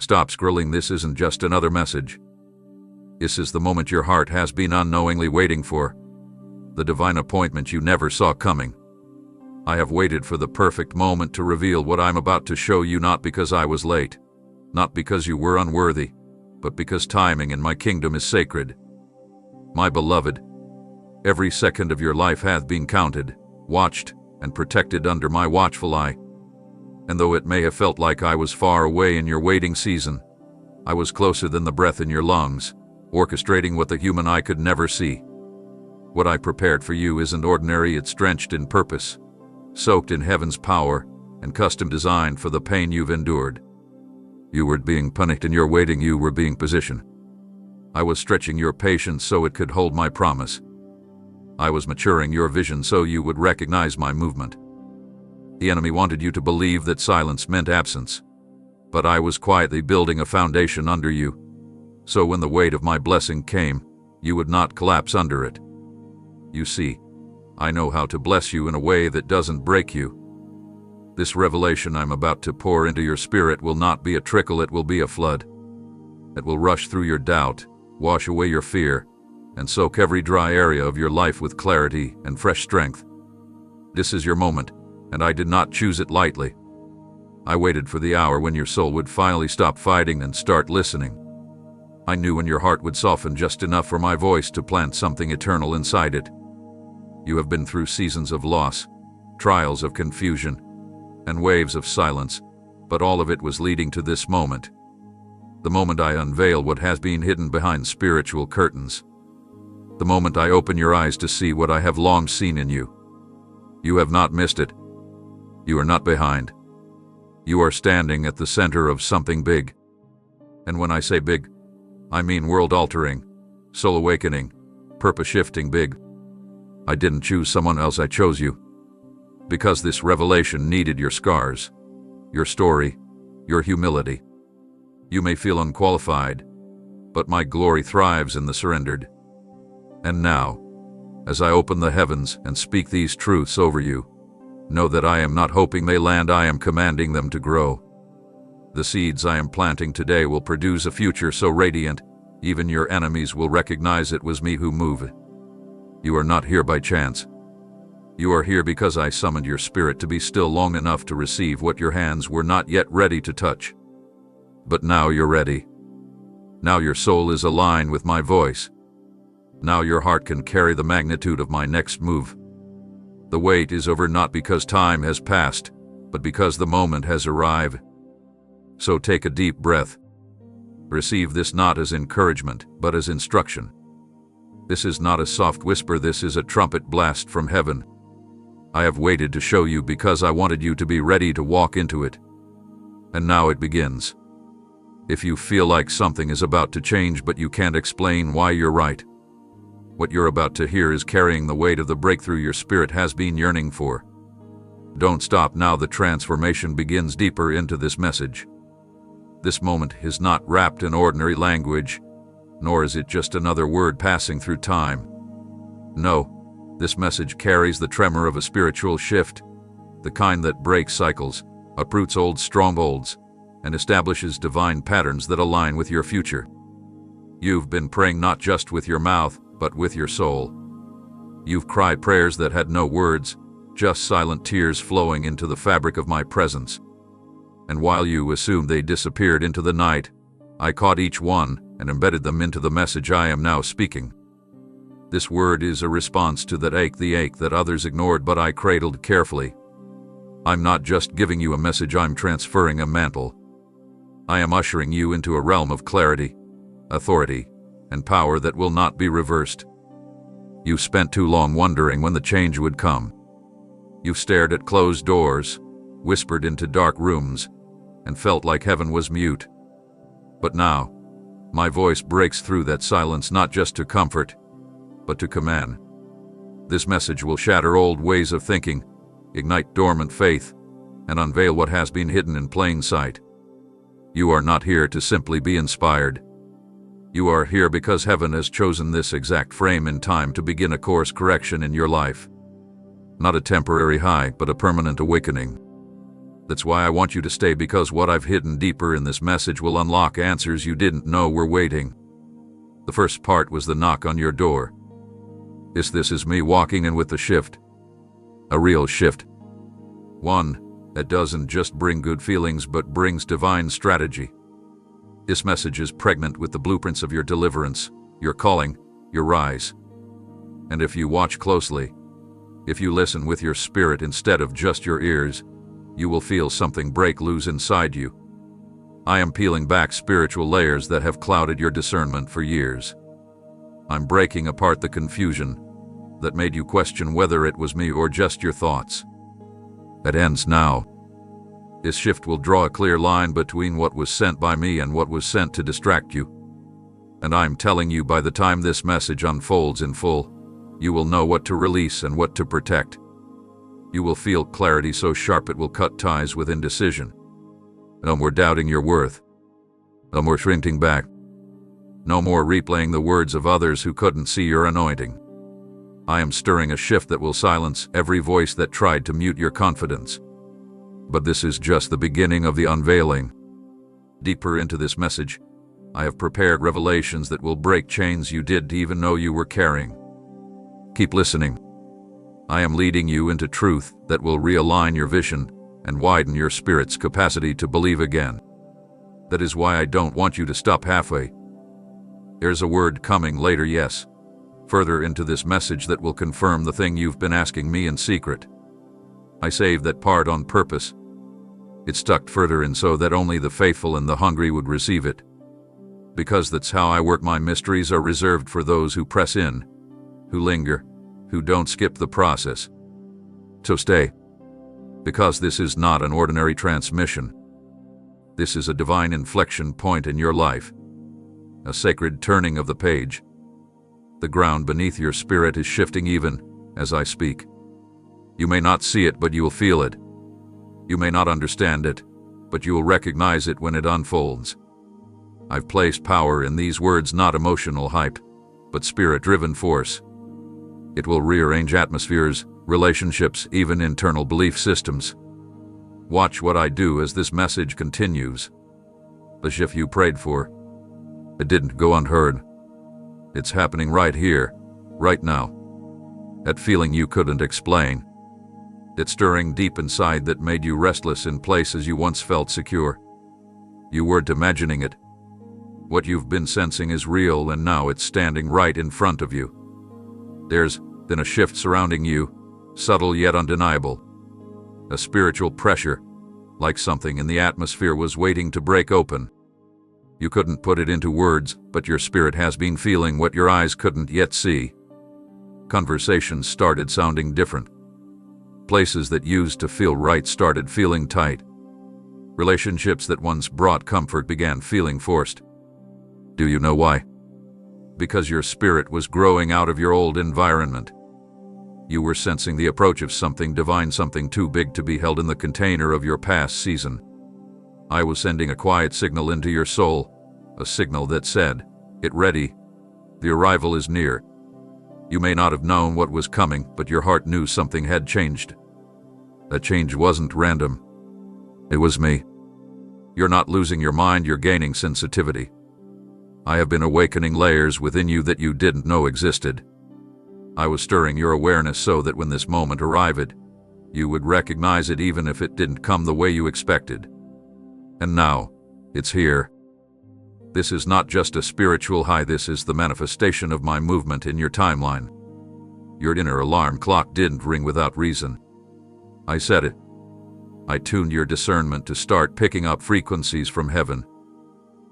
Stop scrolling. This isn't just another message. This is the moment your heart has been unknowingly waiting for. The divine appointment you never saw coming. I have waited for the perfect moment to reveal what I'm about to show you, not because I was late, not because you were unworthy, but because timing in my kingdom is sacred. My beloved, every second of your life hath been counted, watched, and protected under my watchful eye. And though it may have felt like I was far away in your waiting season, I was closer than the breath in your lungs, orchestrating what the human eye could never see. What I prepared for you isn't ordinary, it's drenched in purpose, soaked in heaven's power, and custom designed for the pain you've endured. You were being punished in your waiting, you were being positioned. I was stretching your patience so it could hold my promise. I was maturing your vision so you would recognize my movement. The enemy wanted you to believe that silence meant absence, but I was quietly building a foundation under you, so when the weight of my blessing came, you would not collapse under it. You see, I know how to bless you in a way that doesn't break you. This revelation I'm about to pour into your spirit will not be a trickle, it will be a flood. It will rush through your doubt, wash away your fear, and soak every dry area of your life with clarity and fresh strength. This is your moment, and I did not choose it lightly. I waited for the hour when your soul would finally stop fighting and start listening. I knew when your heart would soften just enough for my voice to plant something eternal inside it. You have been through seasons of loss, trials of confusion, and waves of silence, but all of it was leading to this moment. The moment I unveil what has been hidden behind spiritual curtains. The moment I open your eyes to see what I have long seen in you. You have not missed it. You are not behind. You are standing at the center of something big. And when I say big, I mean world-altering, soul-awakening, purpose-shifting big. I didn't choose someone else, I chose you. Because this revelation needed your scars, your story, your humility. You may feel unqualified, but my glory thrives in the surrendered. And now, as I open the heavens and speak these truths over you, know that I am not hoping they land, I am commanding them to grow. The seeds I am planting today will produce a future so radiant, even your enemies will recognize it was me who moved. You are not here by chance. You are here because I summoned your spirit to be still long enough to receive what your hands were not yet ready to touch. But now you're ready. Now your soul is aligned with my voice. Now your heart can carry the magnitude of my next move. The wait is over not because time has passed, but because the moment has arrived. So take a deep breath. Receive this not as encouragement, but as instruction. This is not a soft whisper, this is a trumpet blast from heaven. I have waited to show you because I wanted you to be ready to walk into it. And now it begins. If you feel like something is about to change but you can't explain why, you're right. What you're about to hear is carrying the weight of the breakthrough your spirit has been yearning for. Don't stop now, the transformation begins deeper into this message. This moment is not wrapped in ordinary language, nor is it just another word passing through time. No, this message carries the tremor of a spiritual shift, the kind that breaks cycles, uproots old strongholds, and establishes divine patterns that align with your future. You've been praying not just with your mouth, but with your soul. You've cried prayers that had no words, just silent tears flowing into the fabric of my presence. And while you assumed they disappeared into the night, I caught each one and embedded them into the message I am now speaking. This word is a response to that ache, the ache that others ignored but I cradled carefully. I'm not just giving you a message, I'm transferring a mantle. I am ushering you into a realm of clarity, authority, and power that will not be reversed. You've spent too long wondering when the change would come. You've stared at closed doors, whispered into dark rooms, and felt like heaven was mute. But now, my voice breaks through that silence, not just to comfort, but to command. This message will shatter old ways of thinking, ignite dormant faith, and unveil what has been hidden in plain sight. You are not here to simply be inspired. You are here because heaven has chosen this exact frame in time to begin a course correction in your life. Not a temporary high, but a permanent awakening. That's why I want you to stay, because what I've hidden deeper in this message will unlock answers you didn't know were waiting. The first part was the knock on your door. This is me walking in with the shift. A real shift. One that doesn't just bring good feelings but brings divine strategy. This message is pregnant with the blueprints of your deliverance, your calling, your rise. And if you watch closely, if you listen with your spirit instead of just your ears, you will feel something break loose inside you. I am peeling back spiritual layers that have clouded your discernment for years. I'm breaking apart the confusion that made you question whether it was me or just your thoughts. That ends now. This shift will draw a clear line between what was sent by me and what was sent to distract you. And I'm telling you, by the time this message unfolds in full, you will know what to release and what to protect. You will feel clarity so sharp it will cut ties with indecision. No more doubting your worth. No more shrinking back. No more replaying the words of others who couldn't see your anointing. I am stirring a shift that will silence every voice that tried to mute your confidence. But this is just the beginning of the unveiling. Deeper into this message, I have prepared revelations that will break chains you didn't even know you were carrying. Keep listening. I am leading you into truth that will realign your vision and widen your spirit's capacity to believe again. That is why I don't want you to stop halfway. There's a word coming later, yes, further into this message that will confirm the thing you've been asking me in secret. I saved that part on purpose. It's tucked further in so that only the faithful and the hungry would receive it. Because that's how I work. My mysteries are reserved for those who press in, who linger, who don't skip the process. So stay. Because this is not an ordinary transmission. This is a divine inflection point in your life. A sacred turning of the page. The ground beneath your spirit is shifting even as I speak. You may not see it, but you will feel it. You may not understand it, but you will recognize it when it unfolds. I've placed power in these words, not emotional hype, but spirit-driven force. It will rearrange atmospheres, relationships, even internal belief systems. Watch what I do as this message continues. The shift you prayed for, it didn't go unheard. It's happening right here, right now. That feeling you couldn't explain. That stirring deep inside that made you restless in places you once felt secure. You weren't imagining it. What you've been sensing is real, and now it's standing right in front of you. There's been a shift surrounding you, subtle yet undeniable. A spiritual pressure, like something in the atmosphere was waiting to break open. You couldn't put it into words, but your spirit has been feeling what your eyes couldn't yet see. Conversations started sounding different. Places that used to feel right started feeling tight. Relationships that once brought comfort began feeling forced. Do you know why? Because your spirit was growing out of your old environment. You were sensing the approach of something divine, something too big to be held in the container of your past season. I was sending a quiet signal into your soul, a signal that said, "Get ready. The arrival is near." You may not have known what was coming, but your heart knew something had changed. That change wasn't random. It was me. You're not losing your mind, you're gaining sensitivity. I have been awakening layers within you that you didn't know existed. I was stirring your awareness so that when this moment arrived, you would recognize it even if it didn't come the way you expected. And now, it's here. This is not just a spiritual high, this is the manifestation of my movement in your timeline. Your inner alarm clock didn't ring without reason. I set it. I tuned your discernment to start picking up frequencies from heaven.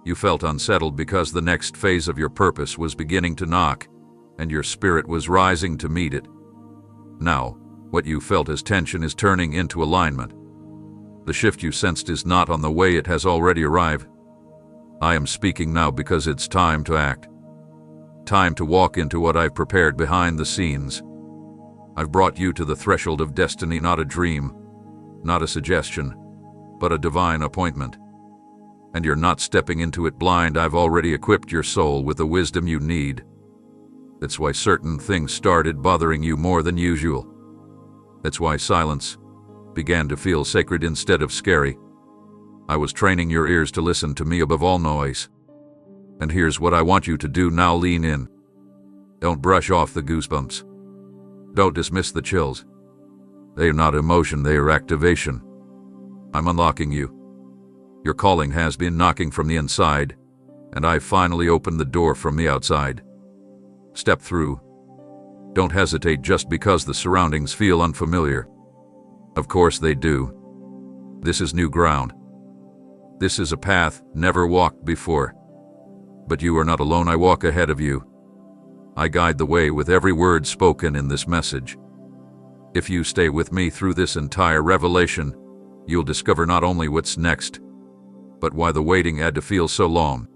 You felt unsettled because the next phase of your purpose was beginning to knock, and your spirit was rising to meet it. Now, what you felt as tension is turning into alignment. The shift you sensed is not on the way, it has already arrived. I am speaking now because it's time to act. Time to walk into what I've prepared behind the scenes. I've brought you to the threshold of destiny, not a dream, not a suggestion, but a divine appointment. And you're not stepping into it blind. I've already equipped your soul with the wisdom you need. That's why certain things started bothering you more than usual. That's why silence began to feel sacred instead of scary. I was training your ears to listen to me above all noise. And here's what I want you to do now: lean in. Don't brush off the goosebumps. Don't dismiss the chills. They are not emotion, they are activation. I'm unlocking you. Your calling has been knocking from the inside, and I've finally opened the door from the outside. Step through. Don't hesitate just because the surroundings feel unfamiliar. Of course they do. This is new ground. This is a path never walked before. But you are not alone. I walk ahead of you. I guide the way with every word spoken in this message. If you stay with me through this entire revelation, you'll discover not only what's next, but why the waiting had to feel so long.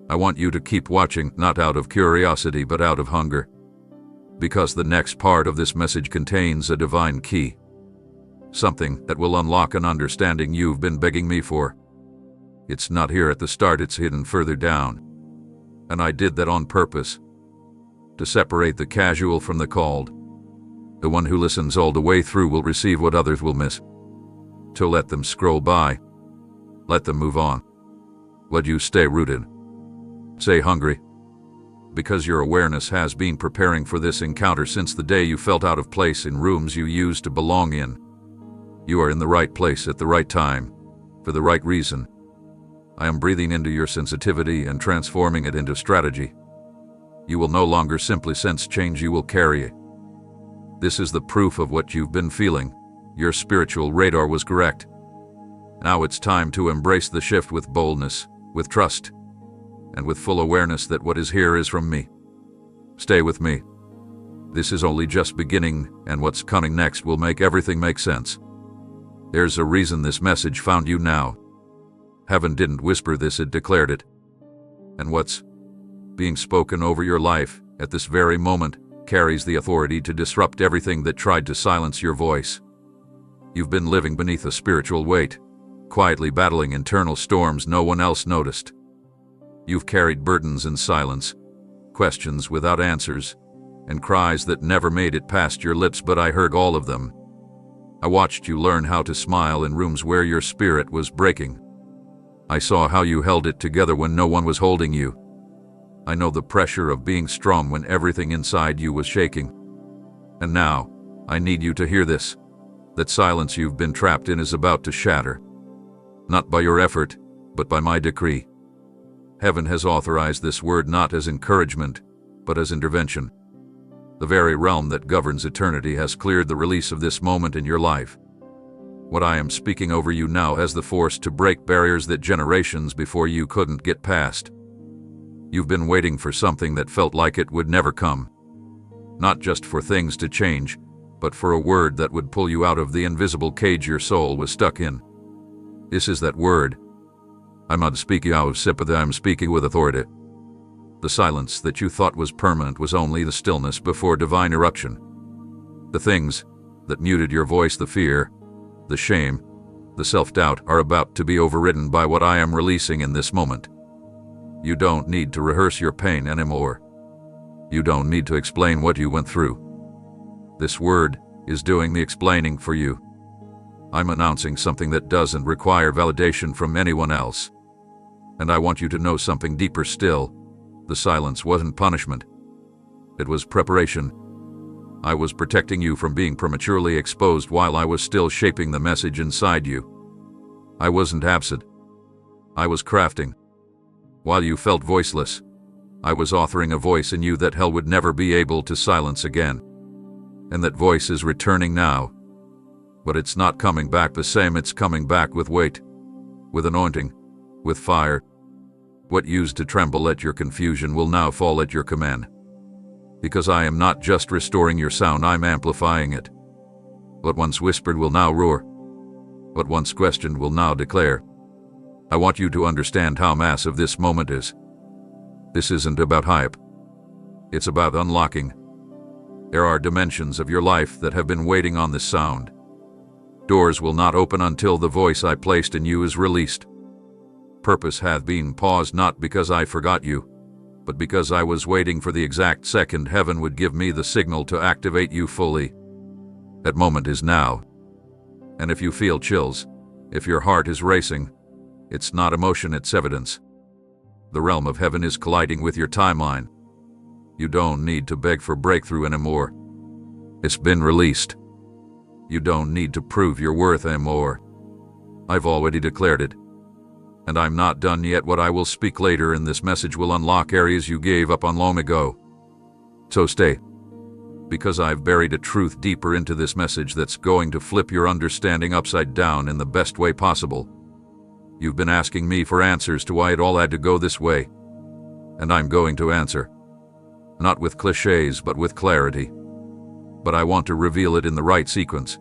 I want you to keep watching, not out of curiosity, but out of hunger. Because the next part of this message contains a divine key. Something that will unlock an understanding you've been begging me for. It's not here at the start, it's hidden further down. And I did that on purpose. To separate the casual from the called. The one who listens all the way through will receive what others will miss. To let them scroll by. Let them move on. Let you stay rooted. Stay hungry. Because your awareness has been preparing for this encounter since the day you felt out of place in rooms you used to belong in. You are in the right place at the right time, for the right reason. I am breathing into your sensitivity and transforming it into strategy. You will no longer simply sense change, you will carry it. This is the proof of what you've been feeling. Your spiritual radar was correct. Now it's time to embrace the shift with boldness, with trust, and with full awareness that what is here is from me. Stay with me. This is only just beginning, and what's coming next will make everything make sense. There's a reason this message found you now. Heaven didn't whisper this, it declared it. And what's being spoken over your life at this very moment carries the authority to disrupt everything that tried to silence your voice. You've been living beneath a spiritual weight, quietly battling internal storms no one else noticed. You've carried burdens in silence, questions without answers, and cries that never made it past your lips, but I heard all of them. I watched you learn how to smile in rooms where your spirit was breaking. I saw how you held it together when no one was holding you. I know the pressure of being strong when everything inside you was shaking. And now, I need you to hear this. That silence you've been trapped in is about to shatter. Not by your effort, but by my decree. Heaven has authorized this word not as encouragement, but as intervention. The very realm that governs eternity has cleared the release of this moment in your life. What I am speaking over you now has the force to break barriers that generations before you couldn't get past. You've been waiting for something that felt like it would never come. Not just for things to change, but for a word that would pull you out of the invisible cage your soul was stuck in. This is that word. I'm not speaking out of sympathy, I'm speaking with authority. The silence that you thought was permanent was only the stillness before divine eruption. The things that muted your voice, the fear, the shame, the self-doubt, are about to be overridden by what I am releasing in this moment. You don't need to rehearse your pain anymore. You don't need to explain what you went through. This word is doing the explaining for you. I'm announcing something that doesn't require validation from anyone else. And I want you to know something deeper still. The silence wasn't punishment. It was preparation. I was protecting you from being prematurely exposed while I was still shaping the message inside you. I wasn't absent. I was crafting. While you felt voiceless, I was authoring a voice in you that hell would never be able to silence again. And that voice is returning now. But it's not coming back the same, it's coming back with weight, with anointing, with fire. What used to tremble at your confusion will now fall at your command. Because I am not just restoring your sound, I'm amplifying it. What once whispered will now roar. What once questioned will now declare. I want you to understand how massive this moment is. This isn't about hype. It's about unlocking. There are dimensions of your life that have been waiting on this sound. Doors will not open until the voice I placed in you is released. Purpose hath been paused not because I forgot you, but because I was waiting for the exact second heaven would give me the signal to activate you fully. That moment is now. And if you feel chills, if your heart is racing, it's not emotion, it's evidence. The realm of heaven is colliding with your timeline. You don't need to beg for breakthrough anymore. It's been released. You don't need to prove your worth anymore. I've already declared it. And I'm not done yet. What I will speak later in this message will unlock areas you gave up on long ago. So stay, because I've buried a truth deeper into this message that's going to flip your understanding upside down in the best way possible. You've been asking me for answers to why it all had to go this way. And I'm going to answer. Not with cliches, but with clarity. But I want to reveal it in the right sequence.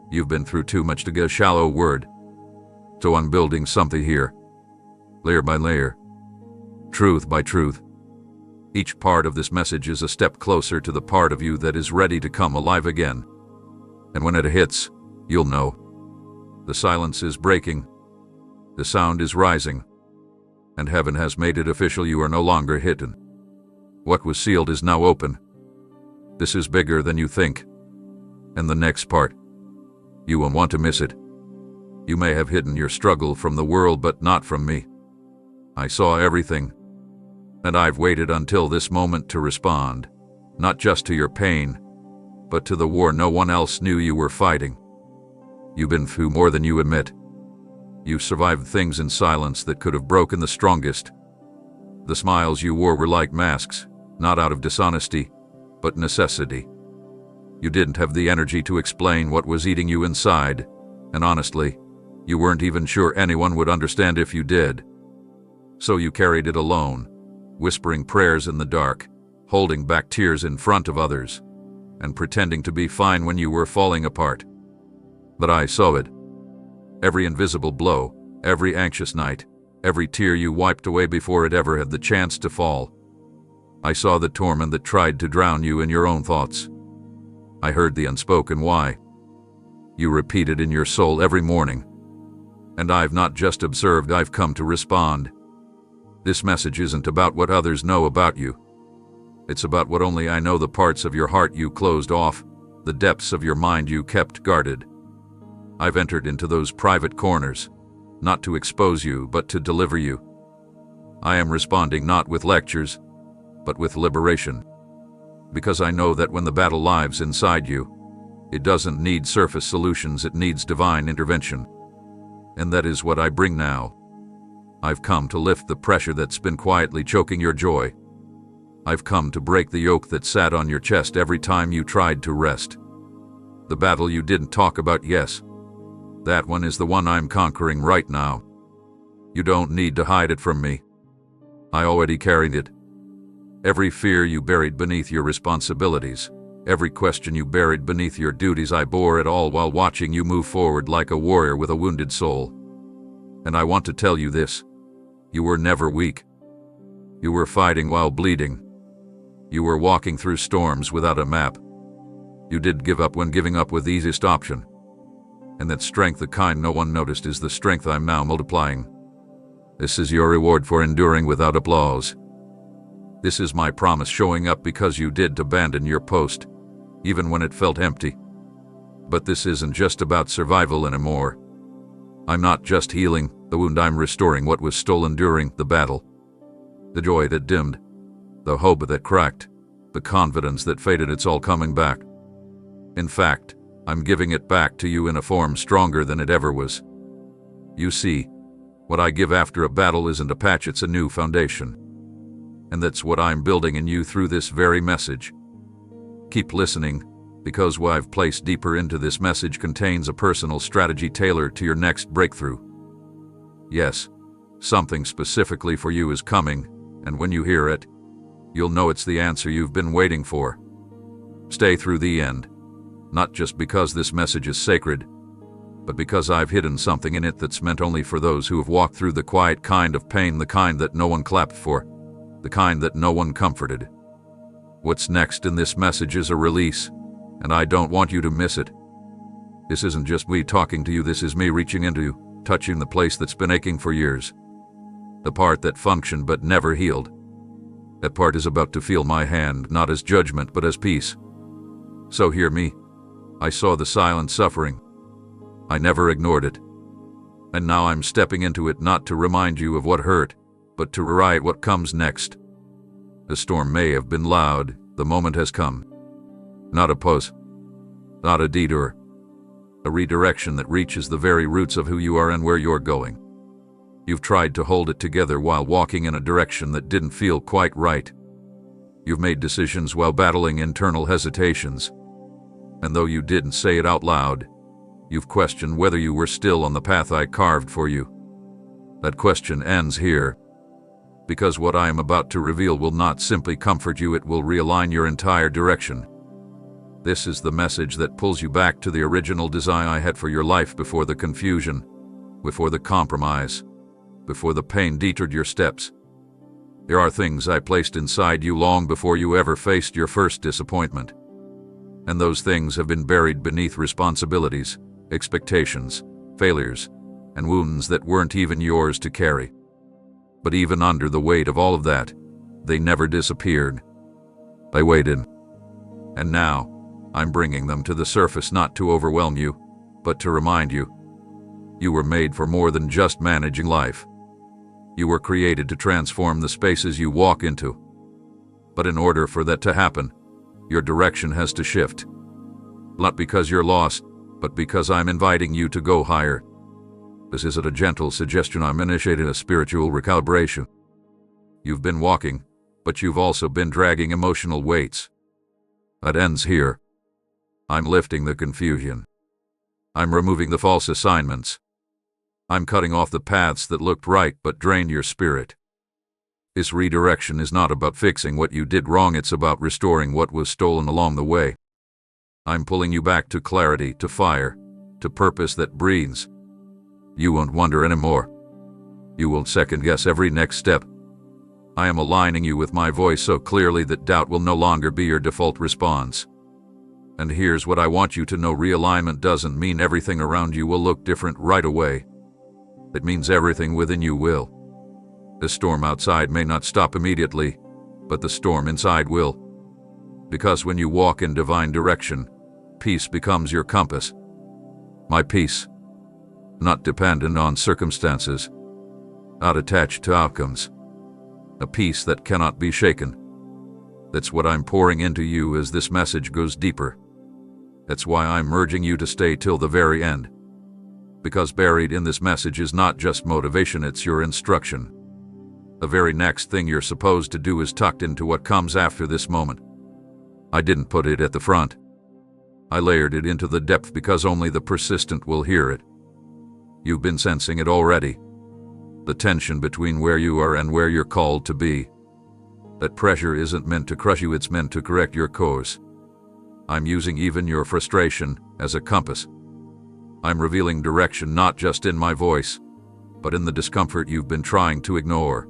You've been through too much to get a shallow word. So I'm building something here, layer by layer, truth by truth. Each part of this message is a step closer to the part of you that is ready to come alive again. And when it hits, you'll know. The silence is breaking. The sound is rising. And heaven has made it official. You are no longer hidden. What was sealed is now open. This is bigger than you think. And the next part, you won't want to miss it. You may have hidden your struggle from the world, but not from me. I saw everything. And I've waited until this moment to respond, not just to your pain, but to the war no one else knew you were fighting. You've been through more than you admit. You've survived things in silence that could have broken the strongest. The smiles you wore were like masks, not out of dishonesty, but necessity. You didn't have the energy to explain what was eating you inside, and honestly, you weren't even sure anyone would understand if you did. So you carried it alone, whispering prayers in the dark, holding back tears in front of others, and pretending to be fine when you were falling apart. But I saw it. Every invisible blow, every anxious night, every tear you wiped away before it ever had the chance to fall. I saw the torment that tried to drown you in your own thoughts. I heard the unspoken why. You repeated in your soul every morning. And I've not just observed, I've come to respond. This message isn't about what others know about you. It's about what only I know, the parts of your heart you closed off, the depths of your mind you kept guarded. I've entered into those private corners, not to expose you, but to deliver you. I am responding not with lectures, but with liberation. Because I know that when the battle lives inside you, it doesn't need surface solutions, it needs divine intervention. And that is what I bring now. I've come to lift the pressure that's been quietly choking your joy. I've come to break the yoke that sat on your chest every time you tried to rest. The battle you didn't talk about, yes. That one is the one I'm conquering right now. You don't need to hide it from me. I already carried it. Every fear you buried beneath your responsibilities, every question you buried beneath your duties, I bore it all while watching you move forward like a warrior with a wounded soul. And I want to tell you this. You were never weak. You were fighting while bleeding. You were walking through storms without a map. You did give up when giving up was the easiest option. And that strength, the kind no one noticed, is the strength I'm now multiplying. This is your reward for enduring without applause. This is my promise, showing up because you did abandon your post, even when it felt empty. But this isn't just about survival anymore. I'm not just healing the wound, I'm restoring what was stolen during the battle. The joy that dimmed, the hope that cracked, the confidence that faded, it's all coming back. In fact, I'm giving it back to you in a form stronger than it ever was. You see, what I give after a battle isn't a patch, it's a new foundation. And that's what I'm building in you through this very message. Keep listening, because what I've placed deeper into this message contains a personal strategy tailored to your next breakthrough. Yes, something specifically for you is coming, and when you hear it, you'll know it's the answer you've been waiting for. Stay through the end, not just because this message is sacred, but because I've hidden something in it that's meant only for those who have walked through the quiet kind of pain, the kind that no one clapped for, the kind that no one comforted. What's next in this message is a release, and I don't want you to miss it. This isn't just me talking to you, this is me reaching into you, touching the place that's been aching for years. The part that functioned but never healed. That part is about to feel my hand, not as judgment but as peace. So hear me. I saw the silent suffering, I never ignored it. And now I'm stepping into it not to remind you of what hurt, but to rewrite what comes next. The storm may have been loud, the moment has come. Not a pause, not a detour, a redirection that reaches the very roots of who you are and where you're going. You've tried to hold it together while walking in a direction that didn't feel quite right. You've made decisions while battling internal hesitations. And though you didn't say it out loud, you've questioned whether you were still on the path I carved for you. That question ends here, because what I am about to reveal will not simply comfort you, it will realign your entire direction. This is the message that pulls you back to the original design I had for your life before the confusion, before the compromise, before the pain detoured your steps. There are things I placed inside you long before you ever faced your first disappointment. And those things have been buried beneath responsibilities, expectations, failures, and wounds that weren't even yours to carry. But even under the weight of all of that, they never disappeared. They waited. And now, I'm bringing them to the surface not to overwhelm you, but to remind you. You were made for more than just managing life. You were created to transform the spaces you walk into. But in order for that to happen, your direction has to shift. Not because you're lost, but because I'm inviting you to go higher. This isn't a gentle suggestion, I'm initiating a spiritual recalibration. You've been walking, but you've also been dragging emotional weights. That ends here. I'm lifting the confusion. I'm removing the false assignments. I'm cutting off the paths that looked right but drained your spirit. This redirection is not about fixing what you did wrong, it's about restoring what was stolen along the way. I'm pulling you back to clarity, to fire, to purpose that breathes. You won't wonder anymore. You won't second-guess every next step. I am aligning you with my voice so clearly that doubt will no longer be your default response. And here's what I want you to know: realignment doesn't mean everything around you will look different right away. It means everything within you will. The storm outside may not stop immediately, but the storm inside will. Because when you walk in divine direction, peace becomes your compass. My peace, not dependent on circumstances, not attached to outcomes. A peace that cannot be shaken. That's what I'm pouring into you as this message goes deeper. That's why I'm urging you to stay till the very end. Because buried in this message is not just motivation, it's your instruction. The very next thing you're supposed to do is tucked into what comes after this moment. I didn't put it at the front. I layered it into the depth because only the persistent will hear it. You've been sensing it already. The tension between where you are and where you're called to be. That pressure isn't meant to crush you, it's meant to correct your course. I'm using even your frustration as a compass. I'm revealing direction not just in my voice, but in the discomfort you've been trying to ignore.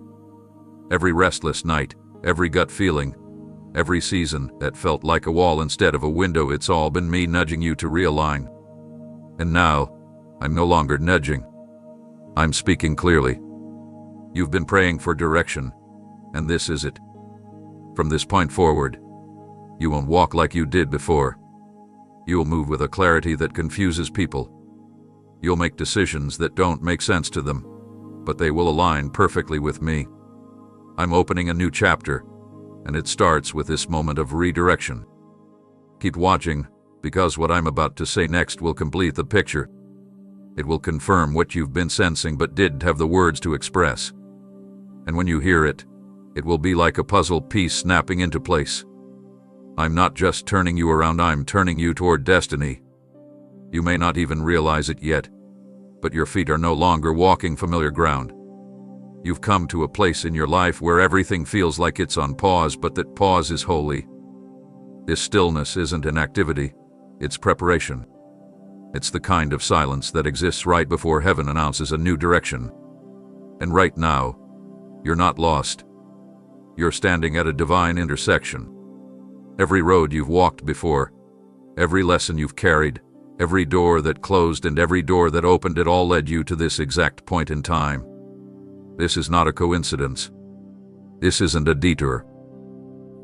Every restless night, every gut feeling, every season that felt like a wall instead of a window, it's all been me nudging you to realign. And now, I'm no longer nudging. I'm speaking clearly. You've been praying for direction, and this is it. From this point forward, you won't walk like you did before. You'll move with a clarity that confuses people. You'll make decisions that don't make sense to them, but they will align perfectly with me. I'm opening a new chapter, and it starts with this moment of redirection. Keep watching, because what I'm about to say next will complete the picture. It will confirm what you've been sensing but didn't have the words to express. And when you hear it, it will be like a puzzle piece snapping into place. I'm not just turning you around, I'm turning you toward destiny. You may not even realize it yet, but your feet are no longer walking familiar ground. You've come to a place in your life where everything feels like it's on pause, but that pause is holy. This stillness isn't an activity, it's preparation. It's the kind of silence that exists right before heaven announces a new direction. And right now, you're not lost. You're standing at a divine intersection. Every road you've walked before, every lesson you've carried, every door that closed and every door that opened, it all led you to this exact point in time. This is not a coincidence. This isn't a detour.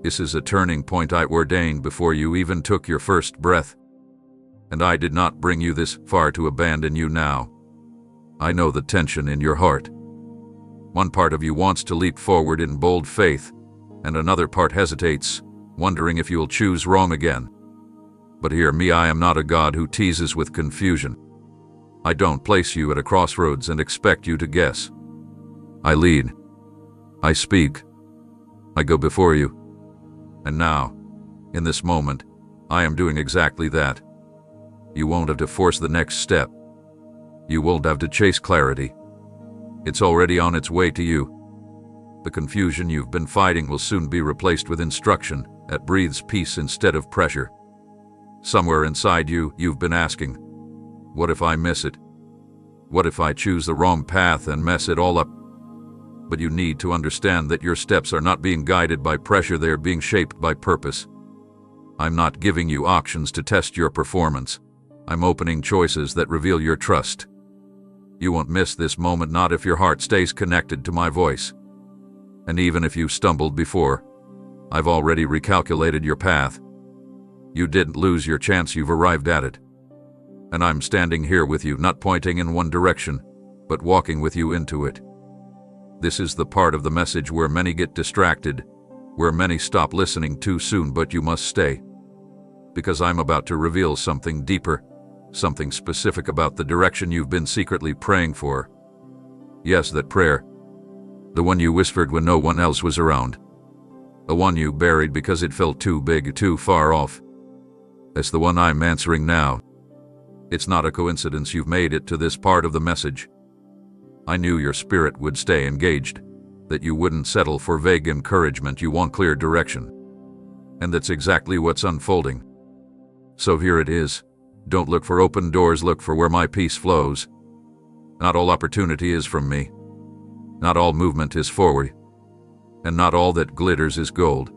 This is a turning point I ordained before you even took your first breath. And I did not bring you this far to abandon you now. I know the tension in your heart. One part of you wants to leap forward in bold faith, and another part hesitates, wondering if you'll choose wrong again. But hear me, I am not a God who teases with confusion. I don't place you at a crossroads and expect you to guess. I lead. I speak. I go before you. And now, in this moment, I am doing exactly that. You won't have to force the next step. You won't have to chase clarity. It's already on its way to you. The confusion you've been fighting will soon be replaced with instruction that breathes peace instead of pressure. Somewhere inside you, you've been asking, what if I miss it? What if I choose the wrong path and mess it all up? But you need to understand that your steps are not being guided by pressure, they are being shaped by purpose. I'm not giving you options to test your performance. I'm opening choices that reveal your trust. You won't miss this moment, not if your heart stays connected to my voice. And even if you stumbled before, I've already recalculated your path. You didn't lose your chance, you've arrived at it. And I'm standing here with you, not pointing in one direction, but walking with you into it. This is the part of the message where many get distracted, where many stop listening too soon, but you must stay. Because I'm about to reveal something deeper, something specific about the direction you've been secretly praying for. Yes, that prayer. The one you whispered when no one else was around. The one you buried because it felt too big, too far off. That's the one I'm answering now. It's not a coincidence you've made it to this part of the message. I knew your spirit would stay engaged, that you wouldn't settle for vague encouragement, you want clear direction. And that's exactly what's unfolding. So here it is. Don't look for open doors, look for where my peace flows. Not all opportunity is from me. Not all movement is forward. And not all that glitters is gold.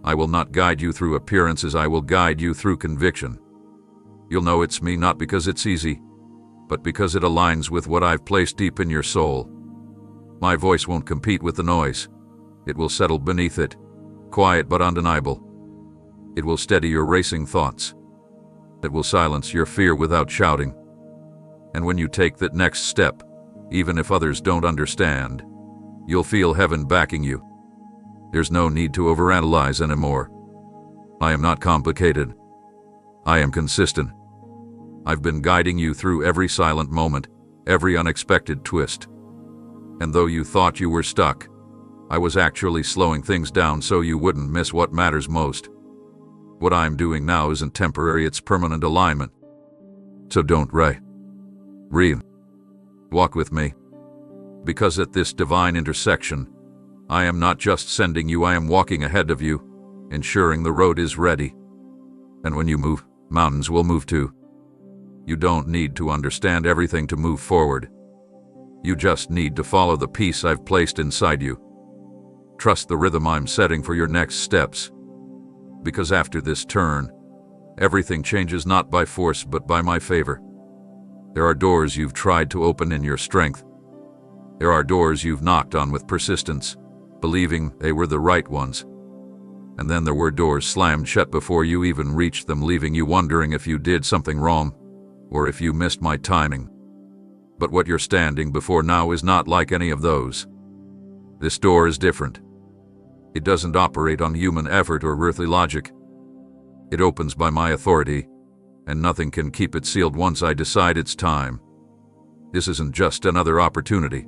I will not guide you through appearances, I will guide you through conviction. You'll know it's me not because it's easy, but because it aligns with what I've placed deep in your soul. My voice won't compete with the noise. It will settle beneath it, quiet but undeniable. It will steady your racing thoughts. It will silence your fear without shouting. And when you take that next step, even if others don't understand, you'll feel heaven backing you. There's no need to overanalyze anymore. I am not complicated. I am consistent. I've been guiding you through every silent moment, every unexpected twist. And though you thought you were stuck, I was actually slowing things down so you wouldn't miss what matters most. What I'm doing now isn't temporary, it's permanent alignment. So don't read. Walk with me. Because at this divine intersection, I am not just sending you, I am walking ahead of you, ensuring the road is ready. And when you move, mountains will move too. You don't need to understand everything to move forward. You just need to follow the peace I've placed inside you. Trust the rhythm I'm setting for your next steps. Because after this turn, everything changes not by force but by my favor. There are doors you've tried to open in your strength. There are doors you've knocked on with persistence, believing they were the right ones. And then there were doors slammed shut before you even reached them, leaving you wondering if you did something wrong, or if you missed my timing. But what you're standing before now is not like any of those. This door is different. It doesn't operate on human effort or earthly logic. It opens by my authority, and nothing can keep it sealed once I decide it's time. This isn't just another opportunity.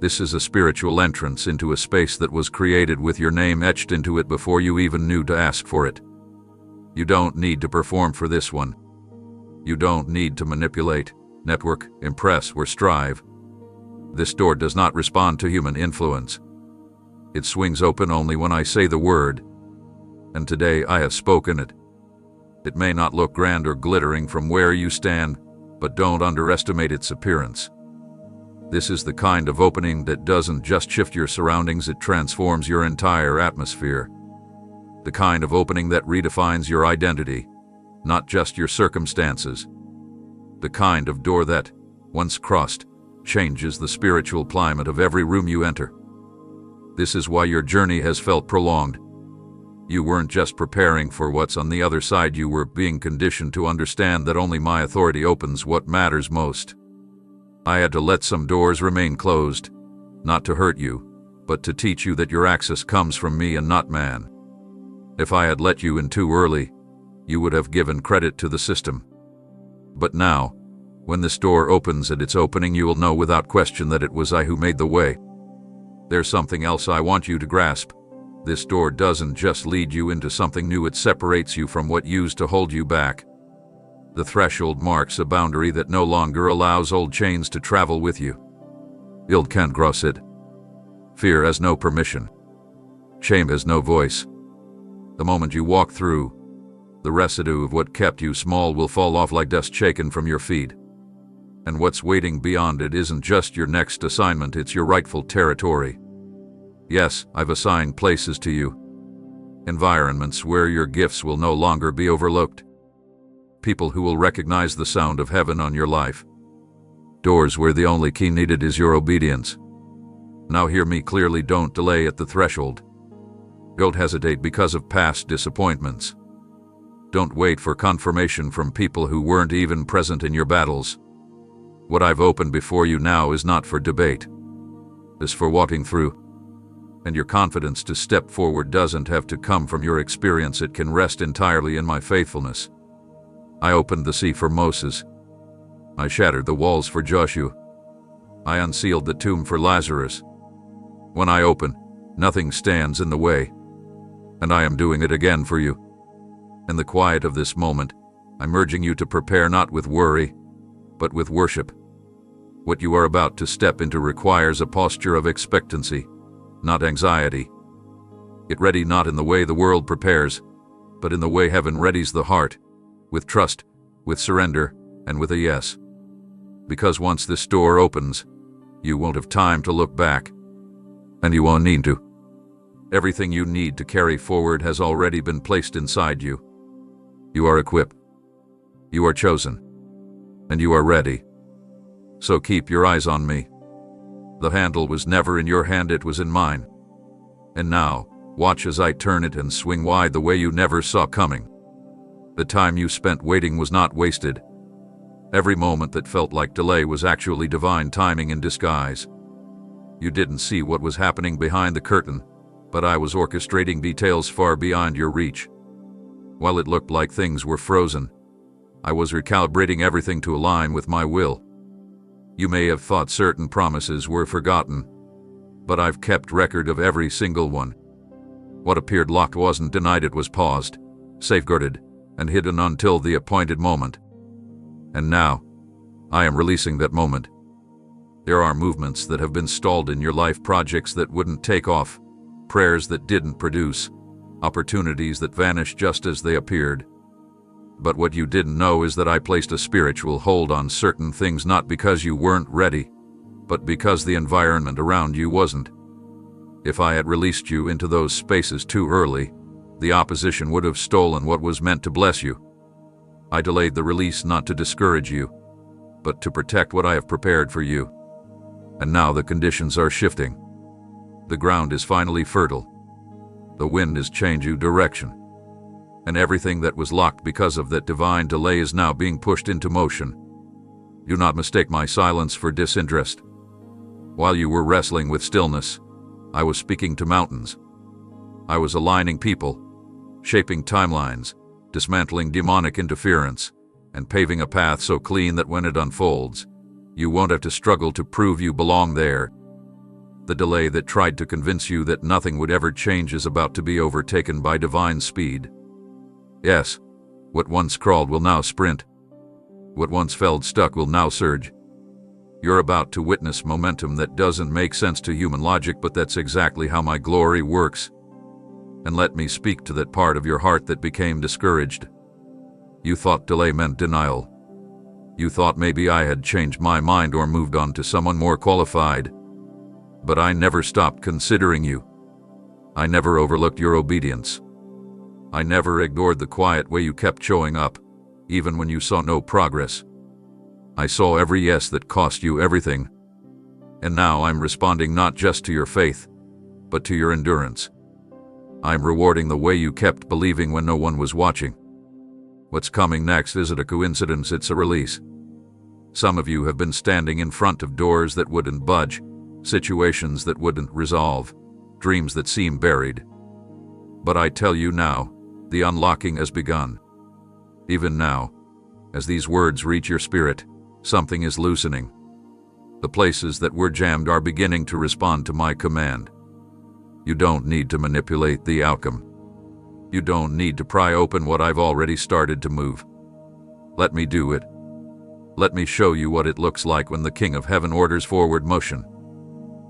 This is a spiritual entrance into a space that was created with your name etched into it before you even knew to ask for it. You don't need to perform for this one. You don't need to manipulate, network, impress, or strive. This door does not respond to human influence. It swings open only when I say the word. And today I have spoken it. It may not look grand or glittering from where you stand, but don't underestimate its appearance. This is the kind of opening that doesn't just shift your surroundings, it transforms your entire atmosphere. The kind of opening that redefines your identity, not just your circumstances. The kind of door that, once crossed, changes the spiritual climate of every room you enter. This is why your journey has felt prolonged. You weren't just preparing for what's on the other side, you were being conditioned to understand that only my authority opens what matters most. I had to let some doors remain closed, not to hurt you, but to teach you that your access comes from me and not man. If I had let you in too early, you would have given credit to the system. But now, when this door opens at its opening, you will know without question that it was I who made the way. There's something else I want you to grasp. This door doesn't just lead you into something new, it separates you from what used to hold you back. The threshold marks a boundary that no longer allows old chains to travel with you. Guilt can't cross it. Fear has no permission. Shame has no voice. The moment you walk through, the residue of what kept you small will fall off like dust shaken from your feet. And what's waiting beyond it isn't just your next assignment, it's your rightful territory. Yes, I've assigned places to you. Environments where your gifts will no longer be overlooked. People who will recognize the sound of heaven on your life. Doors where the only key needed is your obedience. Now hear me clearly, don't delay at the threshold. Don't hesitate because of past disappointments. Don't wait for confirmation from people who weren't even present in your battles. What I've opened before you now is not for debate. It's for walking through. And your confidence to step forward doesn't have to come from your experience, it can rest entirely in my faithfulness. I opened the sea for Moses. I shattered the walls for Joshua. I unsealed the tomb for Lazarus. When I open, nothing stands in the way. And I am doing it again for you. In the quiet of this moment, I'm urging you to prepare not with worry, but with worship. What you are about to step into requires a posture of expectancy, not anxiety. Get ready not in the way the world prepares, but in the way heaven readies the heart, with trust, with surrender, and with a yes. Because once this door opens, you won't have time to look back, and you won't need to. Everything you need to carry forward has already been placed inside you. You are equipped, you are chosen, and you are ready. So keep your eyes on me. The handle was never in your hand, it was in mine. And now, watch as I turn it and swing wide the way you never saw coming. The time you spent waiting was not wasted. Every moment that felt like delay was actually divine timing in disguise. You didn't see what was happening behind the curtain, but I was orchestrating details far beyond your reach. While it looked like things were frozen, I was recalibrating everything to align with my will. You may have thought certain promises were forgotten, but I've kept record of every single one. What appeared locked wasn't denied, it was paused, safeguarded, and hidden until the appointed moment. And now, I am releasing that moment. There are movements that have been stalled in your life, projects that wouldn't take off, prayers that didn't produce, opportunities that vanished just as they appeared. But what you didn't know is that I placed a spiritual hold on certain things, not because you weren't ready, but because the environment around you wasn't. If I had released you into those spaces too early, the opposition would have stolen what was meant to bless you. I delayed the release not to discourage you, but to protect what I have prepared for you. And now the conditions are shifting. The ground is finally fertile. The wind is changing direction. And everything that was locked because of that divine delay is now being pushed into motion. Do not mistake my silence for disinterest. While you were wrestling with stillness, I was speaking to mountains. I was aligning people, shaping timelines, dismantling demonic interference, and paving a path so clean that when it unfolds, you won't have to struggle to prove you belong there. The delay that tried to convince you that nothing would ever change is about to be overtaken by divine speed. Yes, what once crawled will now sprint. What once felt stuck will now surge. You're about to witness momentum that doesn't make sense to human logic, but that's exactly how my glory works. And let me speak to that part of your heart that became discouraged. You thought delay meant denial. You thought maybe I had changed my mind or moved on to someone more qualified. But I never stopped considering you. I never overlooked your obedience. I never ignored the quiet way you kept showing up, even when you saw no progress. I saw every yes that cost you everything. And now I'm responding not just to your faith, but to your endurance. I'm rewarding the way you kept believing when no one was watching. What's coming next isn't a coincidence, it's a release. Some of you have been standing in front of doors that wouldn't budge, situations that wouldn't resolve, dreams that seem buried. But I tell you now, the unlocking has begun. Even now, as these words reach your spirit, something is loosening. The places that were jammed are beginning to respond to my command. You don't need to manipulate the outcome. You don't need to pry open what I've already started to move. Let me do it. Let me show you what it looks like when the King of Heaven orders forward motion.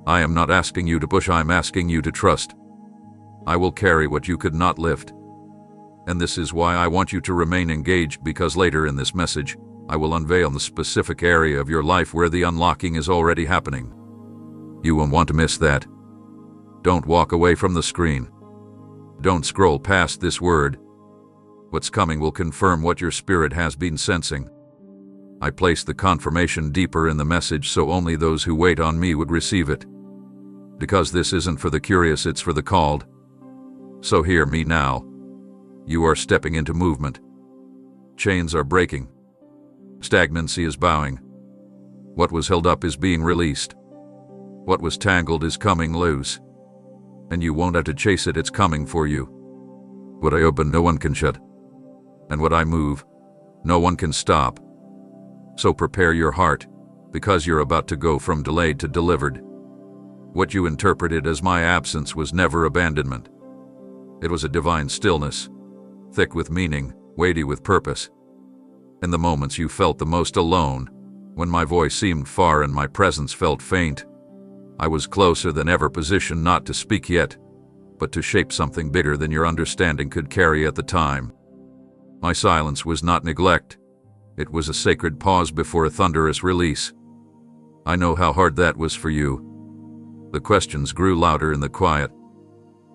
I am not asking you to push, I'm asking you to trust. I will carry what you could not lift. And this is why I want you to remain engaged, because later in this message, I will unveil the specific area of your life where the unlocking is already happening. You won't want to miss that. Don't walk away from the screen. Don't scroll past this word. What's coming will confirm what your spirit has been sensing. I place the confirmation deeper in the message so only those who wait on me would receive it. Because this isn't for the curious, it's for the called. So hear me now. You are stepping into movement. Chains are breaking. Stagnancy is bowing. What was held up is being released. What was tangled is coming loose. And you won't have to chase it, it's coming for you. What I open, no one can shut. And what I move, no one can stop. So prepare your heart, because you're about to go from delayed to delivered. What you interpreted as my absence was never abandonment. It was a divine stillness, thick with meaning, weighty with purpose. In the moments you felt the most alone, when my voice seemed far and my presence felt faint, I was closer than ever, positioned not to speak yet, but to shape something bigger than your understanding could carry at the time. My silence was not neglect. It was a sacred pause before a thunderous release. I know how hard that was for you. The questions grew louder in the quiet.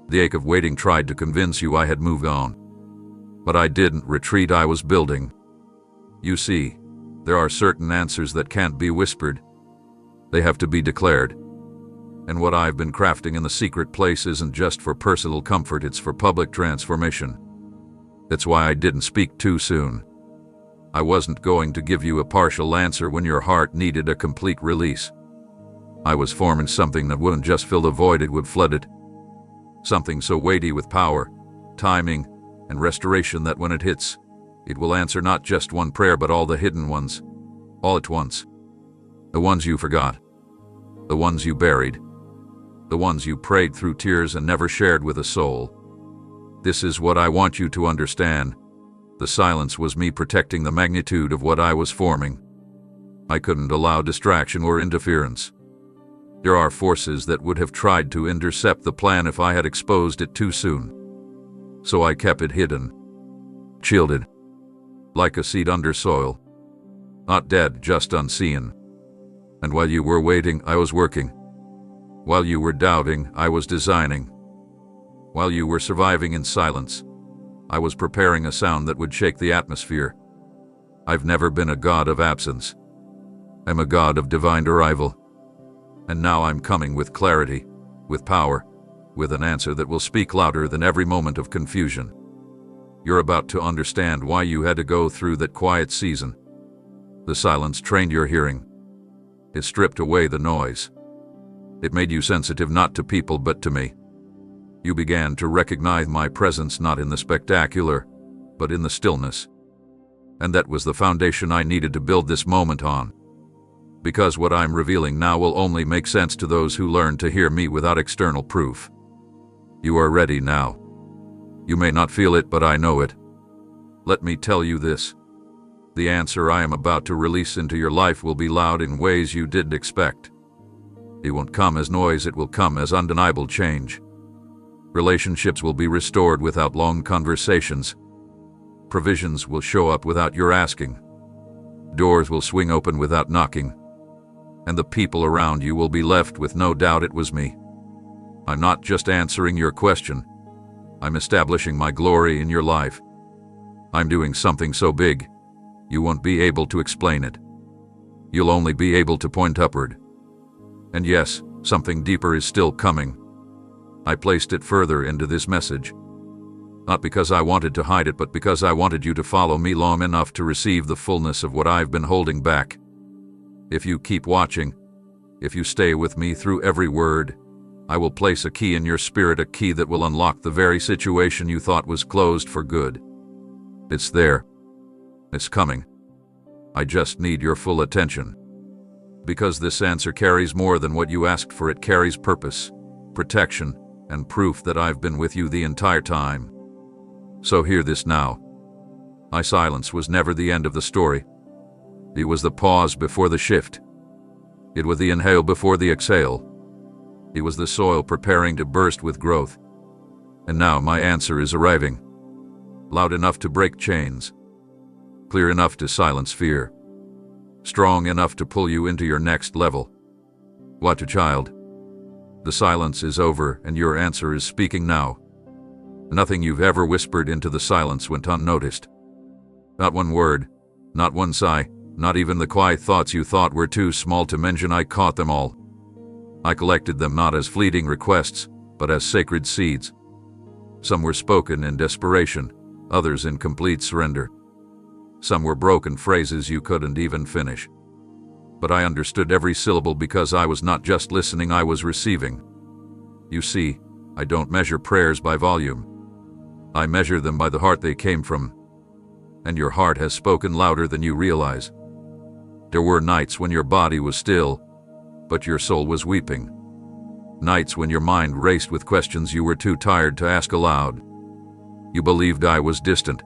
The ache of waiting tried to convince you I had moved on. But I didn't retreat, I was building. You see, there are certain answers that can't be whispered. They have to be declared. And what I've been crafting in the secret place isn't just for personal comfort, it's for public transformation. That's why I didn't speak too soon. I wasn't going to give you a partial answer when your heart needed a complete release. I was forming something that wouldn't just fill the void, it would flood it. Something so weighty with power, timing, and restoration that when it hits, it will answer not just one prayer but all the hidden ones, all at once. The ones you forgot, the ones you buried, the ones you prayed through tears and never shared with a soul. This is what I want you to understand. The silence was me protecting the magnitude of what I was forming. I couldn't allow distraction or interference. There are forces that would have tried to intercept the plan if I had exposed it too soon. So I kept it hidden, shielded, like a seed under soil. Not dead, just unseen. And while you were waiting, I was working. While you were doubting, I was designing. While you were surviving in silence, I was preparing a sound that would shake the atmosphere. I've never been a god of absence. I'm a god of divine arrival. And now I'm coming with clarity, with power, with an answer that will speak louder than every moment of confusion. You're about to understand why you had to go through that quiet season. The silence trained your hearing. It stripped away the noise. It made you sensitive not to people but to me. You began to recognize my presence not in the spectacular, but in the stillness. And that was the foundation I needed to build this moment on. Because what I'm revealing now will only make sense to those who learn to hear me without external proof. You are ready now. You may not feel it, but I know it. Let me tell you this. The answer I am about to release into your life will be loud in ways you didn't expect. It won't come as noise, it will come as undeniable change. Relationships will be restored without long conversations. Provisions will show up without your asking. Doors will swing open without knocking. And the people around you will be left with no doubt it was me. I'm not just answering your question. I'm establishing my glory in your life. I'm doing something so big, you won't be able to explain it. You'll only be able to point upward. And yes, something deeper is still coming. I placed it further into this message. Not because I wanted to hide it, but because I wanted you to follow me long enough to receive the fullness of what I've been holding back. If you keep watching, if you stay with me through every word, I will place a key in your spirit, a key that will unlock the very situation you thought was closed for good. It's there. It's coming. I just need your full attention. Because this answer carries more than what you asked for. It carries purpose, protection, and proof that I've been with you the entire time. So hear this now. My silence was never the end of the story. It was the pause before the shift. It was the inhale before the exhale. It was the soil preparing to burst with growth. And now my answer is arriving. Loud enough to break chains. Clear enough to silence fear. Strong enough to pull you into your next level. Watch a child. The silence is over and your answer is speaking now. Nothing you've ever whispered into the silence went unnoticed. Not one word, not one sigh, not even the quiet thoughts you thought were too small to mention. I caught them all. I collected them not as fleeting requests, but as sacred seeds. Some were spoken in desperation, others in complete surrender. Some were broken phrases you couldn't even finish. But I understood every syllable because I was not just listening, I was receiving. You see, I don't measure prayers by volume. I measure them by the heart they came from. And your heart has spoken louder than you realize. There were nights when your body was still, but your soul was weeping. Nights when your mind raced with questions you were too tired to ask aloud. You believed I was distant,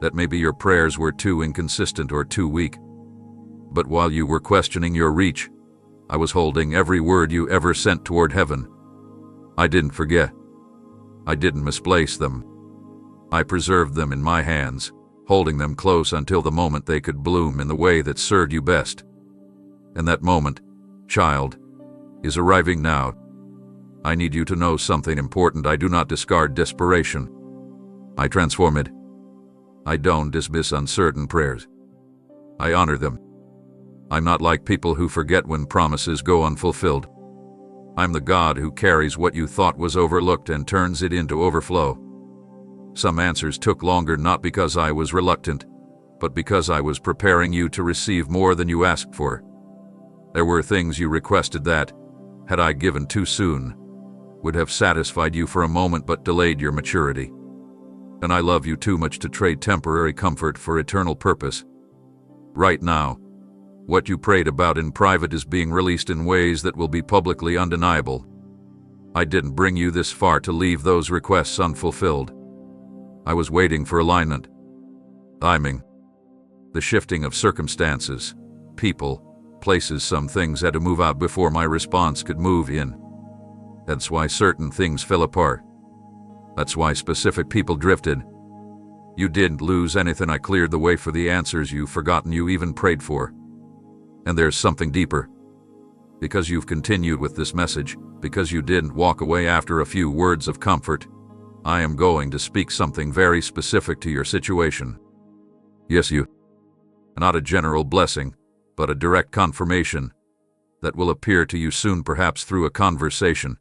that maybe your prayers were too inconsistent or too weak. But while you were questioning your reach, I was holding every word you ever sent toward heaven. I didn't forget. I didn't misplace them. I preserved them in my hands, holding them close until the moment they could bloom in the way that served you best. And that moment, child, is arriving now. I need you to know something important. I do not discard desperation. I transform it. I don't dismiss uncertain prayers. I honor them. I'm not like people who forget when promises go unfulfilled. I'm the God who carries what you thought was overlooked and turns it into overflow. Some answers took longer not because I was reluctant, but because I was preparing you to receive more than you asked for. There were things you requested that, had I given too soon, would have satisfied you for a moment but delayed your maturity. And I love you too much to trade temporary comfort for eternal purpose. Right now, what you prayed about in private is being released in ways that will be publicly undeniable. I didn't bring you this far to leave those requests unfulfilled. I was waiting for alignment. Timing. The shifting of circumstances, people, places. Some things had to move out before my response could move in. That's why certain things fell apart. That's why specific people drifted. You didn't lose anything. I cleared the way for the answers you've forgotten you even prayed for. And there's something deeper. Because you've continued with this message, because you didn't walk away after a few words of comfort, I am going to speak something very specific to your situation. Yes, you. Not a general blessing, but a direct confirmation that will appear to you soon, perhaps through a conversation,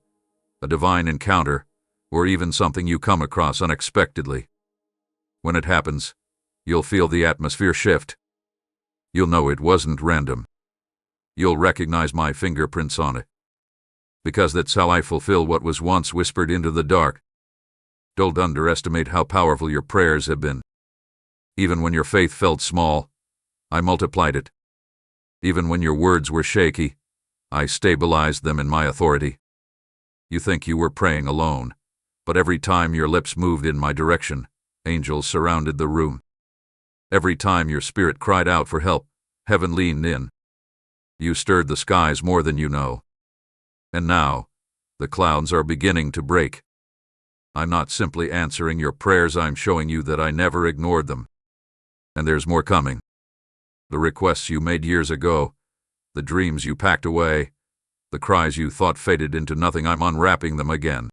a divine encounter, or even something you come across unexpectedly. When it happens, you'll feel the atmosphere shift. You'll know it wasn't random. You'll recognize my fingerprints on it. Because that's how I fulfill what was once whispered into the dark. Don't underestimate how powerful your prayers have been. Even when your faith felt small, I multiplied it. Even when your words were shaky, I stabilized them in my authority. You think you were praying alone, but every time your lips moved in my direction, angels surrounded the room. Every time your spirit cried out for help, heaven leaned in. You stirred the skies more than you know. And now, the clouds are beginning to break. I'm not simply answering your prayers, I'm showing you that I never ignored them. And there's more coming. The requests you made years ago, the dreams you packed away, the cries you thought faded into nothing, I'm unwrapping them again.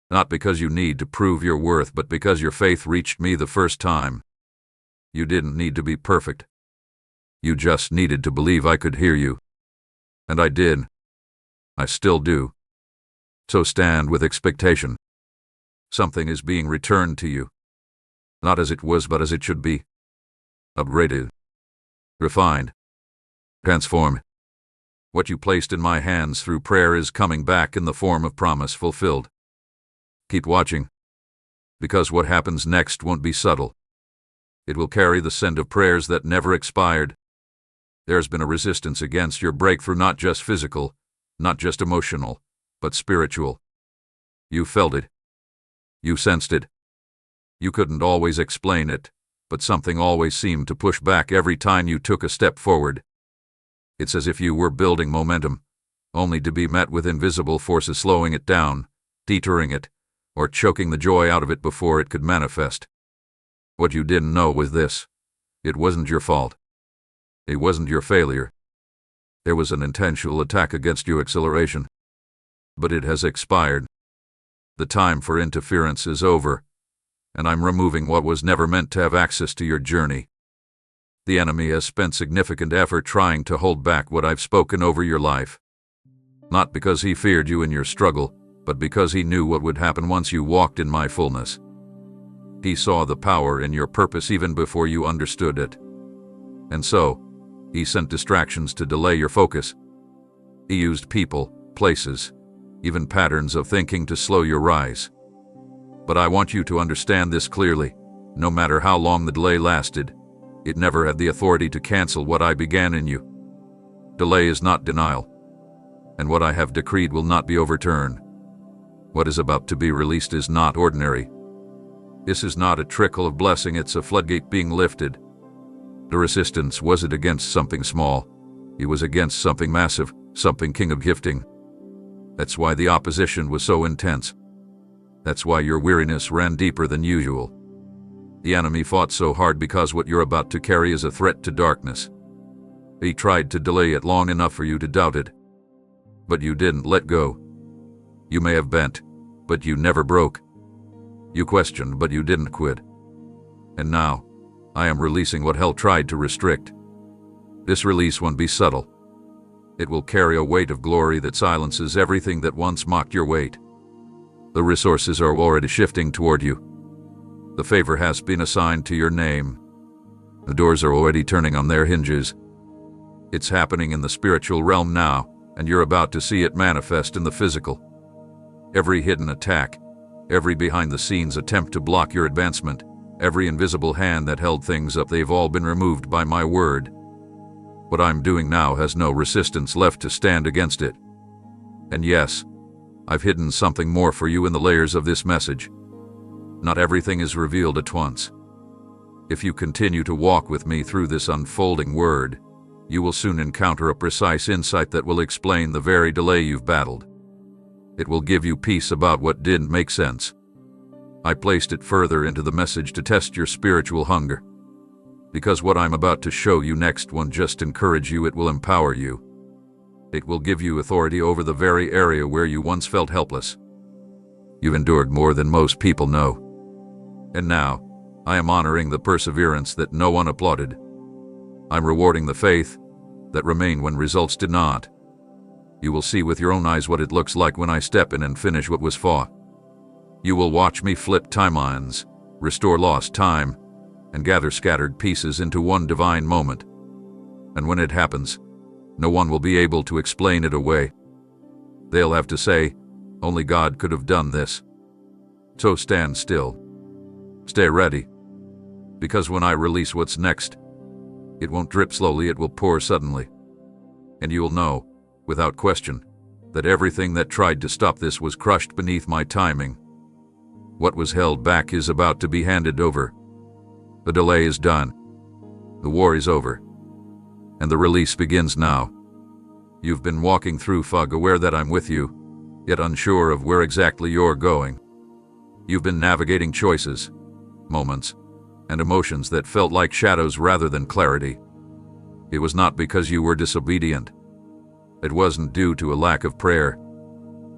Not because you need to prove your worth, but because your faith reached me the first time. You didn't need to be perfect. You just needed to believe I could hear you. And I did. I still do. So stand with expectation. Something is being returned to you. Not as it was, but as it should be. Upgraded. Refined. Transformed. What you placed in my hands through prayer is coming back in the form of promise fulfilled. Keep watching. Because what happens next won't be subtle. It will carry the scent of prayers that never expired. There's been a resistance against your breakthrough, not just physical, not just emotional, but spiritual. You felt it. You sensed it. You couldn't always explain it, but something always seemed to push back every time you took a step forward. It's as if you were building momentum, only to be met with invisible forces slowing it down, deterring it, or choking the joy out of it before it could manifest. What you didn't know was this: it wasn't your fault. It wasn't your failure. There was an intentional attack against your acceleration. But it has expired. The time for interference is over, and I'm removing what was never meant to have access to your journey. The enemy has spent significant effort trying to hold back what I've spoken over your life. Not because he feared you in your struggle, but because he knew what would happen once you walked in my fullness. He saw the power in your purpose even before you understood it. And so, he sent distractions to delay your focus. He used people, places, even patterns of thinking to slow your rise. But I want you to understand this clearly. No matter how long the delay lasted, it never had the authority to cancel what I began in you. Delay is not denial, and what I have decreed will not be overturned. What is about to be released is not ordinary. This is not a trickle of blessing, it's a floodgate being lifted. The resistance wasn't against something small. It was against something massive, something king of gifting. That's why the opposition was so intense. That's why your weariness ran deeper than usual. The enemy fought so hard because what you're about to carry is a threat to darkness. He tried to delay it long enough for you to doubt it. But you didn't let go. You may have bent, but you never broke. You questioned, but you didn't quit. And now, I am releasing what hell tried to restrict. This release won't be subtle. It will carry a weight of glory that silences everything that once mocked your weight. The resources are already shifting toward you. The favor has been assigned to your name. The doors are already turning on their hinges. It's happening in the spiritual realm now, and you're about to see it manifest in the physical. Every hidden attack, every behind-the-scenes attempt to block your advancement, every invisible hand that held things up, they've all been removed by my word. What I'm doing now has no resistance left to stand against it. And yes, I've hidden something more for you in the layers of this message. Not everything is revealed at once. If you continue to walk with me through this unfolding word, you will soon encounter a precise insight that will explain the very delay you've battled. It will give you peace about what didn't make sense. I placed it further into the message to test your spiritual hunger. Because what I'm about to show you next won't just encourage you, it will empower you. It will give you authority over the very area where you once felt helpless. You've endured more than most people know. And now, I am honoring the perseverance that no one applauded. I'm rewarding the faith that remained when results did not. You will see with your own eyes what it looks like when I step in and finish what was fought. You will watch me flip timelines, restore lost time, and gather scattered pieces into one divine moment. And when it happens, no one will be able to explain it away. They'll have to say, only God could have done this. So stand still. Stay ready. Because when I release what's next, it won't drip slowly, it will pour suddenly. And you will know, without question, that everything that tried to stop this was crushed beneath my timing. What was held back is about to be handed over. The delay is done. The war is over. And the release begins now. You've been walking through fog, aware that I'm with you, yet unsure of where exactly you're going. You've been navigating choices, moments, and emotions that felt like shadows rather than clarity. It was not because you were disobedient. It wasn't due to a lack of prayer.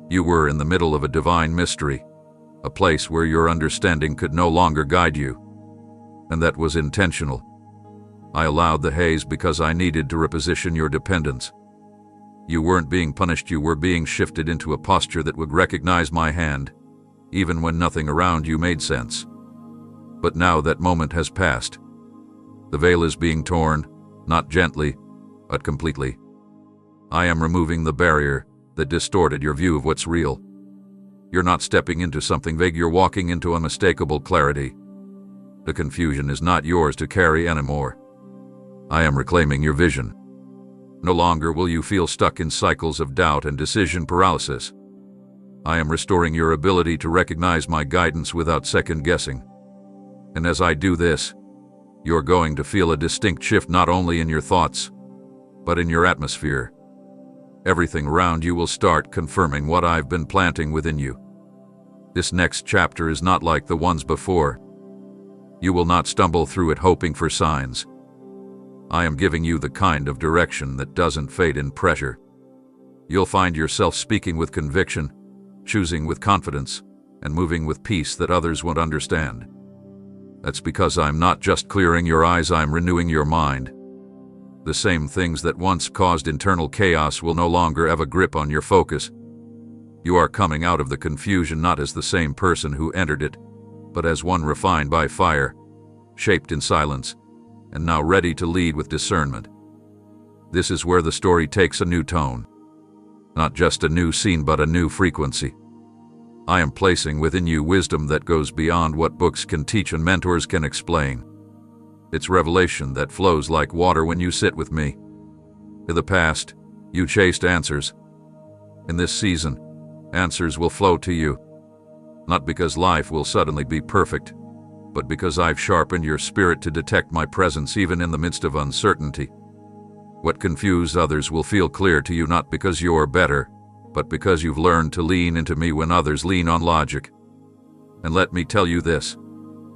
You were in the middle of a divine mystery, a place where your understanding could no longer guide you. And that was intentional. I allowed the haze because I needed to reposition your dependence. You weren't being punished, you were being shifted into a posture that would recognize my hand, even when nothing around you made sense. But now that moment has passed. The veil is being torn, not gently, but completely. I am removing the barrier that distorted your view of what's real. You're not stepping into something vague, you're walking into unmistakable clarity. The confusion is not yours to carry anymore. I am reclaiming your vision. No longer will you feel stuck in cycles of doubt and decision paralysis. I am restoring your ability to recognize my guidance without second guessing. And as I do this, you're going to feel a distinct shift not only in your thoughts, but in your atmosphere. Everything around you will start confirming what I've been planting within you. This next chapter is not like the ones before. You will not stumble through it hoping for signs. I am giving you the kind of direction that doesn't fade in pressure. You'll find yourself speaking with conviction, choosing with confidence, and moving with peace that others won't understand. That's because I'm not just clearing your eyes, I'm renewing your mind. The same things that once caused internal chaos will no longer have a grip on your focus. You are coming out of the confusion not as the same person who entered it, but as one refined by fire, shaped in silence, and now ready to lead with discernment. This is where the story takes a new tone. Not just a new scene, but a new frequency. I am placing within you wisdom that goes beyond what books can teach and mentors can explain. It's revelation that flows like water when you sit with me. In the past, you chased answers. In this season, answers will flow to you. Not because life will suddenly be perfect, but because I've sharpened your spirit to detect my presence even in the midst of uncertainty. What confused others will feel clear to you not because you're better, but because you've learned to lean into me when others lean on logic. And let me tell you this.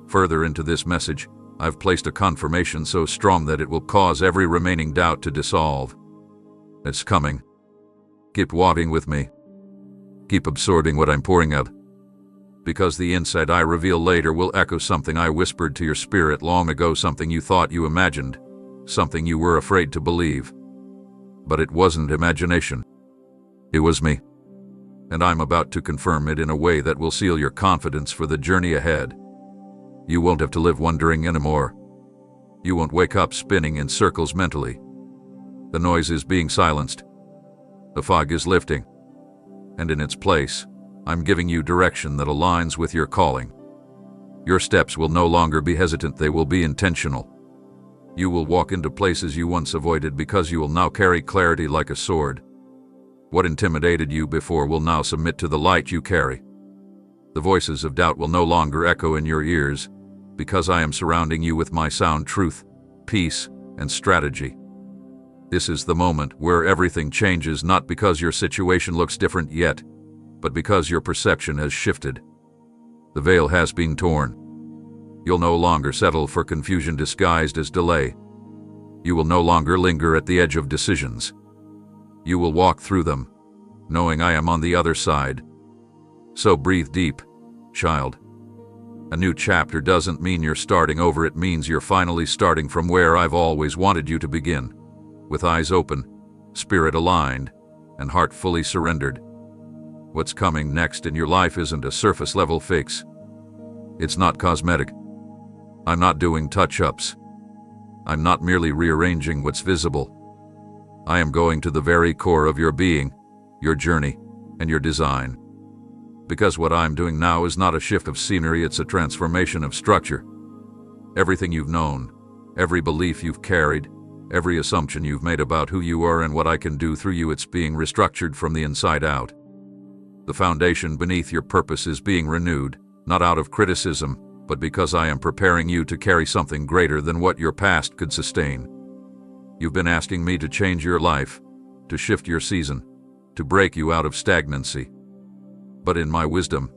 Further into this message, I've placed a confirmation so strong that it will cause every remaining doubt to dissolve. It's coming. Keep walking with me. Keep absorbing what I'm pouring out. Because the insight I reveal later will echo something I whispered to your spirit long ago, something you thought you imagined, something you were afraid to believe. But it wasn't imagination. It was me. And I'm about to confirm it in a way that will seal your confidence for the journey ahead. You won't have to live wondering anymore. You won't wake up spinning in circles mentally. The noise is being silenced. The fog is lifting. And in its place, I'm giving you direction that aligns with your calling. Your steps will no longer be hesitant, they will be intentional. You will walk into places you once avoided because you will now carry clarity like a sword. What intimidated you before will now submit to the light you carry. The voices of doubt will no longer echo in your ears, because I am surrounding you with my sound truth, peace, and strategy. This is the moment where everything changes, not because your situation looks different yet, but because your perception has shifted. The veil has been torn. You'll no longer settle for confusion disguised as delay. You will no longer linger at the edge of decisions. You will walk through them, knowing I am on the other side. So breathe deep, child. A new chapter doesn't mean you're starting over, it means you're finally starting from where I've always wanted you to begin, with eyes open, spirit aligned, and heart fully surrendered. What's coming next in your life isn't a surface-level fix. It's not cosmetic. I'm not doing touch-ups. I'm not merely rearranging what's visible. I am going to the very core of your being, your journey, and your design. Because what I'm doing now is not a shift of scenery, it's a transformation of structure. Everything you've known, every belief you've carried, every assumption you've made about who you are and what I can do through you, it's being restructured from the inside out. The foundation beneath your purpose is being renewed, not out of criticism, but because I am preparing you to carry something greater than what your past could sustain. You've been asking me to change your life, to shift your season, to break you out of stagnancy. But in my wisdom,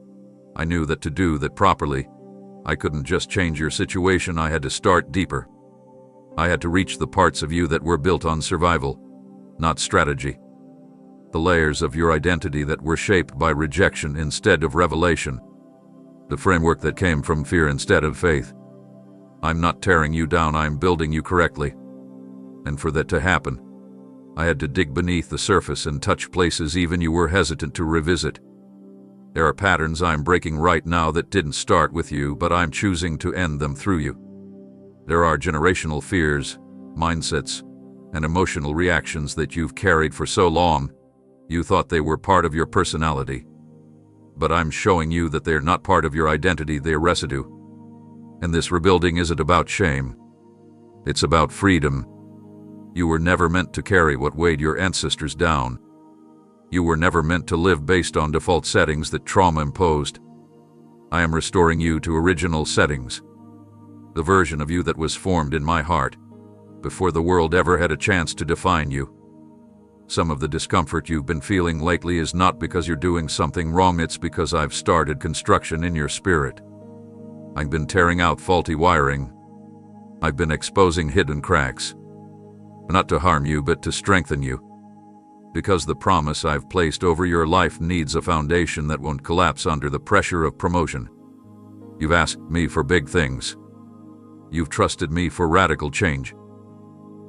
I knew that to do that properly, I couldn't just change your situation, I had to start deeper. I had to reach the parts of you that were built on survival, not strategy. The layers of your identity that were shaped by rejection instead of revelation. The framework that came from fear instead of faith. I'm not tearing you down, I'm building you correctly. And for that to happen, I had to dig beneath the surface and touch places even you were hesitant to revisit. There are patterns I'm breaking right now that didn't start with you, but I'm choosing to end them through you. There are generational fears, mindsets, and emotional reactions that you've carried for so long, you thought they were part of your personality. But I'm showing you that they're not part of your identity, they're residue. And this rebuilding isn't about shame. It's about freedom. You were never meant to carry what weighed your ancestors down. You were never meant to live based on default settings that trauma imposed. I am restoring you to original settings. The version of you that was formed in my heart, before the world ever had a chance to define you. Some of the discomfort you've been feeling lately is not because you're doing something wrong, it's because I've started construction in your spirit. I've been tearing out faulty wiring. I've been exposing hidden cracks. Not to harm you, but to strengthen you. Because the promise I've placed over your life needs a foundation that won't collapse under the pressure of promotion. You've asked me for big things. You've trusted me for radical change.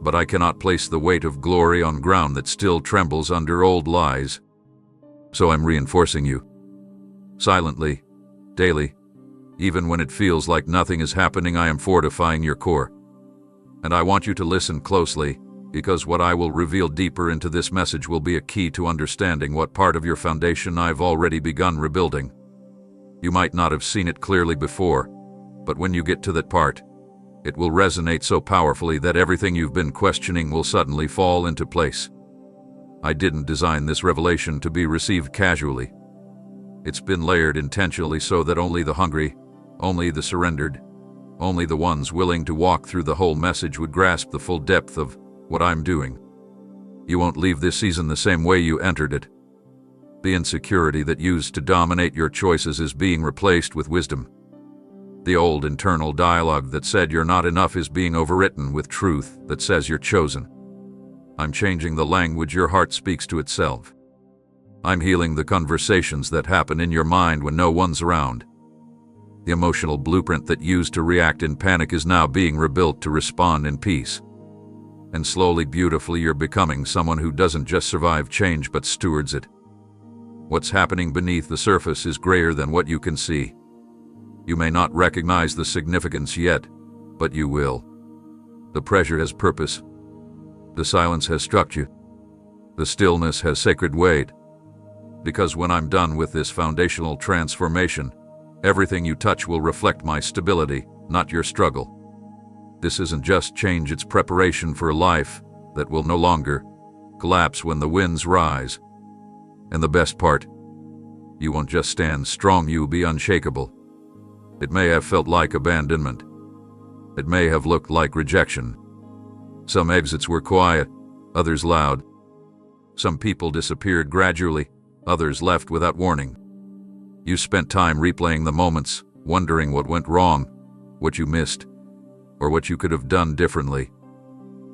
But I cannot place the weight of glory on ground that still trembles under old lies. So I'm reinforcing you. Silently, daily, even when it feels like nothing is happening, I am fortifying your core. And I want you to listen closely, because what I will reveal deeper into this message will be a key to understanding what part of your foundation I've already begun rebuilding. You might not have seen it clearly before, but when you get to that part, it will resonate so powerfully that everything you've been questioning will suddenly fall into place. I didn't design this revelation to be received casually. It's been layered intentionally so that only the hungry, only the surrendered, only the ones willing to walk through the whole message would grasp the full depth of what I'm doing. You won't leave this season the same way you entered it. The insecurity that used to dominate your choices is being replaced with wisdom. The old internal dialogue that said you're not enough is being overwritten with truth that says you're chosen. I'm changing the language your heart speaks to itself. I'm healing the conversations that happen in your mind when no one's around. The emotional blueprint that used to react in panic is now being rebuilt to respond in peace. And slowly, beautifully, you're becoming someone who doesn't just survive change but stewards it. What's happening beneath the surface is grayer than what you can see. You may not recognize the significance yet, but you will. The pressure has purpose. The silence has structure. The stillness has sacred weight. Because when I'm done with this foundational transformation, everything you touch will reflect my stability, not your struggle. This isn't just change, it's preparation for a life that will no longer collapse when the winds rise. And the best part, you won't just stand strong, you'll be unshakable. It may have felt like abandonment. It may have looked like rejection. Some exits were quiet, others loud. Some people disappeared gradually, others left without warning. You spent time replaying the moments, wondering what went wrong, what you missed, or what you could have done differently.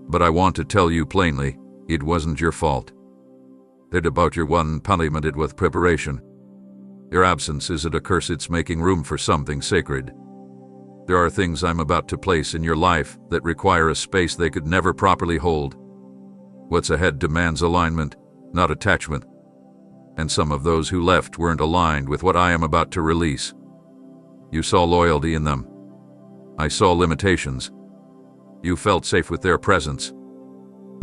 But I want to tell you plainly, it wasn't your fault. It's about your one punishment with preparation. Your absence isn't a curse, it's making room for something sacred. There are things I'm about to place in your life that require a space they could never properly hold. What's ahead demands alignment, not attachment. And some of those who left weren't aligned with what I am about to release. You saw loyalty in them. I saw limitations. You felt safe with their presence.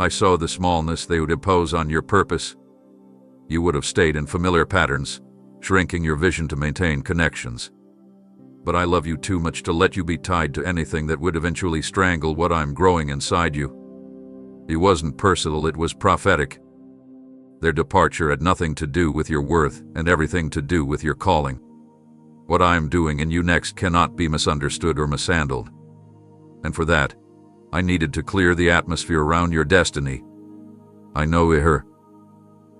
I saw the smallness they would impose on your purpose. You would have stayed in familiar patterns, shrinking your vision to maintain connections. But I love you too much to let you be tied to anything that would eventually strangle what I'm growing inside you. It wasn't personal, it was prophetic. Their departure had nothing to do with your worth and everything to do with your calling. What I'm doing in you next cannot be misunderstood or mishandled. And for that, I needed to clear the atmosphere around your destiny. I know her.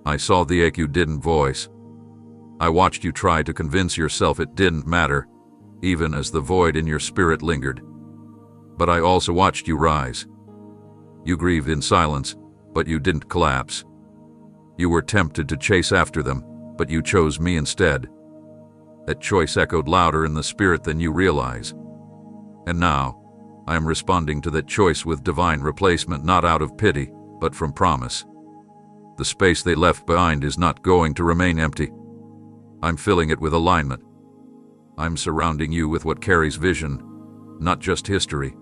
I saw the ache you didn't voice. I watched you try to convince yourself it didn't matter, even as the void in your spirit lingered. But I also watched you rise. You grieved in silence, but you didn't collapse. You were tempted to chase after them, but you chose me instead. That choice echoed louder in the spirit than you realize. And now, I am responding to that choice with divine replacement, not out of pity, but from promise. The space they left behind is not going to remain empty. I'm filling it with alignment. I'm surrounding you with what carries vision, not just history.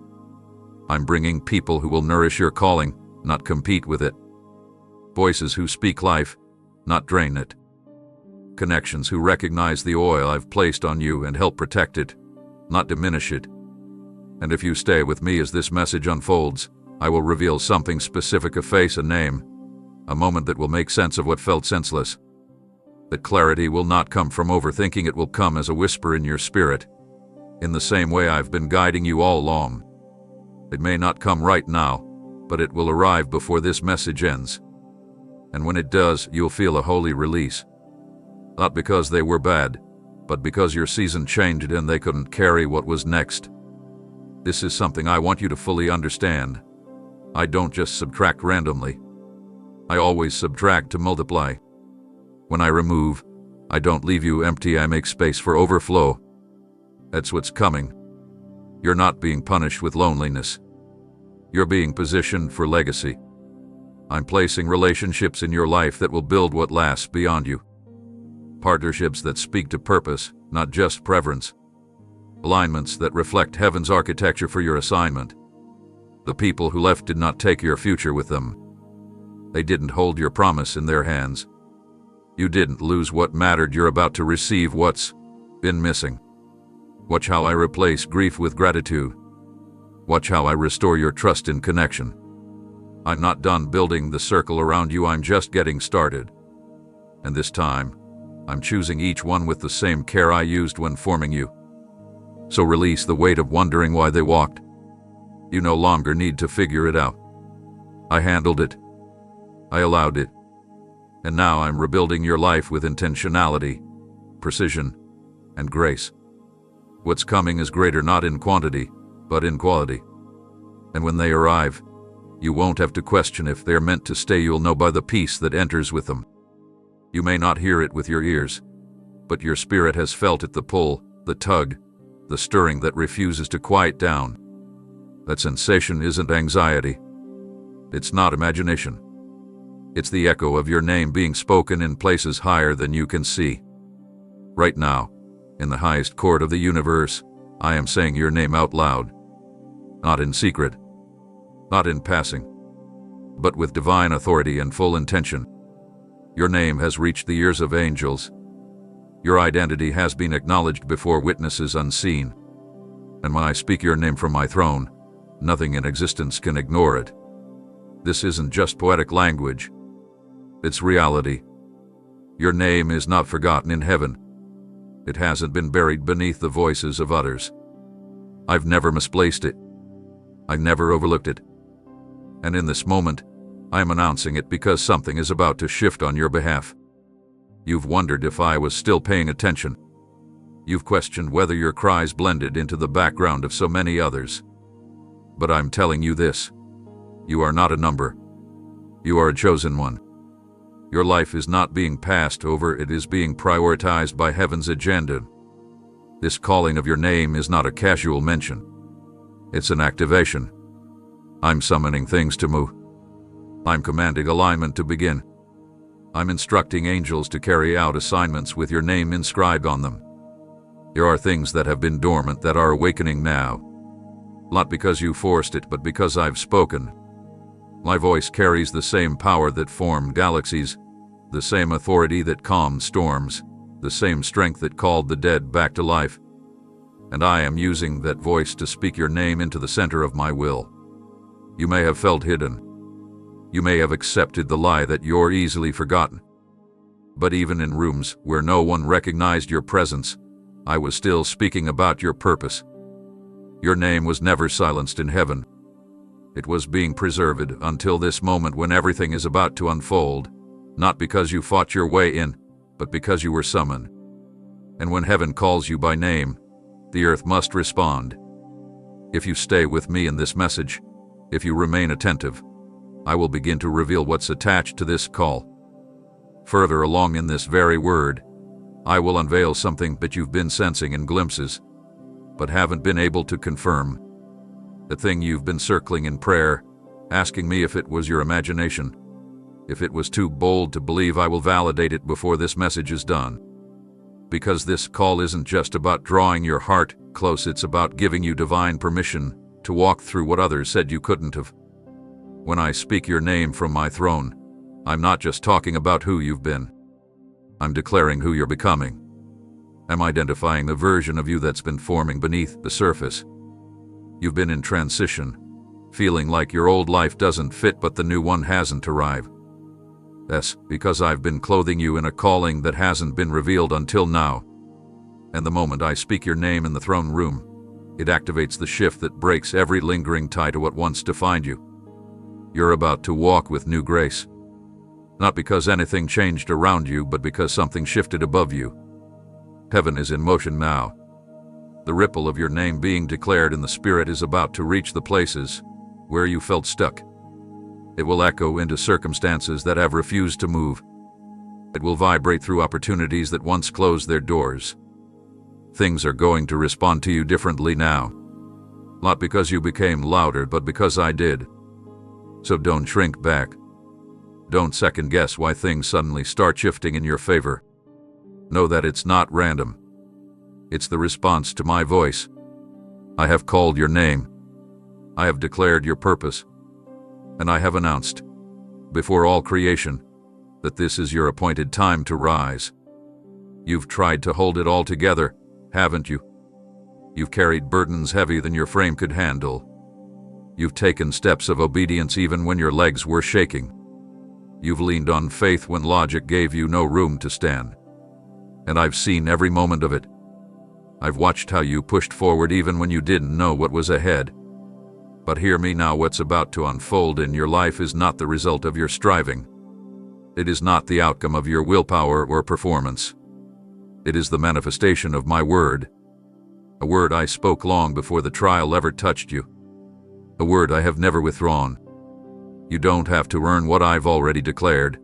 I'm bringing people who will nourish your calling, not compete with it. Voices who speak life, not drain it. Connections who recognize the oil I've placed on you and help protect it, not diminish it. And if you stay with me as this message unfolds, I will reveal something specific, a face, a name, a moment that will make sense of what felt senseless. That clarity will not come from overthinking, it will come as a whisper in your spirit, in the same way I've been guiding you all along. It may not come right now, but it will arrive before this message ends. And when it does, you'll feel a holy release. Not because they were bad, but because your season changed and they couldn't carry what was next. This is something I want you to fully understand. I don't just subtract randomly. I always subtract to multiply. When I remove, I don't leave you empty, I make space for overflow. That's what's coming. You're not being punished with loneliness. You're being positioned for legacy. I'm placing relationships in your life that will build what lasts beyond you. Partnerships that speak to purpose, not just preference. Alignments that reflect heaven's architecture for your assignment. The people who left did not take your future with them. They didn't hold your promise in their hands. You didn't lose what mattered, you're about to receive what's been missing. Watch how I replace grief with gratitude. Watch how I restore your trust in connection. I'm not done building the circle around you, I'm just getting started. And this time, I'm choosing each one with the same care I used when forming you. So release the weight of wondering why they walked. You no longer need to figure it out. I handled it. I allowed it. And now I'm rebuilding your life with intentionality, precision, and grace. What's coming is greater not in quantity, but in quality. And when they arrive, you won't have to question if they're meant to stay, you'll know by the peace that enters with them. You may not hear it with your ears, but your spirit has felt it, the pull, the tug, the stirring that refuses to quiet down. That sensation isn't anxiety. It's not imagination. It's the echo of your name being spoken in places higher than you can see. Right now, in the highest court of the universe, I am saying your name out loud. Not in secret, not in passing, but with divine authority and full intention. Your name has reached the ears of angels. Your identity has been acknowledged before witnesses unseen. And when I speak your name from my throne, nothing in existence can ignore it. This isn't just poetic language. It's reality. Your name is not forgotten in heaven. It hasn't been buried beneath the voices of others. I've never misplaced it. I've never overlooked it. And in this moment, I am announcing it because something is about to shift on your behalf. You've wondered if I was still paying attention. You've questioned whether your cries blended into the background of so many others. But I'm telling you this. You are not a number. You are a chosen one. Your life is not being passed over, it is being prioritized by heaven's agenda. This calling of your name is not a casual mention. It's an activation. I'm summoning things to move. I'm commanding alignment to begin. I'm instructing angels to carry out assignments with your name inscribed on them. There are things that have been dormant that are awakening now. Not because you forced it, but because I've spoken. My voice carries the same power that formed galaxies, the same authority that calmed storms, the same strength that called the dead back to life. And I am using that voice to speak your name into the center of my will. You may have felt hidden. You may have accepted the lie that you're easily forgotten. But even in rooms where no one recognized your presence, I was still speaking about your purpose. Your name was never silenced in heaven. It was being preserved until this moment when everything is about to unfold, not because you fought your way in, but because you were summoned. And when heaven calls you by name, the earth must respond. If you stay with me in this message, if you remain attentive, I will begin to reveal what's attached to this call. Further along in this very word, I will unveil something that you've been sensing in glimpses, but haven't been able to confirm. The thing you've been circling in prayer, asking me if it was your imagination. If it was too bold to believe, I will validate it before this message is done. Because this call isn't just about drawing your heart close, it's about giving you divine permission to walk through what others said you couldn't have. When I speak your name from my throne, I'm not just talking about who you've been. I'm declaring who you're becoming. I'm identifying the version of you that's been forming beneath the surface. You've been in transition, feeling like your old life doesn't fit but the new one hasn't arrived. That's because I've been clothing you in a calling that hasn't been revealed until now. And the moment I speak your name in the throne room, it activates the shift that breaks every lingering tie to what once defined you. You're about to walk with new grace. Not because anything changed around you, but because something shifted above you. Heaven is in motion now. The ripple of your name being declared in the Spirit is about to reach the places where you felt stuck. It will echo into circumstances that have refused to move. It will vibrate through opportunities that once closed their doors. Things are going to respond to you differently now. Not because you became louder, but because I did. So don't shrink back. Don't second guess why things suddenly start shifting in your favor. Know that it's not random. It's the response to my voice. I have called your name. I have declared your purpose. And I have announced, before all creation, that this is your appointed time to rise. You've tried to hold it all together, haven't you? You've carried burdens heavier than your frame could handle. You've taken steps of obedience even when your legs were shaking. You've leaned on faith when logic gave you no room to stand. And I've seen every moment of it. I've watched how you pushed forward even when you didn't know what was ahead. But hear me now, what's about to unfold in your life is not the result of your striving. It is not the outcome of your willpower or performance. It is the manifestation of my word. A word I spoke long before the trial ever touched you. A word I have never withdrawn. You don't have to earn what I've already declared.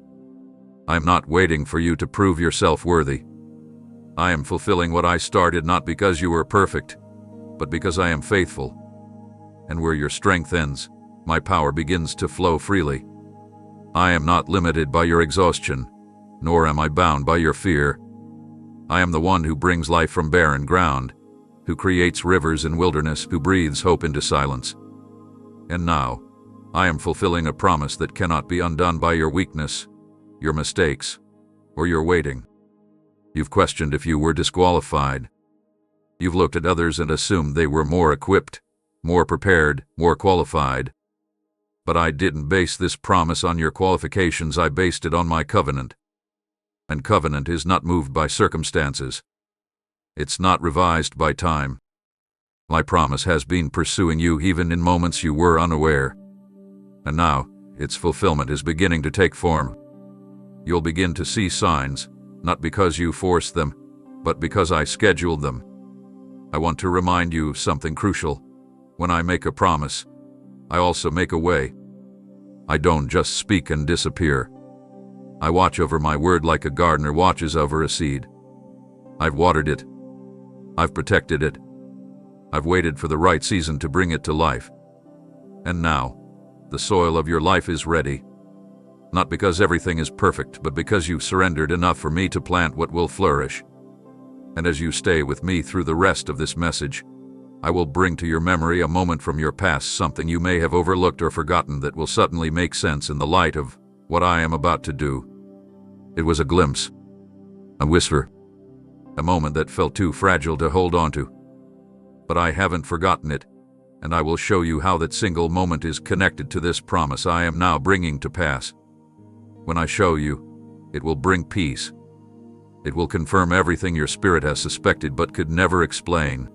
I am not waiting for you to prove yourself worthy. I am fulfilling what I started, not because you were perfect, but because I am faithful. And where your strength ends, my power begins to flow freely. I am not limited by your exhaustion, nor am I bound by your fear. I am the one who brings life from barren ground, who creates rivers in wilderness, who breathes hope into silence. And now, I am fulfilling a promise that cannot be undone by your weakness, your mistakes, or your waiting. You've questioned if you were disqualified. You've looked at others and assumed they were more equipped, more prepared, more qualified. But I didn't base this promise on your qualifications, I based it on my covenant. And covenant is not moved by circumstances. It's not revised by time. My promise has been pursuing you even in moments you were unaware. And now, its fulfillment is beginning to take form. You'll begin to see signs, not because you forced them, but because I scheduled them. I want to remind you of something crucial. When I make a promise, I also make a way. I don't just speak and disappear. I watch over my word like a gardener watches over a seed. I've watered it. I've protected it. I've waited for the right season to bring it to life. And now, the soil of your life is ready. Not because everything is perfect, but because you've surrendered enough for me to plant what will flourish. And as you stay with me through the rest of this message, I will bring to your memory a moment from your past, something you may have overlooked or forgotten that will suddenly make sense in the light of what I am about to do. It was a glimpse, a whisper, a moment that felt too fragile to hold on to. But I haven't forgotten it, and I will show you how that single moment is connected to this promise I am now bringing to pass. When I show you, it will bring peace. It will confirm everything your spirit has suspected but could never explain.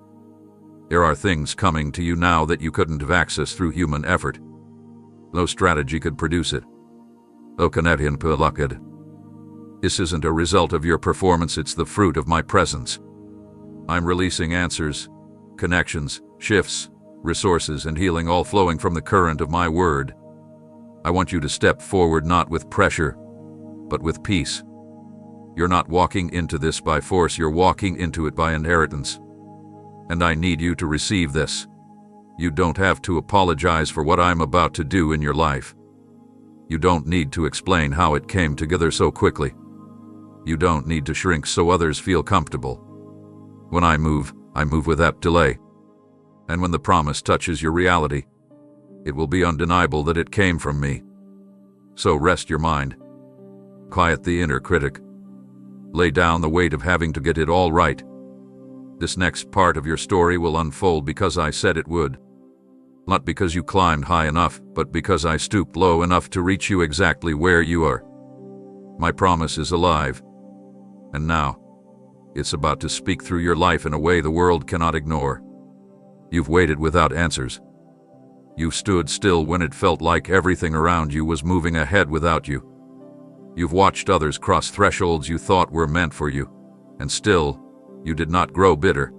There are things coming to you now that you couldn't have accessed through human effort. No strategy could produce it. O Canadian Pelakad. This isn't a result of your performance, it's the fruit of my presence. I'm releasing answers, connections, shifts, resources, and healing, all flowing from the current of my word. I want you to step forward not with pressure, but with peace. You're not walking into this by force, you're walking into it by inheritance. And I need you to receive this. You don't have to apologize for what I'm about to do in your life. You don't need to explain how it came together so quickly. You don't need to shrink so others feel comfortable. When I move without delay. And when the promise touches your reality, it will be undeniable that it came from me. So rest your mind. Quiet the inner critic. Lay down the weight of having to get it all right. This next part of your story will unfold because I said it would. Not because you climbed high enough, but because I stooped low enough to reach you exactly where you are. My promise is alive. And now, it's about to speak through your life in a way the world cannot ignore. You've waited without answers. You stood still when it felt like everything around you was moving ahead without you. You've watched others cross thresholds you thought were meant for you, and still, you did not grow bitter.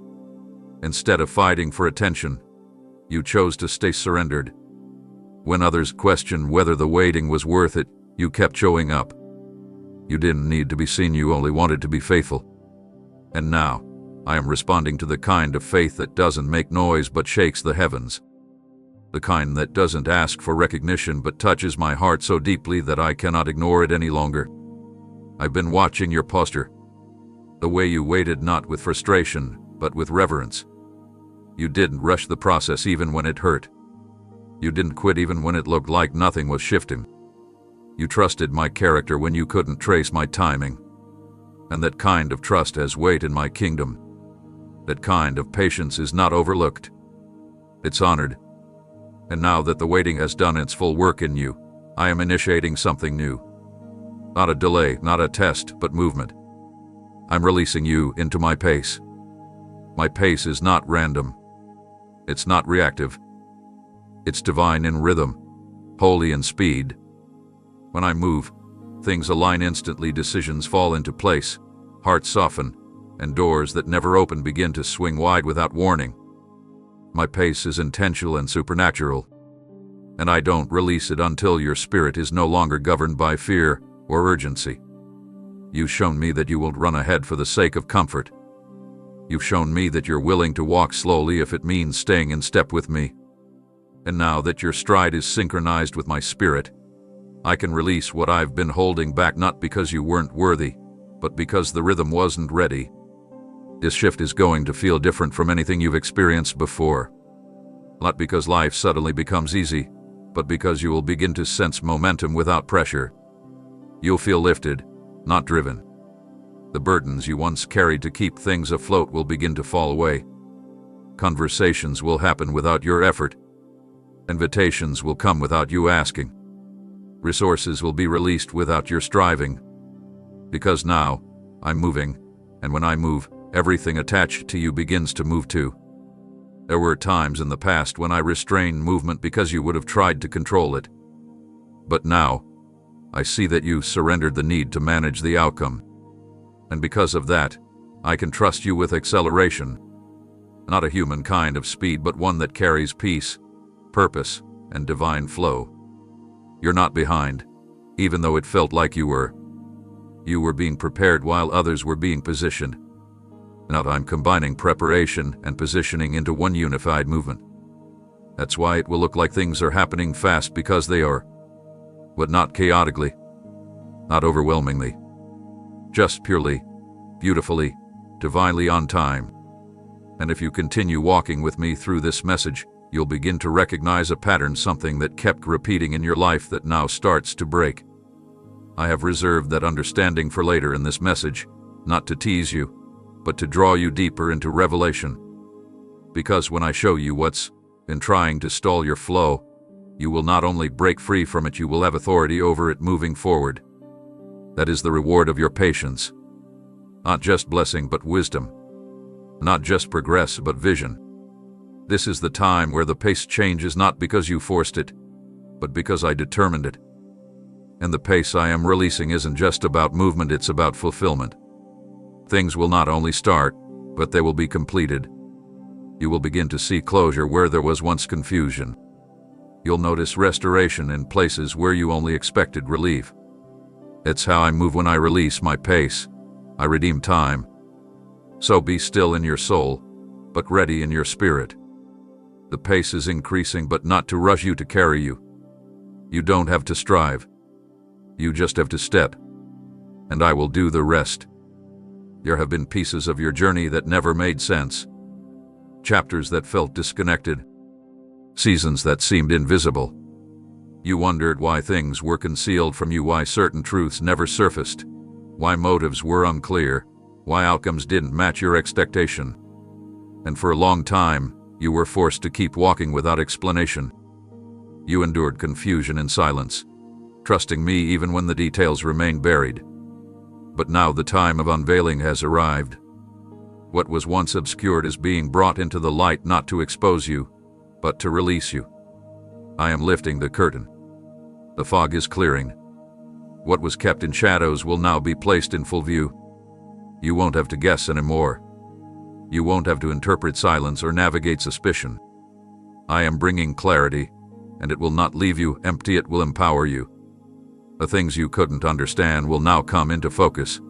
Instead of fighting for attention, you chose to stay surrendered. When others questioned whether the waiting was worth it, you kept showing up. You didn't need to be seen, you only wanted to be faithful. And now, I am responding to the kind of faith that doesn't make noise but shakes the heavens. The kind that doesn't ask for recognition but touches my heart so deeply that I cannot ignore it any longer. I've been watching your posture. The way you waited, not with frustration, but with reverence. You didn't rush the process even when it hurt. You didn't quit even when it looked like nothing was shifting. You trusted my character when you couldn't trace my timing. And that kind of trust has weight in my kingdom. That kind of patience is not overlooked. It's honored. And now that the waiting has done its full work in you, I am initiating something new. Not a delay, not a test, but movement. I'm releasing you into my pace. My pace is not random. It's not reactive. It's divine in rhythm, holy in speed. When I move, things align instantly, decisions fall into place, hearts soften, and doors that never open begin to swing wide without warning. My pace is intentional and supernatural, and I don't release it until your spirit is no longer governed by fear or urgency. You've shown me that you won't run ahead for the sake of comfort. You've shown me that you're willing to walk slowly if it means staying in step with me. And now that your stride is synchronized with my spirit, I can release what I've been holding back, not because you weren't worthy, but because the rhythm wasn't ready. This shift is going to feel different from anything you've experienced before. Not because life suddenly becomes easy, but because you will begin to sense momentum without pressure. You'll feel lifted, not driven. The burdens you once carried to keep things afloat will begin to fall away. Conversations will happen without your effort. Invitations will come without you asking. Resources will be released without your striving. Because now, I'm moving, and when I move, everything attached to you begins to move too. There were times in the past when I restrained movement because you would have tried to control it. But now, I see that you surrendered the need to manage the outcome. And because of that, I can trust you with acceleration. Not a human kind of speed, but one that carries peace, purpose, and divine flow. You're not behind, even though it felt like you were. You were being prepared while others were being positioned. Now I'm combining preparation and positioning into one unified movement. That's why it will look like things are happening fast, because they are. But not chaotically, not overwhelmingly. Just purely, beautifully, divinely on time. And if you continue walking with me through this message, you'll begin to recognize a pattern, something that kept repeating in your life that now starts to break. I have reserved that understanding for later in this message, not to tease you, but to draw you deeper into revelation. Because when I show you what's been trying to stall your flow, you will not only break free from it, you will have authority over it moving forward. That is the reward of your patience. Not just blessing, but wisdom. Not just progress, but vision. This is the time where the pace changes, not because you forced it, but because I determined it. And the pace I am releasing isn't just about movement, it's about fulfillment. Things will not only start, but they will be completed. You will begin to see closure where there was once confusion. You'll notice restoration in places where you only expected relief. It's how I move when I release my pace. I redeem time. So be still in your soul, but ready in your spirit. The pace is increasing, but not to rush you, to carry you. You don't have to strive. You just have to step, and I will do the rest. There have been pieces of your journey that never made sense, chapters that felt disconnected, seasons that seemed invisible. You wondered why things were concealed from you, why certain truths never surfaced, why motives were unclear, why outcomes didn't match your expectation. And for a long time, you were forced to keep walking without explanation. You endured confusion in silence, trusting me even when the details remained buried. But now the time of unveiling has arrived. What was once obscured is being brought into the light, not to expose you, but to release you. I am lifting the curtain. The fog is clearing. What was kept in shadows will now be placed in full view. You won't have to guess anymore. You won't have to interpret silence or navigate suspicion. I am bringing clarity, and it will not leave you empty, it will empower you. The things you couldn't understand will now come into focus.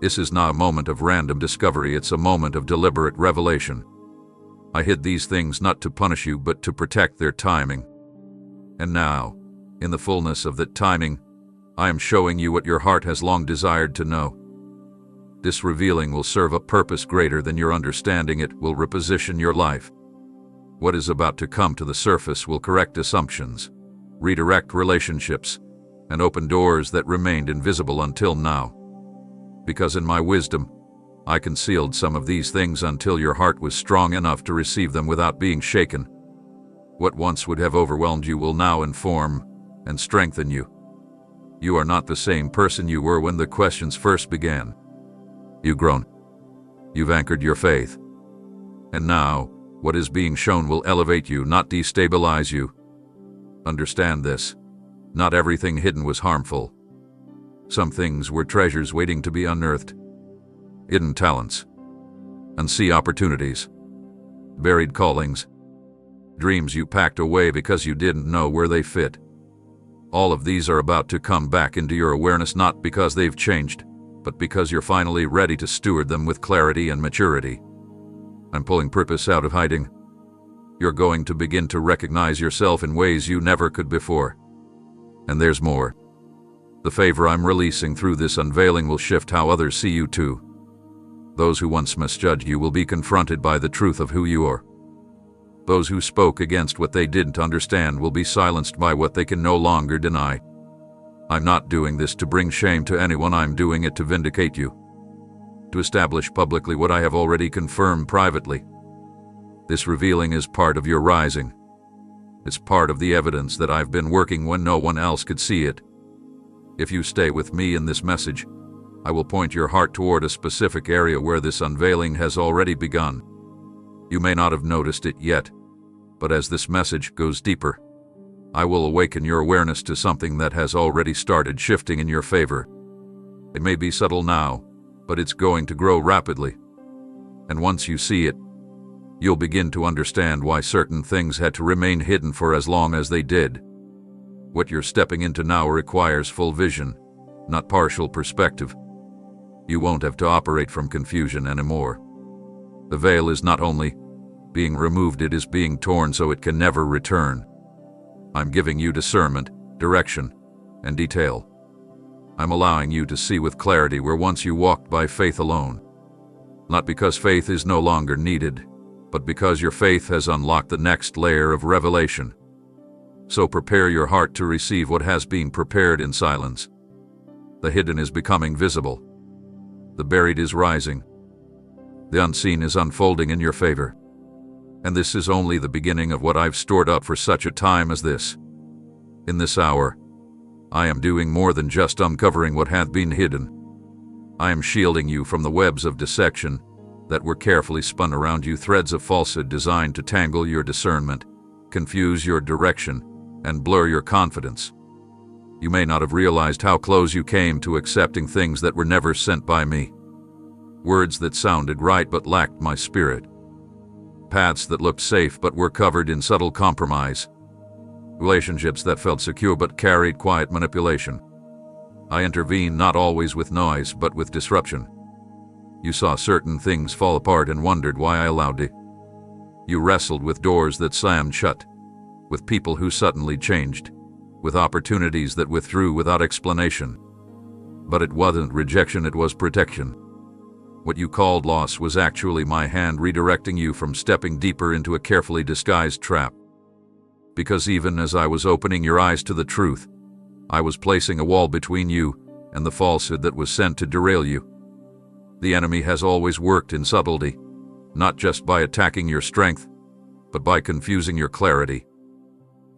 This is not a moment of random discovery, it's a moment of deliberate revelation. I hid these things not to punish you, but to protect their timing. And now, in the fullness of that timing, I am showing you what your heart has long desired to know. This revealing will serve a purpose greater than your understanding. It will reposition your life. What is about to come to the surface will correct assumptions, redirect relationships, and open doors that remained invisible until now. Because in my wisdom, I concealed some of these things until your heart was strong enough to receive them without being shaken. What once would have overwhelmed you will now inform and strengthen you. You are not the same person you were when the questions first began. You've grown. You've anchored your faith. And now, what is being shown will elevate you, not destabilize you. Understand this. Not everything hidden was harmful. Some things were treasures waiting to be unearthed. Hidden talents, unseen opportunities, buried callings, dreams you packed away because you didn't know where they fit. All of these are about to come back into your awareness, not because they've changed, but because you're finally ready to steward them with clarity and maturity. I'm pulling purpose out of hiding. You're going to begin to recognize yourself in ways you never could before. And there's more. The favor I'm releasing through this unveiling will shift how others see you too. Those who once misjudged you will be confronted by the truth of who you are. Those who spoke against what they didn't understand will be silenced by what they can no longer deny. I'm not doing this to bring shame to anyone, I'm doing it to vindicate you. To establish publicly what I have already confirmed privately. This revealing is part of your rising. It's part of the evidence that I've been working when no one else could see it. If you stay with me in this message, I will point your heart toward a specific area where this unveiling has already begun. You may not have noticed it yet, but as this message goes deeper, I will awaken your awareness to something that has already started shifting in your favor. It may be subtle now, but it's going to grow rapidly. And once you see it, you'll begin to understand why certain things had to remain hidden for as long as they did. What you're stepping into now requires full vision, not partial perspective. You won't have to operate from confusion anymore. The veil is not only being removed, it is being torn so it can never return. I'm giving you discernment, direction, and detail. I'm allowing you to see with clarity where once you walked by faith alone. Not because faith is no longer needed, but because your faith has unlocked the next layer of revelation. So prepare your heart to receive what has been prepared in silence. The hidden is becoming visible. The buried is rising. The unseen is unfolding in your favor. And this is only the beginning of what I've stored up for such a time as this. In this hour, I am doing more than just uncovering what hath been hidden. I am shielding you from the webs of dissection that were carefully spun around you, threads of falsehood designed to tangle your discernment, confuse your direction, and blur your confidence. You may not have realized how close you came to accepting things that were never sent by me. Words that sounded right but lacked my spirit. Paths that looked safe but were covered in subtle compromise. Relationships that felt secure but carried quiet manipulation. I intervened not always with noise but with disruption. You saw certain things fall apart and wondered why I allowed it. You wrestled with doors that slammed shut, with people who suddenly changed, with opportunities that withdrew without explanation. But it wasn't rejection, it was protection. What you called loss was actually my hand redirecting you from stepping deeper into a carefully disguised trap. Because even as I was opening your eyes to the truth, I was placing a wall between you and the falsehood that was sent to derail you. The enemy has always worked in subtlety, not just by attacking your strength, but by confusing your clarity.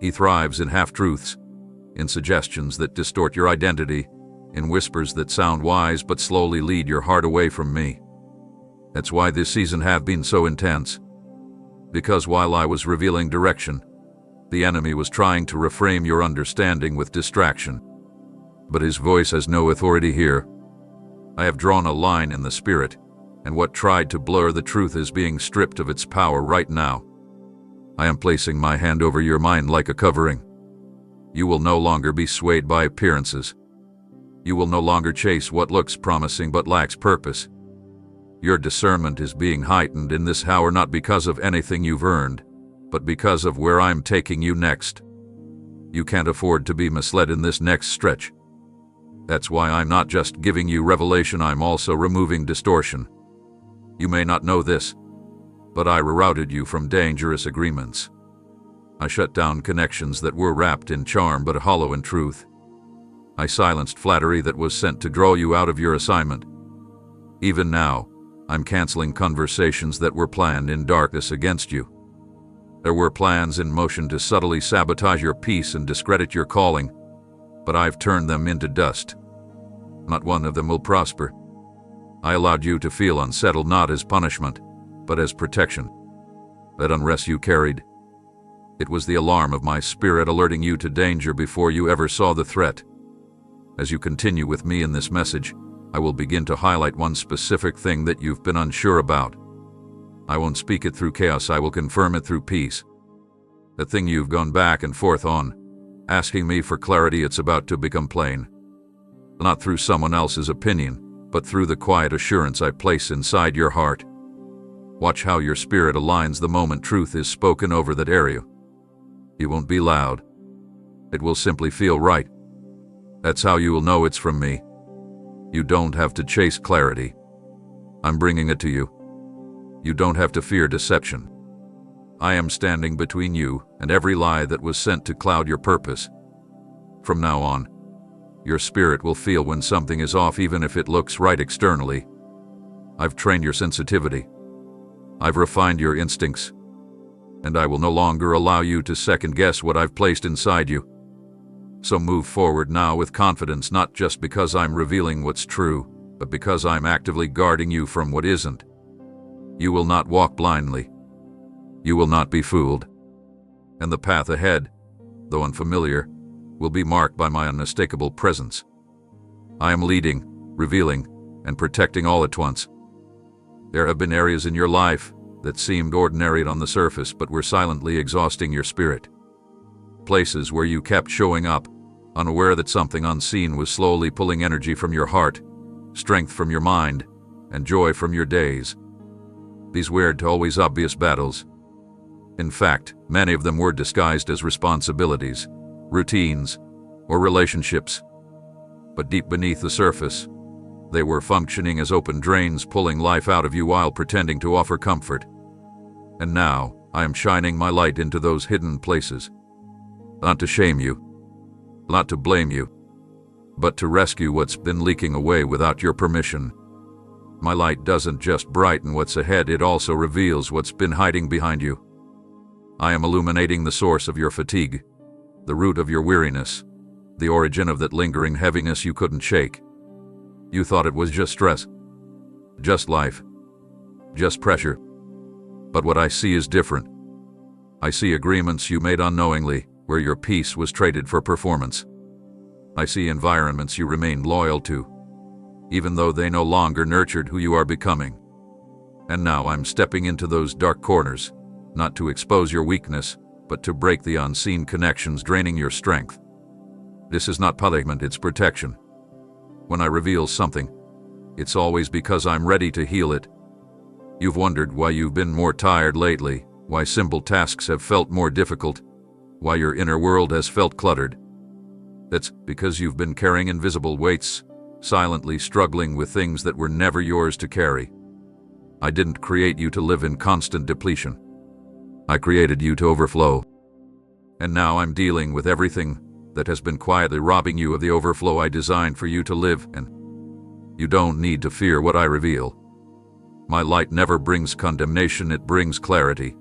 He thrives in half-truths, in suggestions that distort your identity, in whispers that sound wise but slowly lead your heart away from me. That's why this season have been so intense. Because while I was revealing direction, the enemy was trying to reframe your understanding with distraction. But his voice has no authority here. I have drawn a line in the spirit, and what tried to blur the truth is being stripped of its power right now. I am placing my hand over your mind like a covering. You will no longer be swayed by appearances. You will no longer chase what looks promising but lacks purpose. Your discernment is being heightened in this hour not because of anything you've earned, but because of where I'm taking you next. You can't afford to be misled in this next stretch. That's why I'm not just giving you revelation, I'm also removing distortion. You may not know this, but I rerouted you from dangerous agreements. I shut down connections that were wrapped in charm but hollow in truth. I silenced flattery that was sent to draw you out of your assignment. Even now, I'm canceling conversations that were planned in darkness against you. There were plans in motion to subtly sabotage your peace and discredit your calling, but I've turned them into dust. Not one of them will prosper. I allowed you to feel unsettled not as punishment, but as protection. That unrest you carried, it was the alarm of my spirit alerting you to danger before you ever saw the threat. As you continue with me in this message, I will begin to highlight one specific thing that you've been unsure about. I won't speak it through chaos, I will confirm it through peace. The thing you've gone back and forth on, asking me for clarity, it's about to become plain. Not through someone else's opinion, but through the quiet assurance I place inside your heart. Watch how your spirit aligns the moment truth is spoken over that area. It won't be loud. It will simply feel right. That's how you will know it's from me. You don't have to chase clarity. I'm bringing it to you. You don't have to fear deception. I am standing between you and every lie that was sent to cloud your purpose. From now on, your spirit will feel when something is off even if it looks right externally. I've trained your sensitivity. I've refined your instincts. And I will no longer allow you to second-guess what I've placed inside you. So move forward now with confidence, not just because I'm revealing what's true, but because I'm actively guarding you from what isn't. You will not walk blindly. You will not be fooled. And the path ahead, though unfamiliar, will be marked by my unmistakable presence. I am leading, revealing, and protecting all at once. There have been areas in your life that seemed ordinary on the surface but were silently exhausting your spirit. Places where you kept showing up, unaware that something unseen was slowly pulling energy from your heart, strength from your mind, and joy from your days. These weren't to always obvious battles. In fact, many of them were disguised as responsibilities, routines, or relationships. But deep beneath the surface, they were functioning as open drains pulling life out of you while pretending to offer comfort. And now, I am shining my light into those hidden places. Not to shame you, not to blame you, but to rescue what's been leaking away without your permission. My light doesn't just brighten what's ahead, it also reveals what's been hiding behind you. I am illuminating the source of your fatigue, the root of your weariness, the origin of that lingering heaviness you couldn't shake. You thought it was just stress, just life, just pressure. But what I see is different. I see agreements you made unknowingly, where your peace was traded for performance. I see environments you remained loyal to, even though they no longer nurtured who you are becoming. And now I'm stepping into those dark corners, not to expose your weakness, but to break the unseen connections draining your strength. This is not punishment, it's protection. When I reveal something, it's always because I'm ready to heal it. You've wondered why you've been more tired lately, why simple tasks have felt more difficult, why your inner world has felt cluttered. That's because you've been carrying invisible weights, silently struggling with things that were never yours to carry. I didn't create you to live in constant depletion. I created you to overflow. And now I'm dealing with everything that has been quietly robbing you of the overflow I designed for you to live in. You don't need to fear what I reveal. My light never brings condemnation, it brings clarity.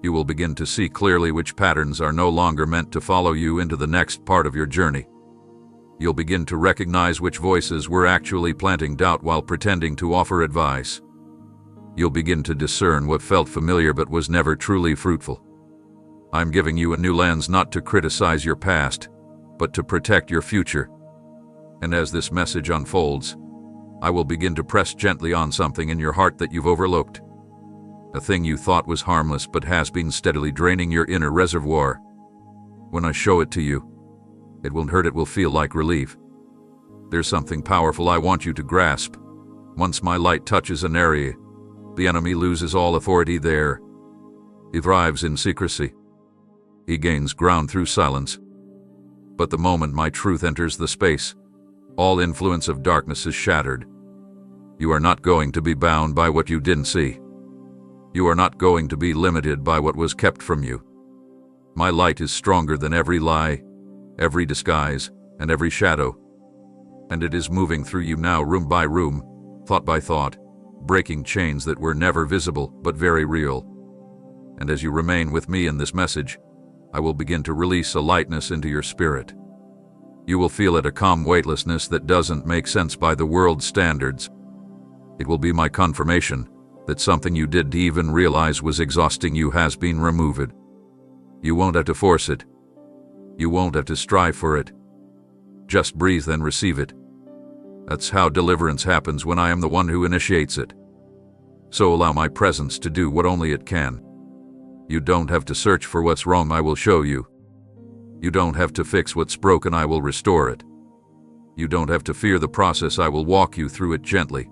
You will begin to see clearly which patterns are no longer meant to follow you into the next part of your journey. You'll begin to recognize which voices were actually planting doubt while pretending to offer advice. You'll begin to discern what felt familiar but was never truly fruitful. I'm giving you a new lens, not to criticize your past, but to protect your future. And as this message unfolds, I will begin to press gently on something in your heart that you've overlooked. A thing you thought was harmless but has been steadily draining your inner reservoir. When I show it to you, it won't hurt, it will feel like relief. There's something powerful I want you to grasp. Once my light touches an area, the enemy loses all authority there. He thrives in secrecy. He gains ground through silence. But the moment my truth enters the space, all influence of darkness is shattered. You are not going to be bound by what you didn't see. You are not going to be limited by what was kept from you. My light is stronger than every lie, every disguise, and every shadow. And it is moving through you now, room by room, thought by thought, breaking chains that were never visible but very real. And as you remain with me in this message, I will begin to release a lightness into your spirit. You will feel it, a calm weightlessness that doesn't make sense by the world's standards. It will be my confirmation that something you did to even realize was exhausting you has been removed. You won't have to force it. You won't have to strive for it. Just breathe and receive it. That's how deliverance happens, when I am the one who initiates it. So allow my presence to do what only it can. You don't have to search for what's wrong, I will show you. You don't have to fix what's broken, I will restore it. You don't have to fear the process, I will walk you through it gently.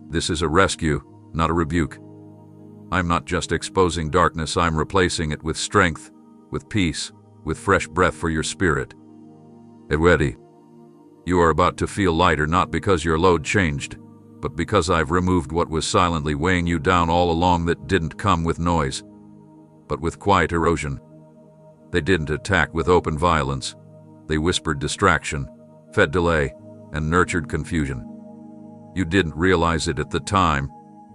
This is a rescue, not a rebuke. I'm not just exposing darkness, I'm replacing it with strength, with peace, with fresh breath for your spirit. Get ready. You are about to feel lighter, not because your load changed, but because I've removed what was silently weighing you down all along, that didn't come with noise, but with quiet erosion. They didn't attack with open violence. They whispered distraction, fed delay, and nurtured confusion. You didn't realize it at the time,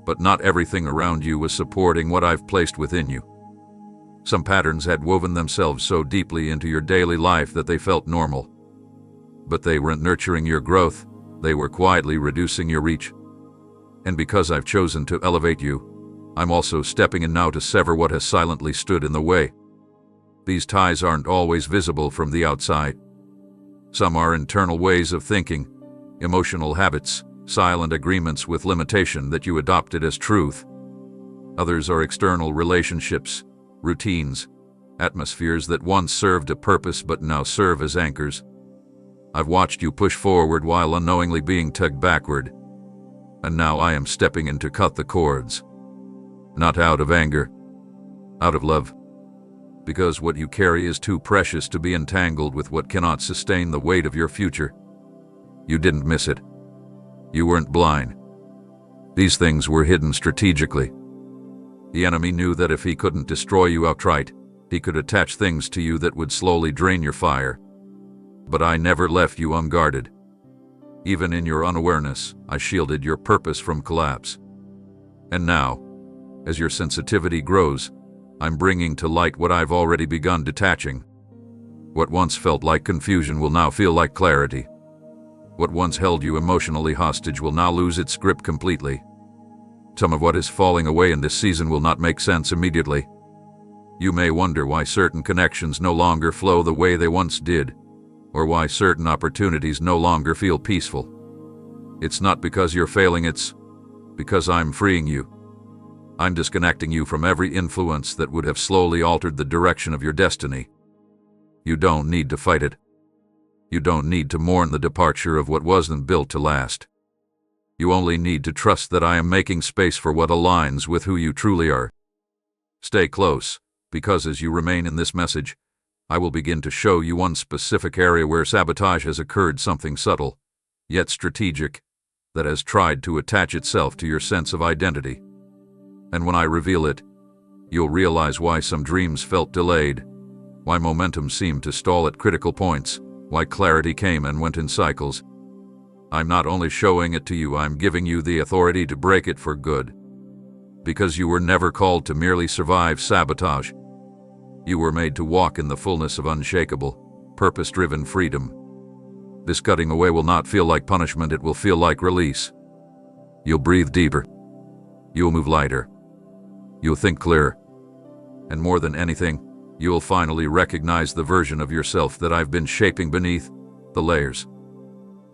but not everything around you was supporting what I've placed within you. Some patterns had woven themselves so deeply into your daily life that they felt normal. But they weren't nurturing your growth, they were quietly reducing your reach. And because I've chosen to elevate you, I'm also stepping in now to sever what has silently stood in the way. These ties aren't always visible from the outside. Some are internal ways of thinking, emotional habits, silent agreements with limitation that you adopted as truth. Others are external relationships, routines, atmospheres that once served a purpose but now serve as anchors. I've watched you push forward while unknowingly being tugged backward. And now I am stepping in to cut the cords. Not out of anger, out of love. Because what you carry is too precious to be entangled with what cannot sustain the weight of your future. You didn't miss it. You weren't blind. These things were hidden strategically. The enemy knew that if he couldn't destroy you outright, he could attach things to you that would slowly drain your fire. But I never left you unguarded. Even in your unawareness, I shielded your purpose from collapse. And now, as your sensitivity grows, I'm bringing to light what I've already begun detaching. What once felt like confusion will now feel like clarity. What once held you emotionally hostage will now lose its grip completely. Some of what is falling away in this season will not make sense immediately. You may wonder why certain connections no longer flow the way they once did, or why certain opportunities no longer feel peaceful. It's not because you're failing, it's because I'm freeing you. I'm disconnecting you from every influence that would have slowly altered the direction of your destiny. You don't need to fight it. You don't need to mourn the departure of what wasn't built to last. You only need to trust that I am making space for what aligns with who you truly are. Stay close, because as you remain in this message, I will begin to show you one specific area where sabotage has occurred, something subtle, yet strategic, that has tried to attach itself to your sense of identity. And when I reveal it, you'll realize why some dreams felt delayed, why momentum seemed to stall at critical points, why clarity came and went in cycles. I'm not only showing it to you, I'm giving you the authority to break it for good. Because you were never called to merely survive sabotage. You were made to walk in the fullness of unshakable, purpose-driven freedom. This cutting away will not feel like punishment, it will feel like release. You'll breathe deeper. You'll move lighter. You'll think clearer. And more than anything, you'll finally recognize the version of yourself that I've been shaping beneath the layers.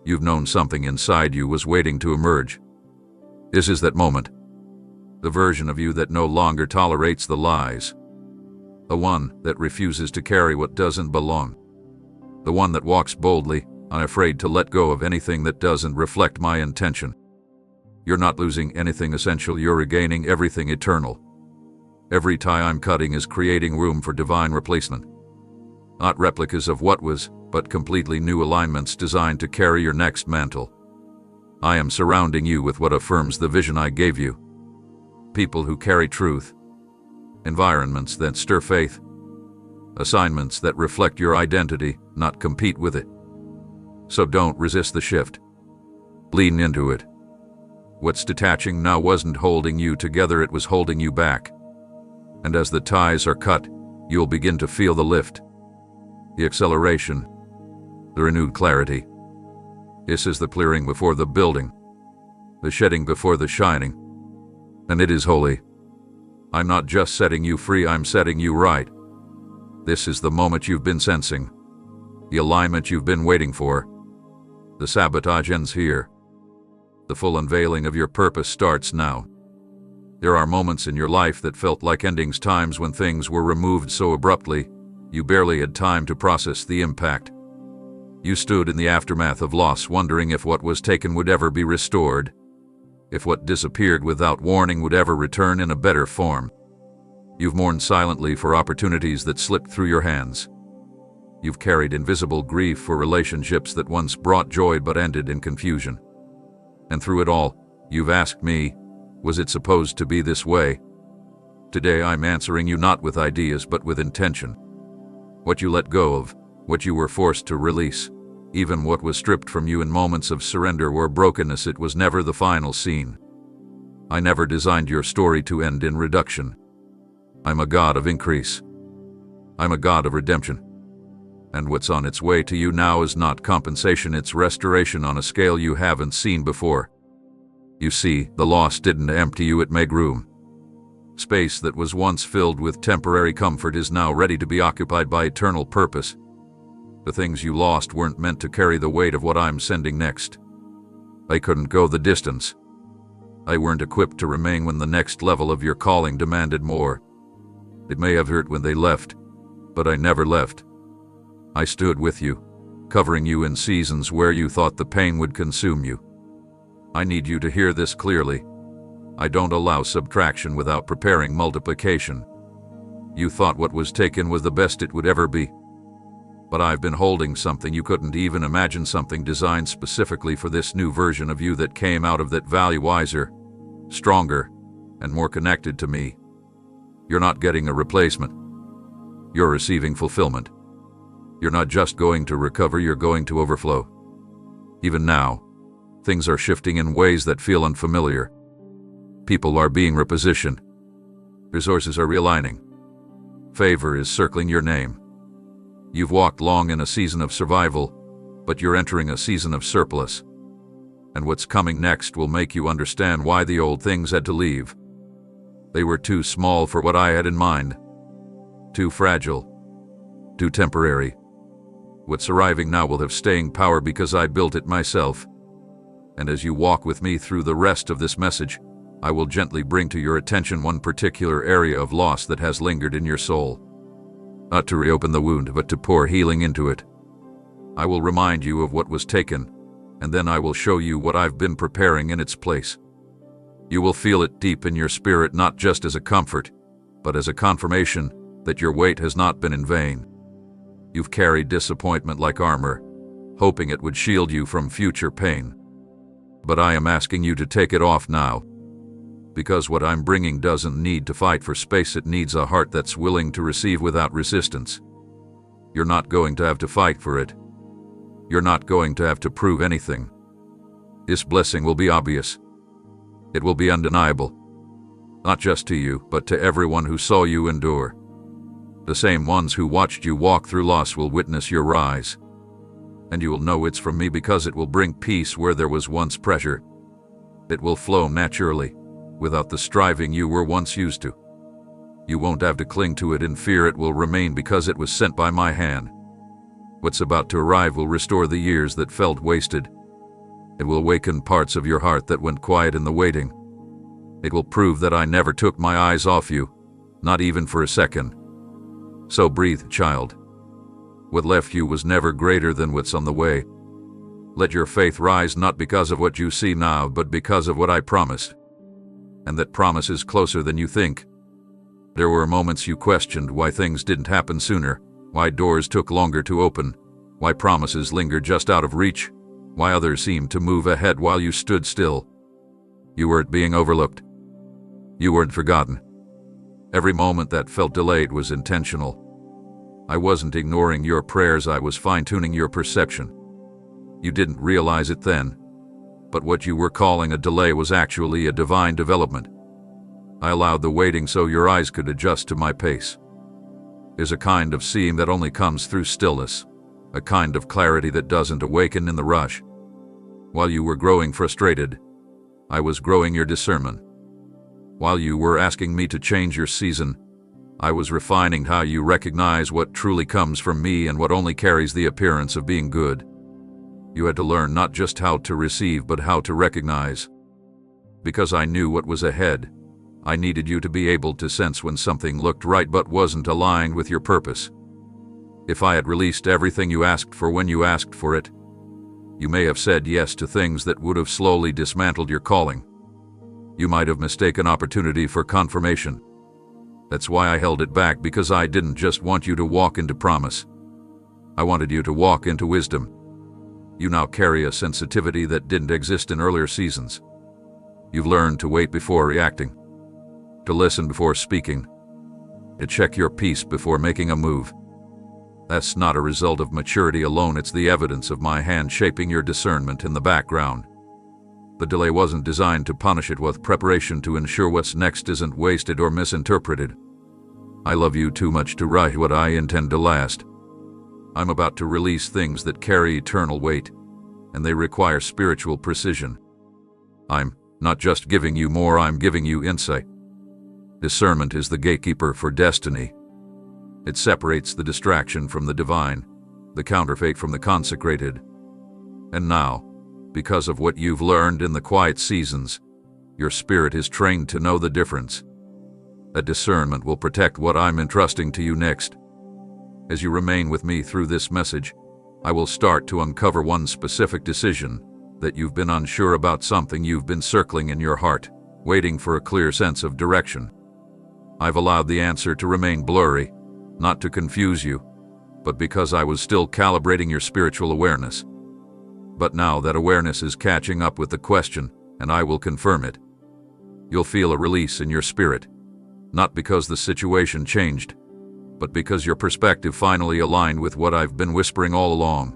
You've known something inside you was waiting to emerge. This is that moment. The version of you that no longer tolerates the lies. The one that refuses to carry what doesn't belong. The one that walks boldly, unafraid to let go of anything that doesn't reflect my intention. You're not losing anything essential, you're regaining everything eternal. Every tie I'm cutting is creating room for divine replacement. Not replicas of what was, but completely new alignments designed to carry your next mantle. I am surrounding you with what affirms the vision I gave you. People who carry truth. Environments that stir faith. Assignments that reflect your identity, not compete with it. So don't resist the shift. Lean into it. What's detaching now wasn't holding you together, it was holding you back. And as the ties are cut, you'll begin to feel the lift. The acceleration. The renewed clarity. This is the clearing before the building. The shedding before the shining. And it is holy. I'm not just setting you free, I'm setting you right. This is the moment you've been sensing. The alignment you've been waiting for. The sabotage ends here. The full unveiling of your purpose starts now. There are moments in your life that felt like endings, times when things were removed so abruptly, you barely had time to process the impact. You stood in the aftermath of loss, wondering if what was taken would ever be restored, if what disappeared without warning would ever return in a better form. You've mourned silently for opportunities that slipped through your hands. You've carried invisible grief for relationships that once brought joy but ended in confusion. And through it all, you've asked me, was it supposed to be this way? Today I'm answering you not with ideas but with intention. What you let go of, what you were forced to release, even what was stripped from you in moments of surrender or brokenness, it was never the final scene. I never designed your story to end in reduction. I'm a God of increase. I'm a God of redemption. And what's on its way to you now is not compensation, it's restoration on a scale you haven't seen before. You see, the loss didn't empty you, it made room. Space that was once filled with temporary comfort is now ready to be occupied by eternal purpose. The things you lost weren't meant to carry the weight of what I'm sending next. They couldn't go the distance. They weren't equipped to remain when the next level of your calling demanded more. It may have hurt when they left, but I never left. I stood with you, covering you in seasons where you thought the pain would consume you. I need you to hear this clearly. I don't allow subtraction without preparing multiplication. You thought what was taken was the best it would ever be. But I've been holding something you couldn't even imagine, something designed specifically for this new version of you that came out of that valley wiser, stronger, and more connected to me. You're not getting a replacement. You're receiving fulfillment. You're not just going to recover, you're going to overflow. Even now, things are shifting in ways that feel unfamiliar. People are being repositioned. Resources are realigning. Favor is circling your name. You've walked long in a season of survival, but you're entering a season of surplus. And what's coming next will make you understand why the old things had to leave. They were too small for what I had in mind. Too fragile. Too temporary. What's arriving now will have staying power because I built it myself. And as you walk with me through the rest of this message, I will gently bring to your attention one particular area of loss that has lingered in your soul. Not to reopen the wound, but to pour healing into it. I will remind you of what was taken, and then I will show you what I've been preparing in its place. You will feel it deep in your spirit, not just as a comfort, but as a confirmation that your wait has not been in vain. You've carried disappointment like armor, hoping it would shield you from future pain. But I am asking you to take it off now. Because what I'm bringing doesn't need to fight for space, it needs a heart that's willing to receive without resistance. You're not going to have to fight for it. You're not going to have to prove anything. This blessing will be obvious. It will be undeniable. Not just to you, but to everyone who saw you endure. The same ones who watched you walk through loss will witness your rise. And you will know it's from me because it will bring peace where there was once pressure. It will flow naturally, without the striving you were once used to. You won't have to cling to it in fear. It will remain because it was sent by my hand. What's about to arrive will restore the years that felt wasted. It will awaken parts of your heart that went quiet in the waiting. It will prove that I never took my eyes off you, not even for a second. So breathe, child. What left you was never greater than what's on the way. Let your faith rise not because of what you see now, but because of what I promised. And that promise is closer than you think. There were moments you questioned why things didn't happen sooner, why doors took longer to open, why promises lingered just out of reach, why others seemed to move ahead while you stood still. You weren't being overlooked. You weren't forgotten. Every moment that felt delayed was intentional. I wasn't ignoring your prayers, I was fine-tuning your perception. You didn't realize it then, but what you were calling a delay was actually a divine development. I allowed the waiting so your eyes could adjust to my pace. There's a kind of seeing that only comes through stillness, a kind of clarity that doesn't awaken in the rush. While you were growing frustrated, I was growing your discernment. While you were asking me to change your season, I was refining how you recognize what truly comes from me and what only carries the appearance of being good. You had to learn not just how to receive, but how to recognize. Because I knew what was ahead, I needed you to be able to sense when something looked right but wasn't aligned with your purpose. If I had released everything you asked for when you asked for it, you may have said yes to things that would have slowly dismantled your calling. You might have mistaken opportunity for confirmation. That's why I held it back, because I didn't just want you to walk into promise. I wanted you to walk into wisdom. You now carry a sensitivity that didn't exist in earlier seasons. You've learned to wait before reacting, to listen before speaking, to check your peace before making a move. That's not a result of maturity alone, it's the evidence of my hand shaping your discernment in the background. The delay wasn't designed to punish it, with preparation to ensure what's next isn't wasted or misinterpreted. I love you too much to write what I intend to last. I'm about to release things that carry eternal weight, and they require spiritual precision. I'm not just giving you more, I'm giving you insight. Discernment is the gatekeeper for destiny. It separates the distraction from the divine, the counterfeit from the consecrated. And now, because of what you've learned in the quiet seasons, your spirit is trained to know the difference. That discernment will protect what I'm entrusting to you next. As you remain with me through this message, I will start to uncover one specific decision that you've been unsure about, something you've been circling in your heart, waiting for a clear sense of direction. I've allowed the answer to remain blurry, not to confuse you, but because I was still calibrating your spiritual awareness. But now that awareness is catching up with the question, and I will confirm it. You'll feel a release in your spirit, not because the situation changed, but because your perspective finally aligned with what I've been whispering all along.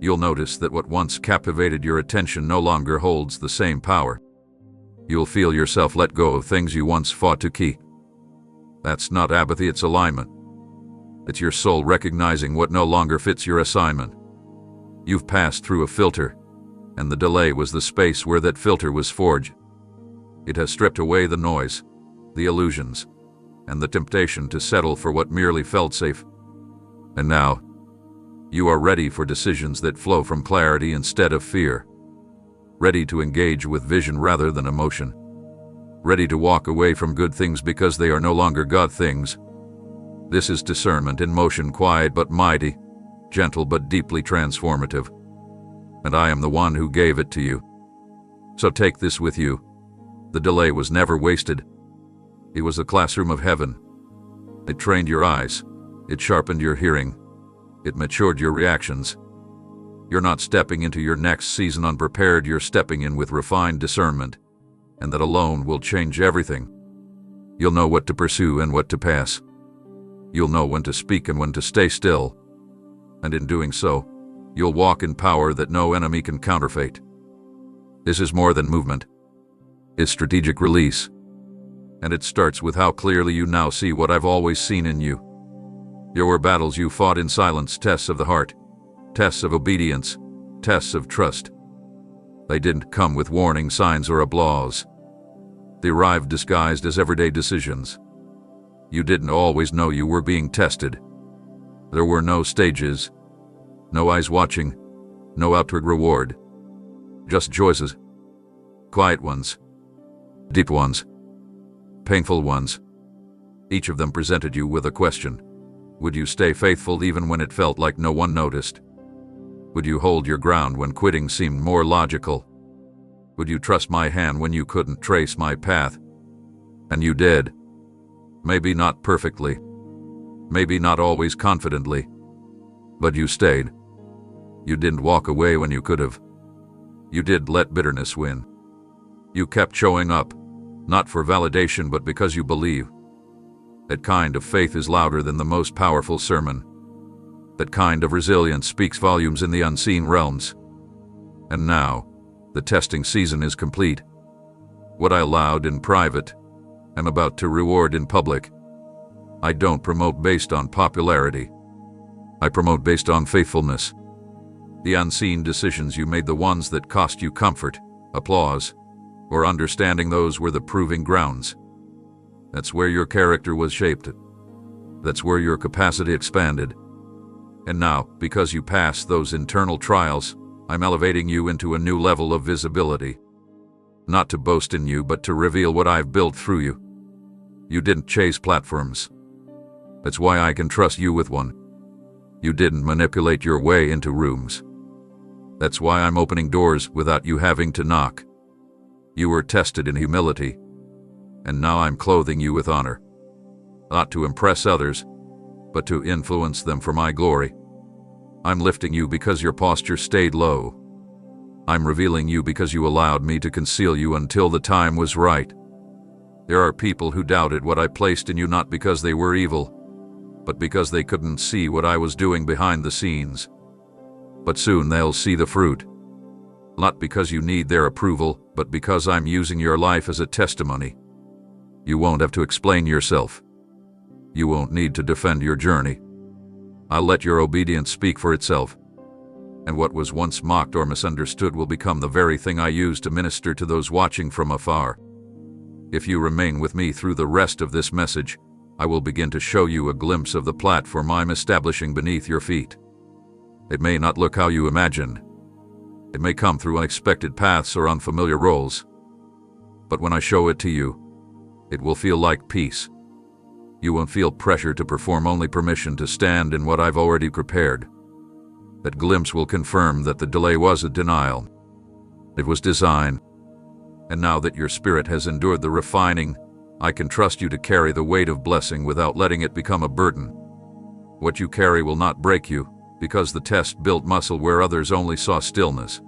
You'll notice that what once captivated your attention no longer holds the same power. You'll feel yourself let go of things you once fought to keep. That's not apathy, it's alignment. It's your soul recognizing what no longer fits your assignment. You've passed through a filter, and the delay was the space where that filter was forged. It has stripped away the noise, the illusions, and the temptation to settle for what merely felt safe. And now, you are ready for decisions that flow from clarity instead of fear. Ready to engage with vision rather than emotion. Ready to walk away from good things because they are no longer God things. This is discernment in motion, quiet but mighty, gentle but deeply transformative. And I am the one who gave it to you. So take this with you. The delay was never wasted. It was a classroom of heaven. It trained your eyes. It sharpened your hearing. It matured your reactions. You're not stepping into your next season unprepared, you're stepping in with refined discernment, and that alone will change everything. You'll know what to pursue and what to pass. You'll know when to speak and when to stay still. And in doing so, you'll walk in power that no enemy can counterfeit. This is more than movement. It's strategic release. And it starts with how clearly you now see what I've always seen in you. There were battles you fought in silence, tests of the heart, tests of obedience, tests of trust. They didn't come with warning signs or applause. They arrived disguised as everyday decisions. You didn't always know you were being tested. There were no stages, no eyes watching, no outward reward. Just choices. Quiet ones, deep ones, painful ones. Each of them presented you with a question. Would you stay faithful even when it felt like no one noticed? Would you hold your ground when quitting seemed more logical? Would you trust my hand when you couldn't trace my path? And you did. Maybe not perfectly. Maybe not always confidently. But you stayed. You didn't walk away when you could have. You did let bitterness win. You kept showing up, not for validation but because you believe. That kind of faith is louder than the most powerful sermon. That kind of resilience speaks volumes in the unseen realms. And now, the testing season is complete. What I allowed in private, I'm about to reward in public. I don't promote based on popularity. I promote based on faithfulness. The unseen decisions you made, the ones that cost you comfort, applause, or understanding, those were the proving grounds. That's where your character was shaped. That's where your capacity expanded. And now, because you passed those internal trials, I'm elevating you into a new level of visibility. Not to boast in you, but to reveal what I've built through you. You didn't chase platforms. That's why I can trust you with one. You didn't manipulate your way into rooms. That's why I'm opening doors without you having to knock. You were tested in humility, and now I'm clothing you with honor. Not to impress others, but to influence them for my glory. I'm lifting you because your posture stayed low. I'm revealing you because you allowed me to conceal you until the time was right. There are people who doubted what I placed in you, not because they were evil, but because they couldn't see what I was doing behind the scenes. But soon they'll see the fruit. Not because you need their approval, but because I'm using your life as a testimony. You won't have to explain yourself. You won't need to defend your journey. I'll let your obedience speak for itself. And what was once mocked or misunderstood will become the very thing I use to minister to those watching from afar. If you remain with me through the rest of this message, I will begin to show you a glimpse of the platform I'm establishing beneath your feet. It may not look how you imagined. It may come through unexpected paths or unfamiliar roles. But when I show it to you, it will feel like peace. You won't feel pressure to perform, only permission to stand in what I've already prepared. That glimpse will confirm that the delay wasn't denial. It was design. And now that your spirit has endured the refining, I can trust you to carry the weight of blessing without letting it become a burden. What you carry will not break you, because the test built muscle where others only saw stillness.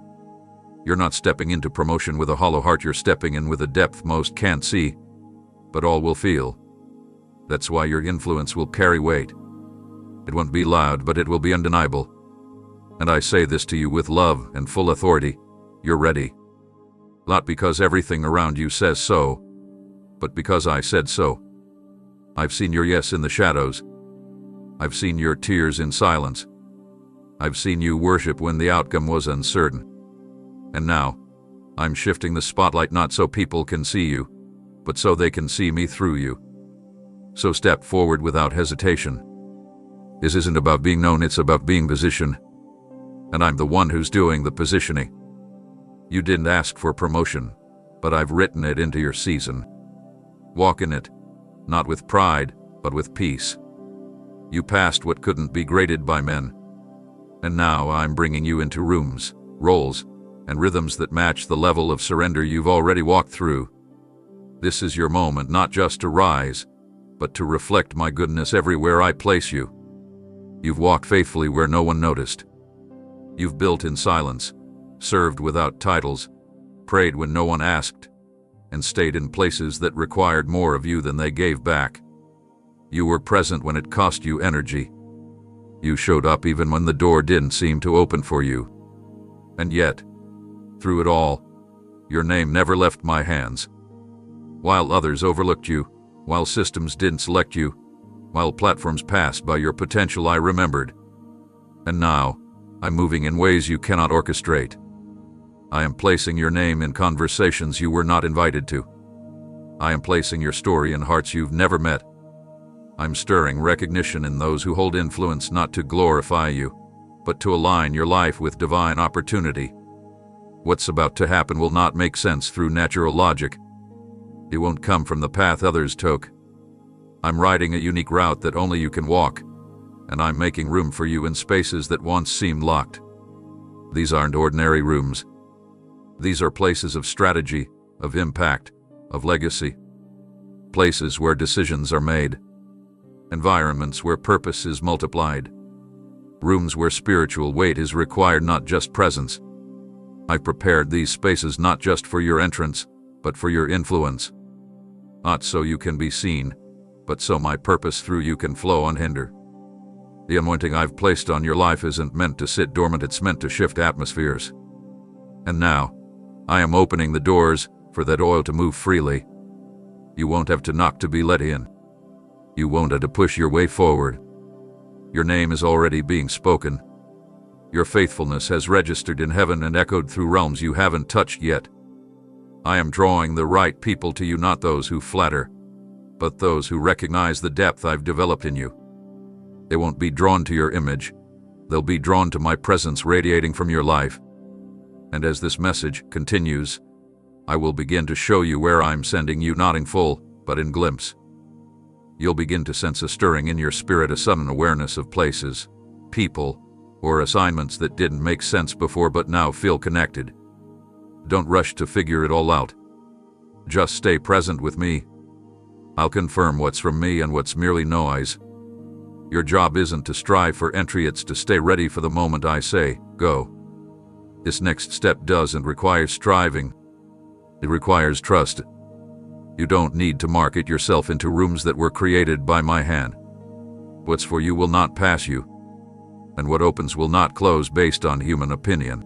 You're not stepping into promotion with a hollow heart, you're stepping in with a depth most can't see, but all will feel. That's why your influence will carry weight. It won't be loud, but it will be undeniable. And I say this to you with love and full authority. You're ready. Not because everything around you says so, but because I said so. I've seen your yes in the shadows. I've seen your tears in silence. I've seen you worship when the outcome was uncertain. And now, I'm shifting the spotlight not so people can see you, but so they can see me through you. So step forward without hesitation. This isn't about being known, it's about being positioned. And I'm the one who's doing the positioning. You didn't ask for promotion, but I've written it into your season. Walk in it, not with pride, but with peace. You passed what couldn't be graded by men. And now I'm bringing you into rooms, roles, and rhythms that match the level of surrender you've already walked through. This is your moment, not just to rise, but to reflect my goodness everywhere I place you. You've walked faithfully where no one noticed. You've built in silence, served without titles, prayed when no one asked, and stayed in places that required more of you than they gave back. You were present when it cost you energy. You showed up even when the door didn't seem to open for you. And yet, through it all, your name never left my hands. While others overlooked you, while systems didn't select you, while platforms passed by your potential, I remembered. And now, I'm moving in ways you cannot orchestrate. I am placing your name in conversations you were not invited to. I am placing your story in hearts you've never met. I'm stirring recognition in those who hold influence, not to glorify you, but to align your life with divine opportunity. What's about to happen will not make sense through natural logic. It won't come from the path others took. I'm riding a unique route that only you can walk, and I'm making room for you in spaces that once seemed locked. These aren't ordinary rooms. These are places of strategy, of impact, of legacy. Places where decisions are made. Environments where purpose is multiplied. Rooms where spiritual weight is required, not just presence. I've prepared these spaces not just for your entrance, but for your influence. Not so you can be seen, but so my purpose through you can flow unhindered. The anointing I've placed on your life isn't meant to sit dormant, it's meant to shift atmospheres. And now, I am opening the doors for that oil to move freely. You won't have to knock to be let in. You won't have to push your way forward. Your name is already being spoken. Your faithfulness has registered in heaven and echoed through realms you haven't touched yet. I am drawing the right people to you, not those who flatter, but those who recognize the depth I've developed in you. They won't be drawn to your image. They'll be drawn to my presence radiating from your life. And as this message continues, I will begin to show you where I'm sending you, not in full, but in glimpse. You'll begin to sense a stirring in your spirit, a sudden awareness of places, people, or assignments that didn't make sense before but now feel connected. Don't rush to figure it all out. Just stay present with me. I'll confirm what's from me and what's merely noise. Your job isn't to strive for entry, it's to stay ready for the moment I say, go. This next step doesn't require striving. It requires trust. You don't need to market yourself into rooms that were created by my hand. What's for you will not pass you, and what opens will not close based on human opinion.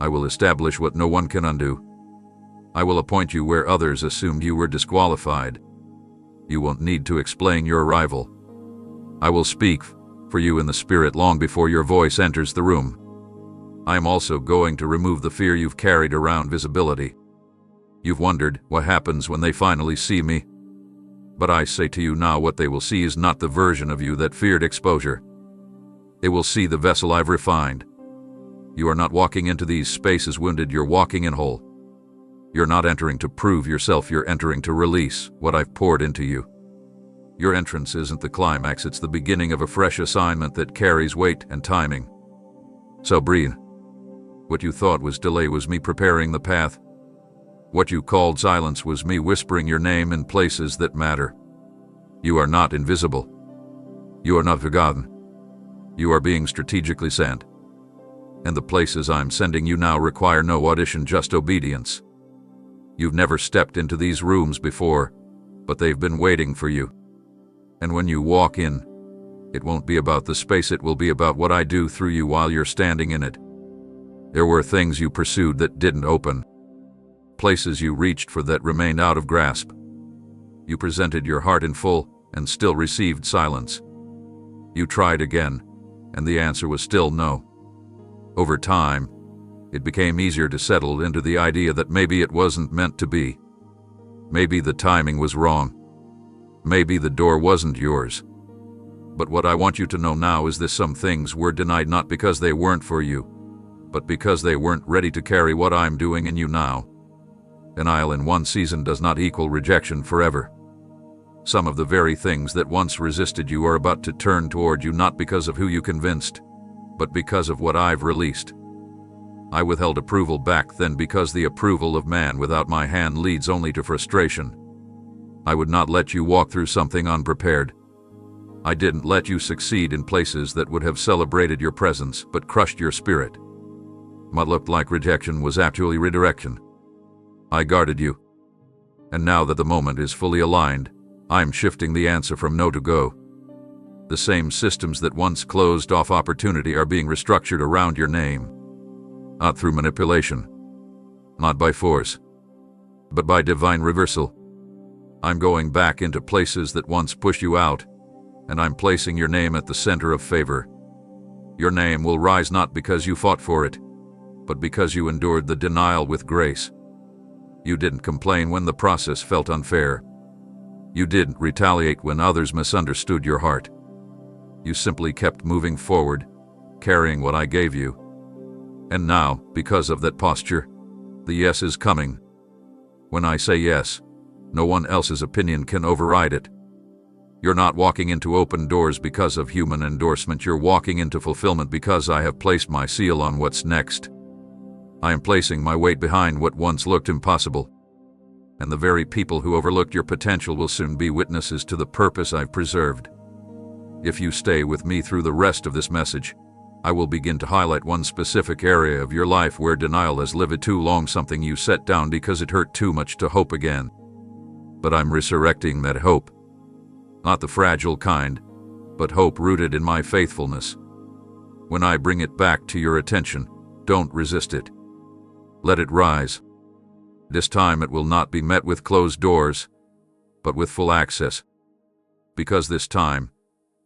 I will establish what no one can undo. I will appoint you where others assumed you were disqualified. You won't need to explain your arrival. I will speak for you in the spirit long before your voice enters the room. I am also going to remove the fear you've carried around visibility. You've wondered what happens when they finally see me. But I say to you now, what they will see is not the version of you that feared exposure. They will see the vessel I've refined. You are not walking into these spaces wounded, you're walking in whole. You're not entering to prove yourself, you're entering to release what I've poured into you. Your entrance isn't the climax, it's the beginning of a fresh assignment that carries weight and timing. So breathe. What you thought was delay was me preparing the path. What you called silence was me whispering your name in places that matter. You are not invisible. You are not forgotten. You are being strategically sent. And the places I'm sending you now require no audition, just obedience. You've never stepped into these rooms before, but they've been waiting for you. And when you walk in, it won't be about the space, it will be about what I do through you while you're standing in it. There were things you pursued that didn't open. Places you reached for that remained out of grasp. You presented your heart in full and still received silence. You tried again, and the answer was still no. Over time, it became easier to settle into the idea that maybe it wasn't meant to be. Maybe the timing was wrong. Maybe the door wasn't yours. But what I want you to know now is this: some things were denied not because they weren't for you, but because they weren't ready to carry what I'm doing in you now. Denial in one season does not equal rejection forever. Some of the very things that once resisted you are about to turn toward you, not because of who you convinced, but because of what I've released. I withheld approval back then because the approval of man without my hand leads only to frustration. I would not let you walk through something unprepared. I didn't let you succeed in places that would have celebrated your presence but crushed your spirit. What looked like rejection was actually redirection. I guarded you. And now that the moment is fully aligned, I'm shifting the answer from no to go. The same systems that once closed off opportunity are being restructured around your name. Not through manipulation, not by force, but by divine reversal. I'm going back into places that once pushed you out, and I'm placing your name at the center of favor. Your name will rise not because you fought for it, but because you endured the denial with grace. You didn't complain when the process felt unfair. You didn't retaliate when others misunderstood your heart. You simply kept moving forward, carrying what I gave you. And now, because of that posture, the yes is coming. When I say yes, no one else's opinion can override it. You're not walking into open doors because of human endorsement. You're walking into fulfillment because I have placed my seal on what's next. I am placing my weight behind what once looked impossible. And the very people who overlooked your potential will soon be witnesses to the purpose I've preserved. If you stay with me through the rest of this message, I will begin to highlight one specific area of your life where denial has lived too long, something you set down because it hurt too much to hope again. But I'm resurrecting that hope. Not the fragile kind, but hope rooted in my faithfulness. When I bring it back to your attention, don't resist it. Let it rise. This time it will not be met with closed doors, but with full access. Because this time,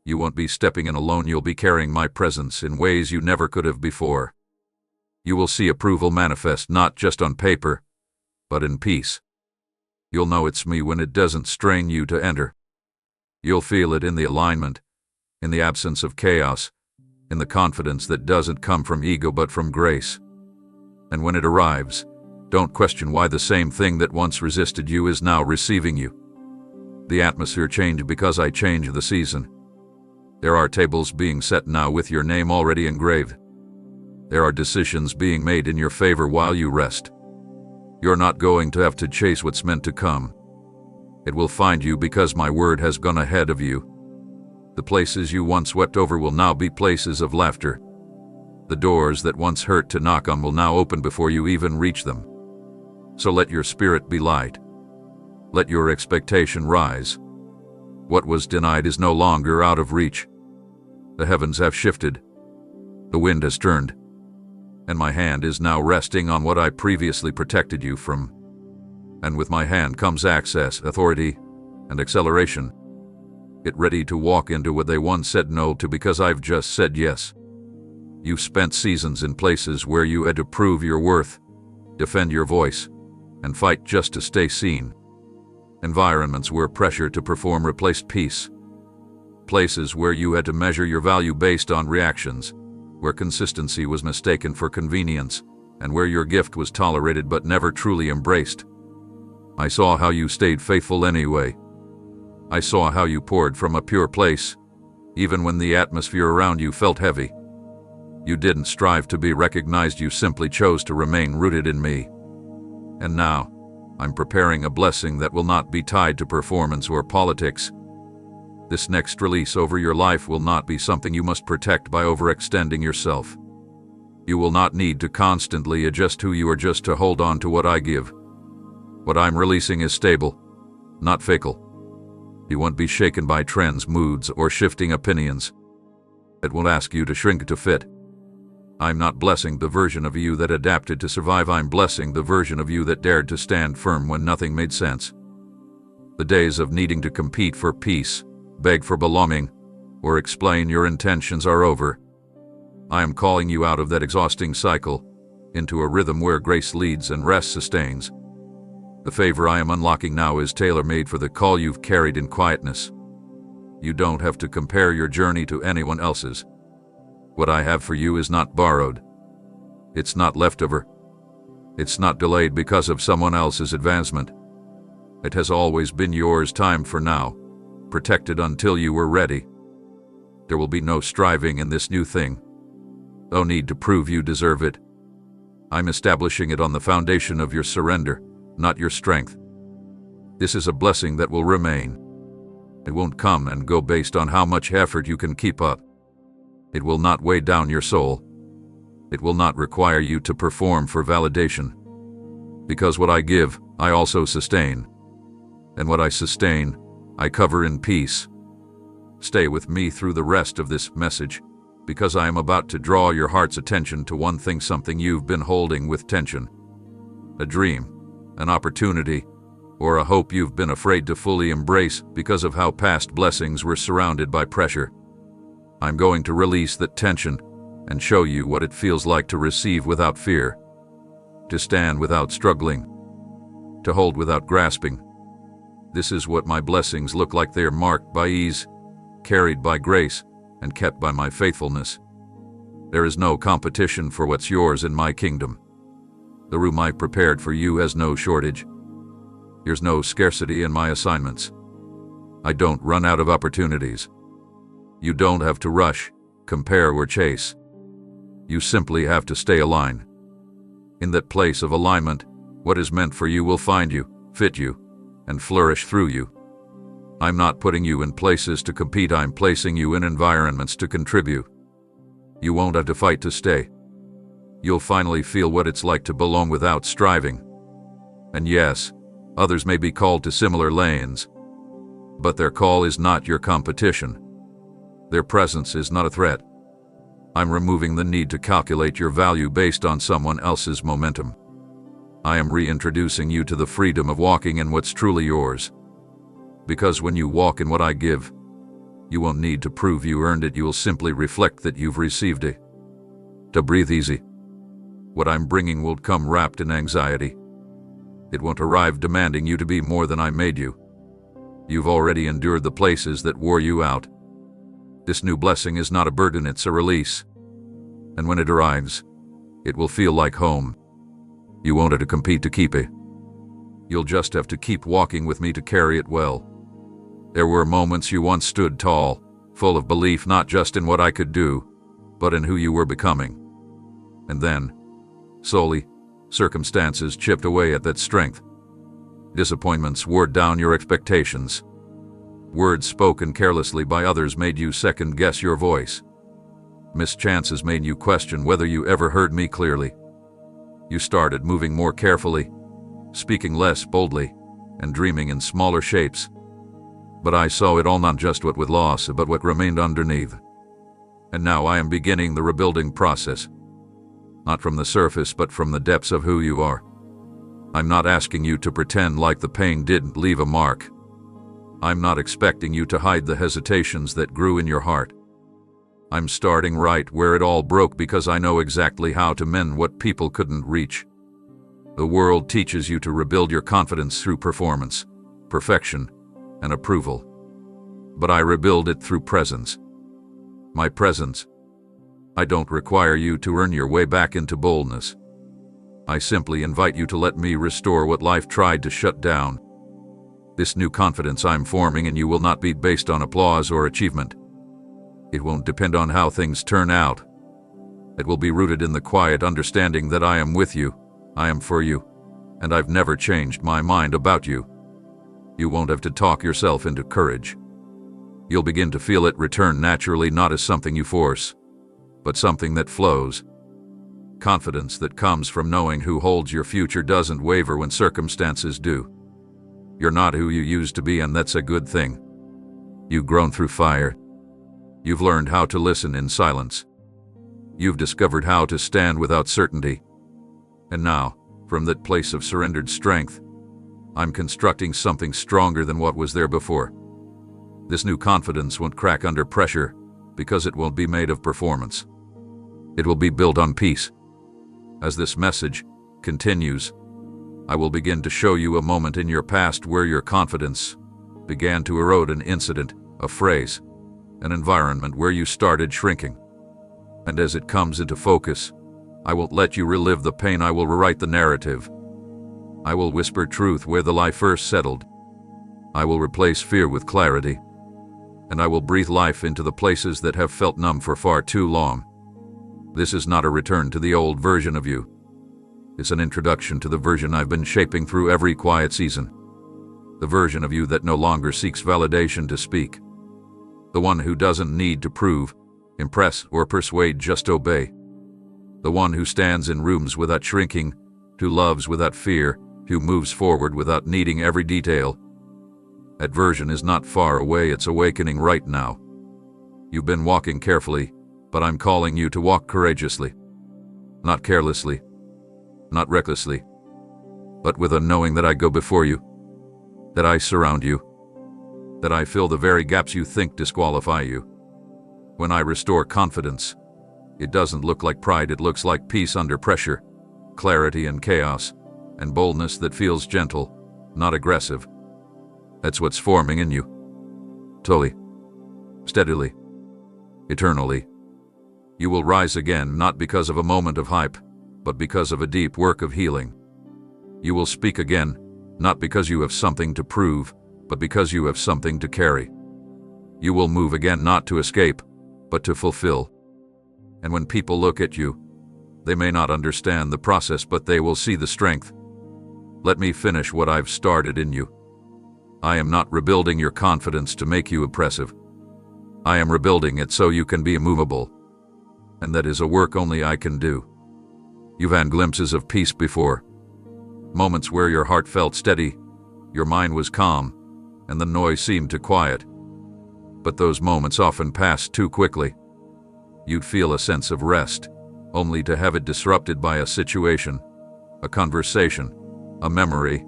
you won't be stepping in alone. You'll be carrying my presence in ways you never could have before. You will see approval manifest not just on paper, but in peace. You'll know it's me when it doesn't strain you to enter. You'll feel it in the alignment, in the absence of chaos, in the confidence that doesn't come from ego but from grace. And when it arrives, don't question why the same thing that once resisted you is now receiving you. The atmosphere changed because I changed the season. There are tables being set now with your name already engraved. There are decisions being made in your favor while you rest. You're not going to have to chase what's meant to come. It will find you because my word has gone ahead of you. The places you once wept over will now be places of laughter. The doors that once hurt to knock on will now open before you even reach them. So let your spirit be light. Let your expectation rise. What was denied is no longer out of reach. The heavens have shifted. The wind has turned. And my hand is now resting on what I previously protected you from. And with my hand comes access, authority, and acceleration. Get ready to walk into what they once said no to because I've just said yes. You've spent seasons in places where you had to prove your worth, defend your voice, and fight just to stay seen. Environments where pressure to perform replaced peace. Places where you had to measure your value based on reactions, where consistency was mistaken for convenience, and where your gift was tolerated but never truly embraced. I saw how you stayed faithful anyway. I saw how you poured from a pure place, even when the atmosphere around you felt heavy. You didn't strive to be recognized, you simply chose to remain rooted in me. And now, I'm preparing a blessing that will not be tied to performance or politics. This next release over your life will not be something you must protect by overextending yourself. You will not need to constantly adjust who you are just to hold on to what I give. What I'm releasing is stable, not fickle. You won't be shaken by trends, moods, or shifting opinions. It won't ask you to shrink to fit. I'm not blessing the version of you that adapted to survive. I'm blessing the version of you that dared to stand firm when nothing made sense. The days of needing to compete for peace, beg for belonging, or explain your intentions are over. I am calling you out of that exhausting cycle, into a rhythm where grace leads and rest sustains. The favor I am unlocking now is tailor-made for the call you've carried in quietness. You don't have to compare your journey to anyone else's. What I have for you is not borrowed. It's not leftover. It's not delayed because of someone else's advancement. It has always been yours, time for now, protected until you were ready. There will be no striving in this new thing. No need to prove you deserve it. I'm establishing it on the foundation of your surrender, not your strength. This is a blessing that will remain. It won't come and go based on how much effort you can keep up. It will not weigh down your soul. It will not require you to perform for validation. Because what I give, I also sustain. And what I sustain, I cover in peace. Stay with me through the rest of this message, because I am about to draw your heart's attention to one thing, something you've been holding with tension. A dream, an opportunity, or a hope you've been afraid to fully embrace because of how past blessings were surrounded by pressure. I'm going to release that tension and show you what it feels like to receive without fear, to stand without struggling, to hold without grasping. This is what my blessings look like. They are marked by ease, carried by grace, and kept by my faithfulness. There is no competition for what's yours in my kingdom. The room I prepared for you has no shortage. There's no scarcity in my assignments. I don't run out of opportunities. You don't have to rush, compare, or chase. You simply have to stay aligned. In that place of alignment, what is meant for you will find you, fit you, and flourish through you. I'm not putting you in places to compete. I'm placing you in environments to contribute. You won't have to fight to stay. You'll finally feel what it's like to belong without striving. And yes, others may be called to similar lanes, but their call is not your competition. Their presence is not a threat. I'm removing the need to calculate your value based on someone else's momentum. I am reintroducing you to the freedom of walking in what's truly yours. Because when you walk in what I give, you won't need to prove you earned it. You will simply reflect that you've received it. To breathe easy. What I'm bringing won't come wrapped in anxiety. It won't arrive demanding you to be more than I made you. You've already endured the places that wore you out. This new blessing is not a burden, it's a release. And when it arrives, it will feel like home. You won't have to compete to keep it. You'll just have to keep walking with me to carry it well. There were moments you once stood tall, full of belief not just in what I could do, but in who you were becoming. And then, slowly, circumstances chipped away at that strength. Disappointments wore down your expectations. Words spoken carelessly by others made you second-guess your voice. Missed chances made you question whether you ever heard me clearly. You started moving more carefully, speaking less boldly, and dreaming in smaller shapes. But I saw it all, not just what with loss, but what remained underneath. And now I am beginning the rebuilding process. Not from the surface, but from the depths of who you are. I'm not asking you to pretend like the pain didn't leave a mark. I'm not expecting you to hide the hesitations that grew in your heart. I'm starting right where it all broke, because I know exactly how to mend what people couldn't reach. The world teaches you to rebuild your confidence through performance, perfection, and approval. But I rebuild it through presence. My presence. I don't require you to earn your way back into boldness. I simply invite you to let me restore what life tried to shut down. This new confidence I'm forming in you will not be based on applause or achievement. It won't depend on how things turn out. It will be rooted in the quiet understanding that I am with you, I am for you, and I've never changed my mind about you. You won't have to talk yourself into courage. You'll begin to feel it return naturally, not as something you force, but something that flows. Confidence that comes from knowing who holds your future doesn't waver when circumstances do. You're not who you used to be, and that's a good thing. You've grown through fire. You've learned how to listen in silence. You've discovered how to stand without certainty. And now, from that place of surrendered strength, I'm constructing something stronger than what was there before. This new confidence won't crack under pressure, because it won't be made of performance. It will be built on peace. As this message continues, I will begin to show you a moment in your past where your confidence began to erode, an incident, a phrase, an environment where you started shrinking. And as it comes into focus, I won't let you relive the pain. I will rewrite the narrative. I will whisper truth where the lie first settled. I will replace fear with clarity. And I will breathe life into the places that have felt numb for far too long. This is not a return to the old version of you. It's an introduction to the version I've been shaping through every quiet season. the version of you that no longer seeks validation to speak, the one who doesn't need to prove, impress, or persuade, just obey, the one who stands in rooms without shrinking, who loves without fear, who moves forward without needing every detail. That version is not far away, it's awakening right now. You've been walking carefully, but I'm calling you to walk courageously. Not carelessly, not recklessly, but with a knowing that I go before you, that I surround you, that I fill the very gaps you think disqualify you. When I restore confidence, it doesn't look like pride, it looks like peace under pressure, clarity in chaos, and boldness that feels gentle, not aggressive. That's what's forming in you. Slowly, steadily, eternally. You will rise again, not because of a moment of hype, but because of a deep work of healing. You will speak again, not because you have something to prove, but because you have something to carry. You will move again, not to escape, but to fulfill. And when people look at you, they may not understand the process, but they will see the strength. Let me finish what I've started in you. I am not rebuilding your confidence to make you oppressive. I am rebuilding it so you can be immovable. And that is a work only I can do. You've had glimpses of peace before. Moments where your heart felt steady, your mind was calm, and the noise seemed to quiet. But those moments often pass too quickly. You'd feel a sense of rest, only to have it disrupted by a situation, a conversation, a memory,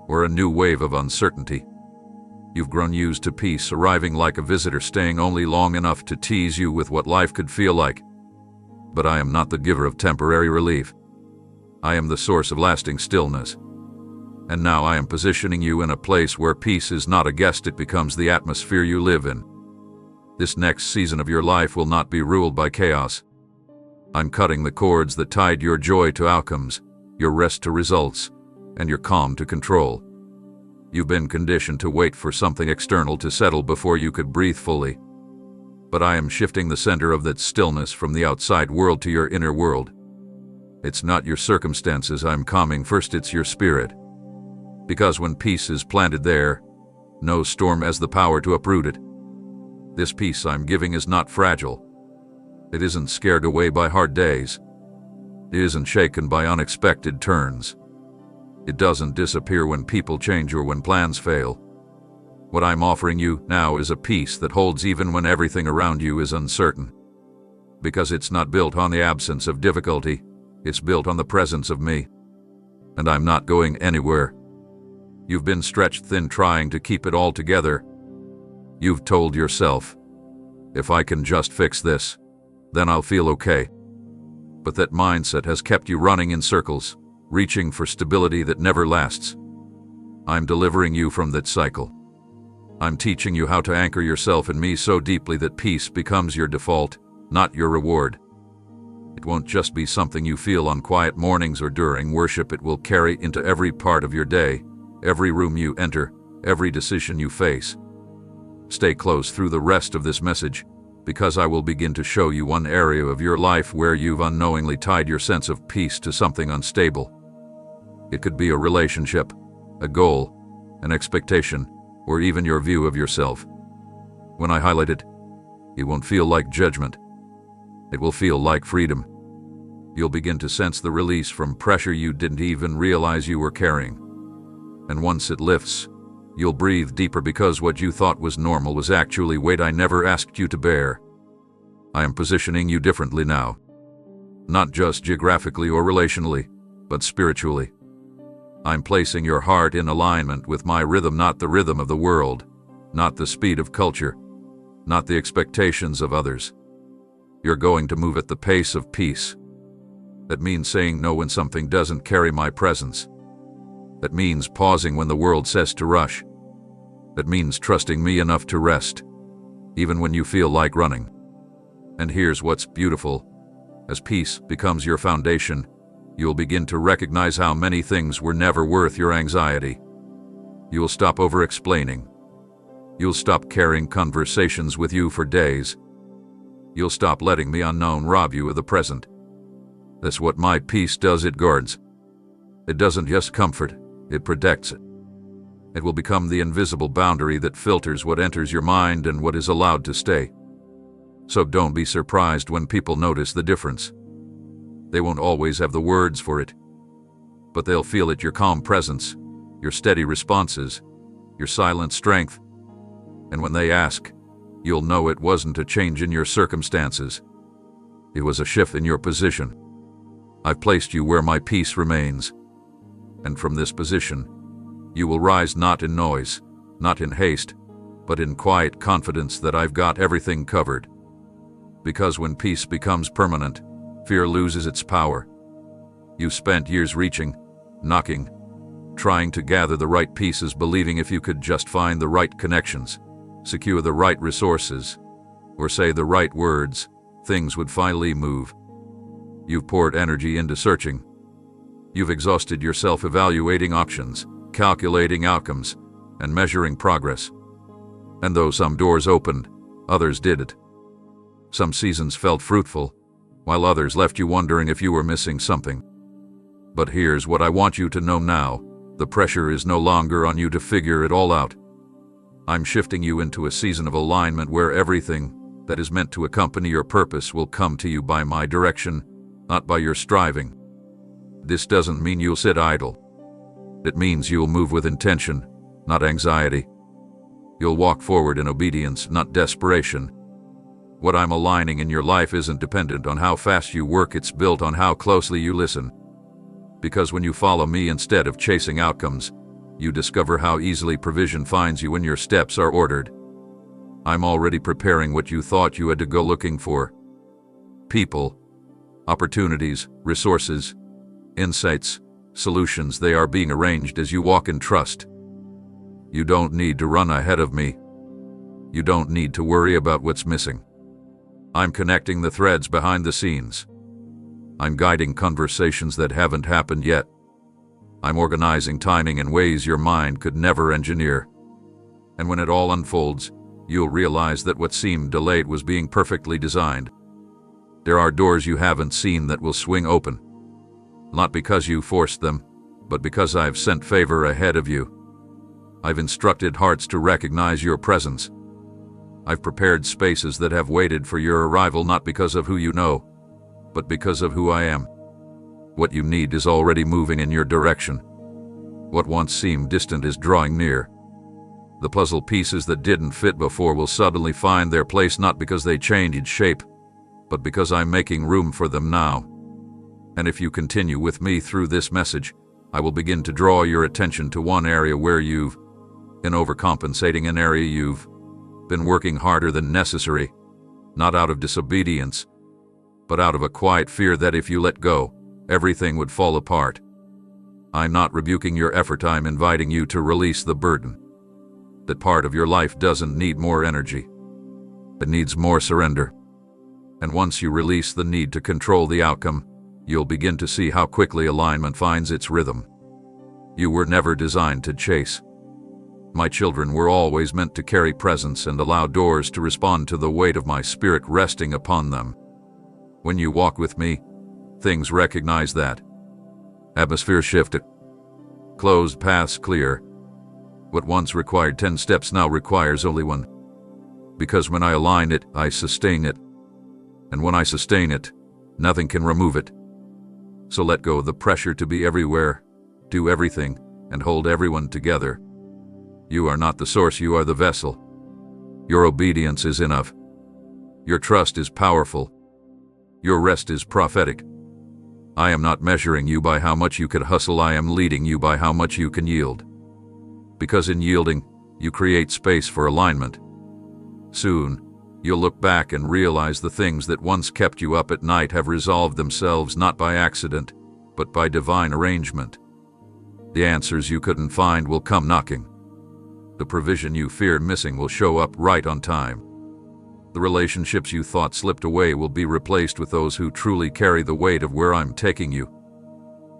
or a new wave of uncertainty. You've grown used to peace, arriving like a visitor, staying only long enough to tease you with what life could feel like. But I am not the giver of temporary relief. I am the source of lasting stillness. And now I am positioning you in a place where peace is not a guest, it becomes the atmosphere you live in. This next season of your life will not be ruled by chaos. I'm cutting the cords that tied your joy to outcomes, your rest to results, and your calm to control. You've been conditioned to wait for something external to settle before you could breathe fully. But I am shifting the center of that stillness from the outside world to your inner world. It's not your circumstances I'm calming first, it's your spirit. Because when peace is planted there, no storm has the power to uproot it. This peace I'm giving is not fragile. It isn't scared away by hard days. It isn't shaken by unexpected turns. It doesn't disappear when people change or when plans fail. What I'm offering you now is a peace that holds even when everything around you is uncertain. Because it's not built on the absence of difficulty, it's built on the presence of me. And I'm not going anywhere. You've been stretched thin trying to keep it all together. You've told yourself, if I can just fix this, then I'll feel okay. But that mindset has kept you running in circles, reaching for stability that never lasts. I'm delivering you from that cycle. I'm teaching you how to anchor yourself in me so deeply that peace becomes your default, not your reward. It won't just be something you feel on quiet mornings or during worship, it will carry into every part of your day, every room you enter, every decision you face. Stay close through the rest of this message, because I will begin to show you one area of your life where you've unknowingly tied your sense of peace to something unstable. It could be a relationship, a goal, an expectation, or even your view of yourself. When I highlight it, it won't feel like judgment. It will feel like freedom. You'll begin to sense the release from pressure you didn't even realize you were carrying. And once it lifts, you'll breathe deeper because what you thought was normal was actually weight I never asked you to bear. I am positioning you differently now. Not just geographically or relationally, but spiritually. I'm placing your heart in alignment with my rhythm, not the rhythm of the world, not the speed of culture, not the expectations of others. You're going to move at the pace of peace. That means saying no when something doesn't carry my presence. That means pausing when the world says to rush. That means trusting me enough to rest, even when you feel like running. And here's what's beautiful. As peace becomes your foundation, you'll begin to recognize how many things were never worth your anxiety. You'll stop over-explaining. You'll stop carrying conversations with you for days. You'll stop letting the unknown rob you of the present. That's what my peace does, it guards. It doesn't just comfort, it protects it. It will become the invisible boundary that filters what enters your mind and what is allowed to stay. So don't be surprised when people notice the difference. They won't always have the words for it, but they'll feel it: your calm presence, your steady responses, your silent strength. And when they ask, you'll know it wasn't a change in your circumstances. It was a shift in your position. I've placed you where my peace remains. And from this position, you will rise not in noise, not in haste, but in quiet confidence that I've got everything covered. Because when peace becomes permanent, fear loses its power. You spent years reaching, knocking, trying to gather the right pieces, believing if you could just find the right connections, secure the right resources, or say the right words, things would finally move. You've poured energy into searching. You've exhausted yourself evaluating options, calculating outcomes, and measuring progress. And though some doors opened, others didn't. Some seasons felt fruitful, while others left you wondering if you were missing something. But here's what I want you to know now: the pressure is no longer on you to figure it all out. I'm shifting you into a season of alignment where everything that is meant to accompany your purpose will come to you by my direction, not by your striving. This doesn't mean you'll sit idle. It means you'll move with intention, not anxiety. You'll walk forward in obedience, not desperation. What I'm aligning in your life isn't dependent on how fast you work, it's built on how closely you listen. Because when you follow me instead of chasing outcomes, you discover how easily provision finds you when your steps are ordered. I'm already preparing what you thought you had to go looking for: people, opportunities, resources, insights, solutions. They are being arranged as you walk in trust. You don't need to run ahead of me. You don't need to worry about what's missing. I'm connecting the threads behind the scenes. I'm guiding conversations that haven't happened yet. I'm organizing timing in ways your mind could never engineer. And when it all unfolds, you'll realize that what seemed delayed was being perfectly designed. There are doors you haven't seen that will swing open. Not because you forced them, but because I've sent favor ahead of you. I've instructed hearts to recognize your presence. I've prepared spaces that have waited for your arrival, not because of who you know, but because of who I am. What you need is already moving in your direction. What once seemed distant is drawing near. The puzzle pieces that didn't fit before will suddenly find their place, not because they changed shape, but because I'm making room for them now. And if you continue with me through this message, I will begin to draw your attention to one area where you've been overcompensating, an area you've been working harder than necessary, not out of disobedience, but out of a quiet fear that if you let go, everything would fall apart. I'm not rebuking your effort, I'm inviting you to release the burden. That part of your life doesn't need more energy. It needs more surrender. And once you release the need to control the outcome, you'll begin to see how quickly alignment finds its rhythm. You were never designed to chase. My children were always meant to carry presence and allow doors to respond to the weight of my spirit resting upon them. When you walk with me, things recognize that. Atmosphere shifted. Closed paths clear. What once required 10 steps now requires only one. Because when I align it, I sustain it. And when I sustain it, nothing can remove it. So let go of the pressure to be everywhere, do everything, and hold everyone together. You are not the source, you are the vessel. Your obedience is enough. Your trust is powerful. Your rest is prophetic. I am not measuring you by how much you could hustle, I am leading you by how much you can yield. Because in yielding, you create space for alignment. Soon, you'll look back and realize the things that once kept you up at night have resolved themselves not by accident, but by divine arrangement. The answers you couldn't find will come knocking. The provision you feared missing will show up right on time. The relationships you thought slipped away will be replaced with those who truly carry the weight of where I'm taking you.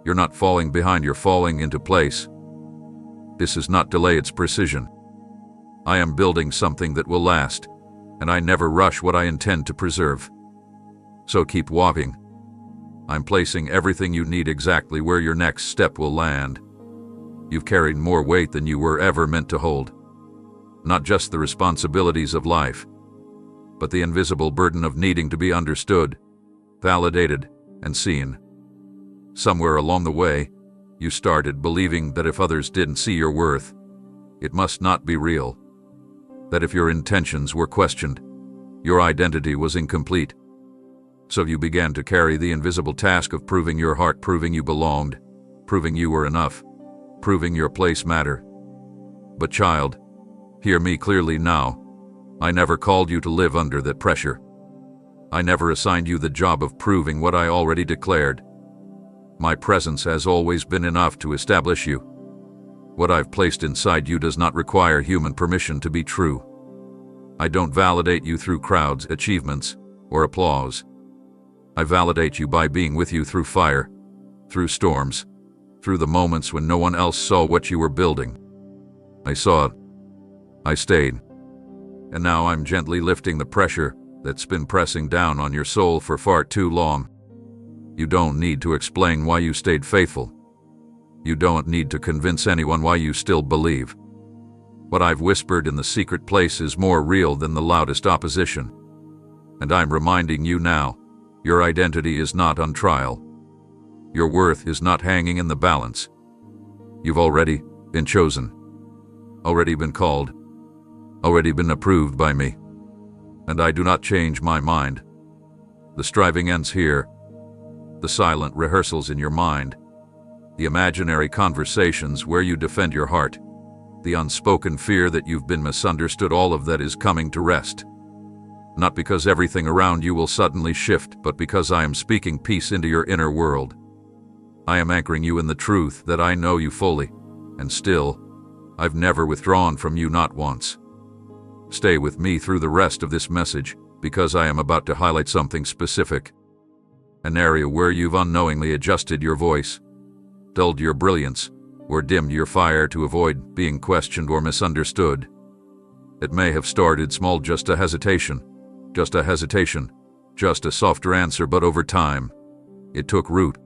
You're not falling behind, you're falling into place. This is not delay, it's precision. I am building something that will last, and I never rush what I intend to preserve. So keep walking. I'm placing everything you need exactly where your next step will land. You've carried more weight than you were ever meant to hold. Not just the responsibilities of life, but the invisible burden of needing to be understood, validated, and seen. Somewhere along the way, you started believing that if others didn't see your worth, it must not be real. That if your intentions were questioned, your identity was incomplete. So you began to carry the invisible task of proving your heart, proving you belonged, proving you were enough, proving your place mattered. But child, hear me clearly now. I never called you to live under that pressure. I never assigned you the job of proving what I already declared. My presence has always been enough to establish you. What I've placed inside you does not require human permission to be true. I don't validate you through crowds, achievements, or applause. I validate you by being with you through fire, through storms, through the moments when no one else saw what you were building. I saw it. I stayed. And now I'm gently lifting the pressure that's been pressing down on your soul for far too long. You don't need to explain why you stayed faithful. You don't need to convince anyone why you still believe. What I've whispered in the secret place is more real than the loudest opposition. And I'm reminding you now, your identity is not on trial. Your worth is not hanging in the balance. You've already been chosen, already been called, already been approved by me. And I do not change my mind. The striving ends here. The silent rehearsals in your mind, the imaginary conversations where you defend your heart, the unspoken fear that you've been misunderstood, all of that is coming to rest. Not because everything around you will suddenly shift, but because I am speaking peace into your inner world. I am anchoring you in the truth that I know you fully, and still, I've never withdrawn from you, not once. Stay with me through the rest of this message, because I am about to highlight something specific. An area where you've unknowingly adjusted your voice, dulled your brilliance, or dimmed your fire to avoid being questioned or misunderstood. It may have started small, just a hesitation, just a softer answer, but over time, it took root.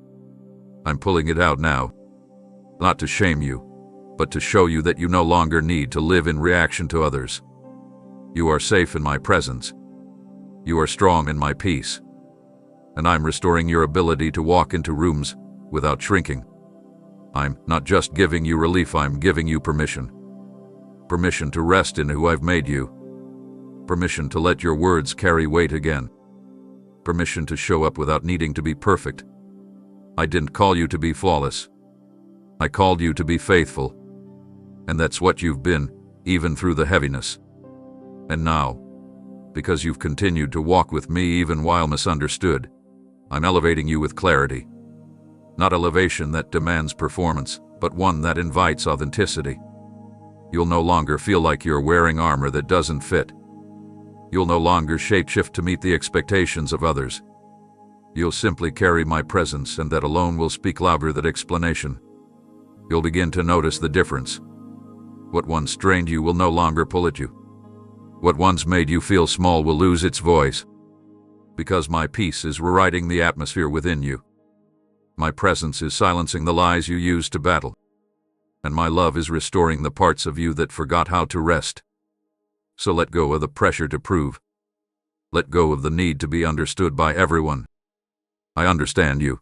I'm pulling it out now, not to shame you, but to show you that you no longer need to live in reaction to others. You are safe in my presence. You are strong in my peace. And I'm restoring your ability to walk into rooms without shrinking. I'm not just giving you relief, I'm giving you permission. Permission to rest in who I've made you. Permission to let your words carry weight again. Permission to show up without needing to be perfect. I didn't call you to be flawless. I called you to be faithful. And that's what you've been, even through the heaviness. And now, because you've continued to walk with me even while misunderstood, I'm elevating you with clarity. Not elevation that demands performance, but one that invites authenticity. You'll no longer feel like you're wearing armor that doesn't fit. You'll no longer shape-shift to meet the expectations of others. You'll simply carry my presence, and that alone will speak louder than explanation. You'll begin to notice the difference. What once strained you will no longer pull at you. What once made you feel small will lose its voice. Because my peace is rewriting the atmosphere within you. My presence is silencing the lies you used to battle. And my love is restoring the parts of you that forgot how to rest. So let go of the pressure to prove. Let go of the need to be understood by everyone. I understand you.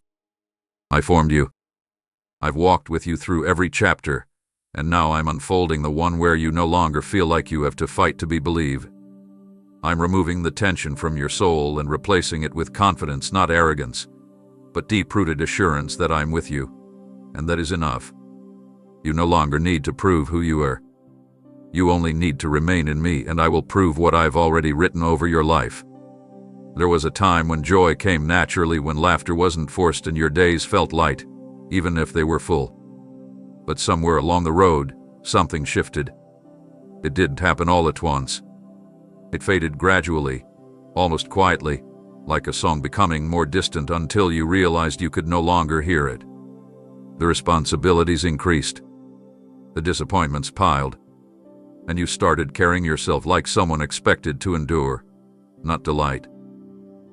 I formed you. I've walked with you through every chapter, and now I'm unfolding the one where you no longer feel like you have to fight to be believed. I'm removing the tension from your soul and replacing it with confidence, not arrogance, but deep-rooted assurance that I'm with you, and that is enough. You no longer need to prove who you are. You only need to remain in me, and I will prove what I've already written over your life. There was a time when joy came naturally, when laughter wasn't forced and your days felt light, even if they were full. But somewhere along the road, something shifted. It didn't happen all at once. It faded gradually, almost quietly, like a song becoming more distant until you realized you could no longer hear it. The responsibilities increased. The disappointments piled. And you started carrying yourself like someone expected to endure, not delight.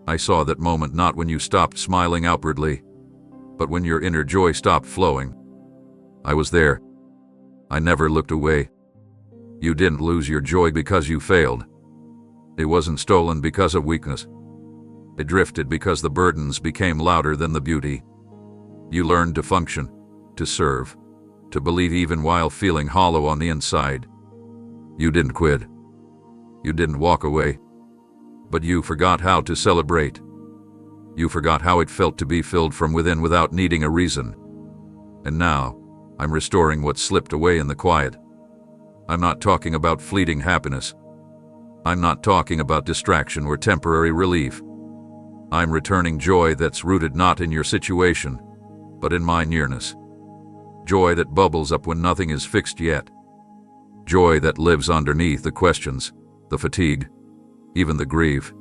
I saw that moment, not when you stopped smiling outwardly, but when your inner joy stopped flowing. I was there, I never looked away. You didn't lose your joy because you failed. It wasn't stolen because of weakness. It drifted because the burdens became louder than the beauty. You learned to function, to serve, to believe even while feeling hollow on the inside. You didn't quit. You didn't walk away. But you forgot how to celebrate. You forgot how it felt to be filled from within without needing a reason. And now, I'm restoring what slipped away in the quiet. I'm not talking about fleeting happiness. I'm not talking about distraction or temporary relief. I'm returning joy that's rooted not in your situation, but in my nearness. Joy that bubbles up when nothing is fixed yet. Joy that lives underneath the questions, the fatigue, even the grief.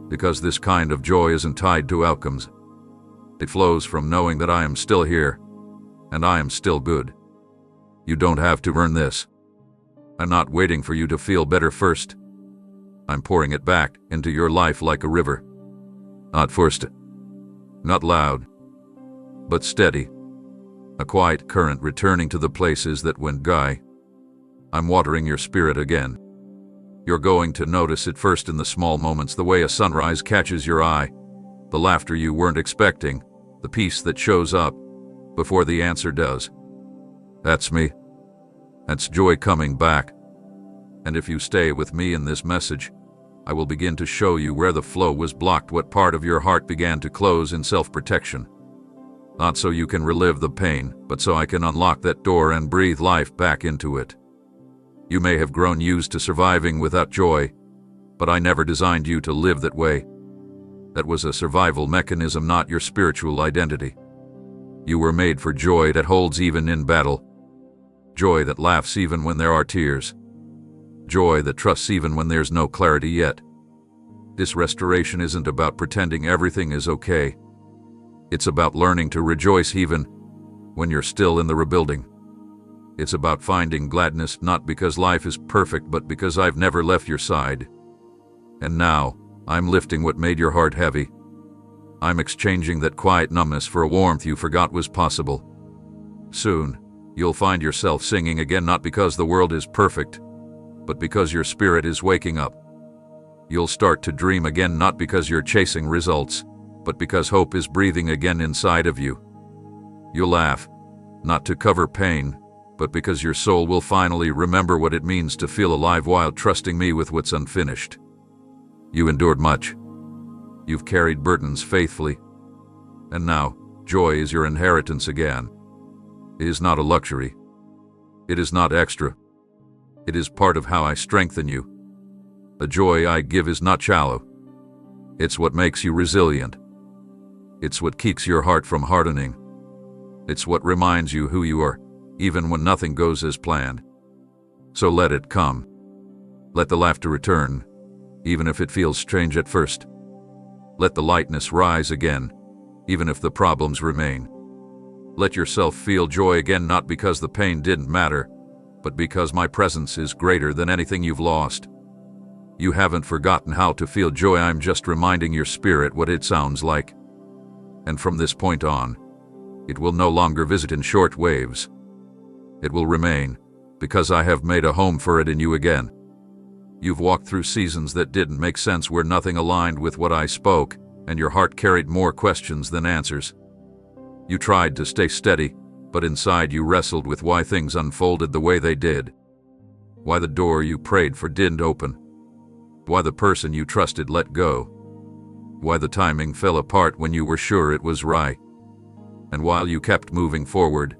Because this kind of joy isn't tied to outcomes. It flows from knowing that I am still here, and I am still good. You don't have to earn this. I'm not waiting for you to feel better first. I'm pouring it back into your life like a river. Not forced, not loud, but steady. A quiet current returning to the places that went dry. I'm watering your spirit again. You're going to notice it first in the small moments, the way a sunrise catches your eye, the laughter you weren't expecting, the peace that shows up before the answer does. That's me. That's joy coming back. And if you stay with me in this message, I will begin to show you where the flow was blocked, what part of your heart began to close in self-protection. Not so you can relive the pain, but so I can unlock that door and breathe life back into it. You may have grown used to surviving without joy, but I never designed you to live that way. That was a survival mechanism, not your spiritual identity. You were made for joy that holds even in battle. Joy that laughs even when there are tears. Joy that trusts even when there's no clarity yet. This restoration isn't about pretending everything is okay. It's about learning to rejoice even when you're still in the rebuilding. It's about finding gladness not because life is perfect, but because I've never left your side. And now, I'm lifting what made your heart heavy. I'm exchanging that quiet numbness for a warmth you forgot was possible. Soon, you'll find yourself singing again, not because the world is perfect, but because your spirit is waking up. You'll start to dream again, not because you're chasing results, but because hope is breathing again inside of you. You'll laugh, not to cover pain, but because your soul will finally remember what it means to feel alive while trusting me with what's unfinished. You endured much. You've carried burdens faithfully. And now, joy is your inheritance again. It is not a luxury. It is not extra. It is part of how I strengthen you. The joy I give is not shallow. It's what makes you resilient. It's what keeps your heart from hardening. It's what reminds you who you are, even when nothing goes as planned. So let it come. Let the laughter return, even if it feels strange at first. Let the lightness rise again, even if the problems remain. Let yourself feel joy again, not because the pain didn't matter, but because my presence is greater than anything you've lost. You haven't forgotten how to feel joy. I'm just reminding your spirit what it sounds like. And from this point on, it will no longer visit in short waves. It will remain, because I have made a home for it in you again. You've walked through seasons that didn't make sense, where nothing aligned with what I spoke, and your heart carried more questions than answers. You tried to stay steady, but inside you wrestled with why things unfolded the way they did. Why the door you prayed for didn't open. Why the person you trusted let go. Why the timing fell apart when you were sure it was right. And while you kept moving forward,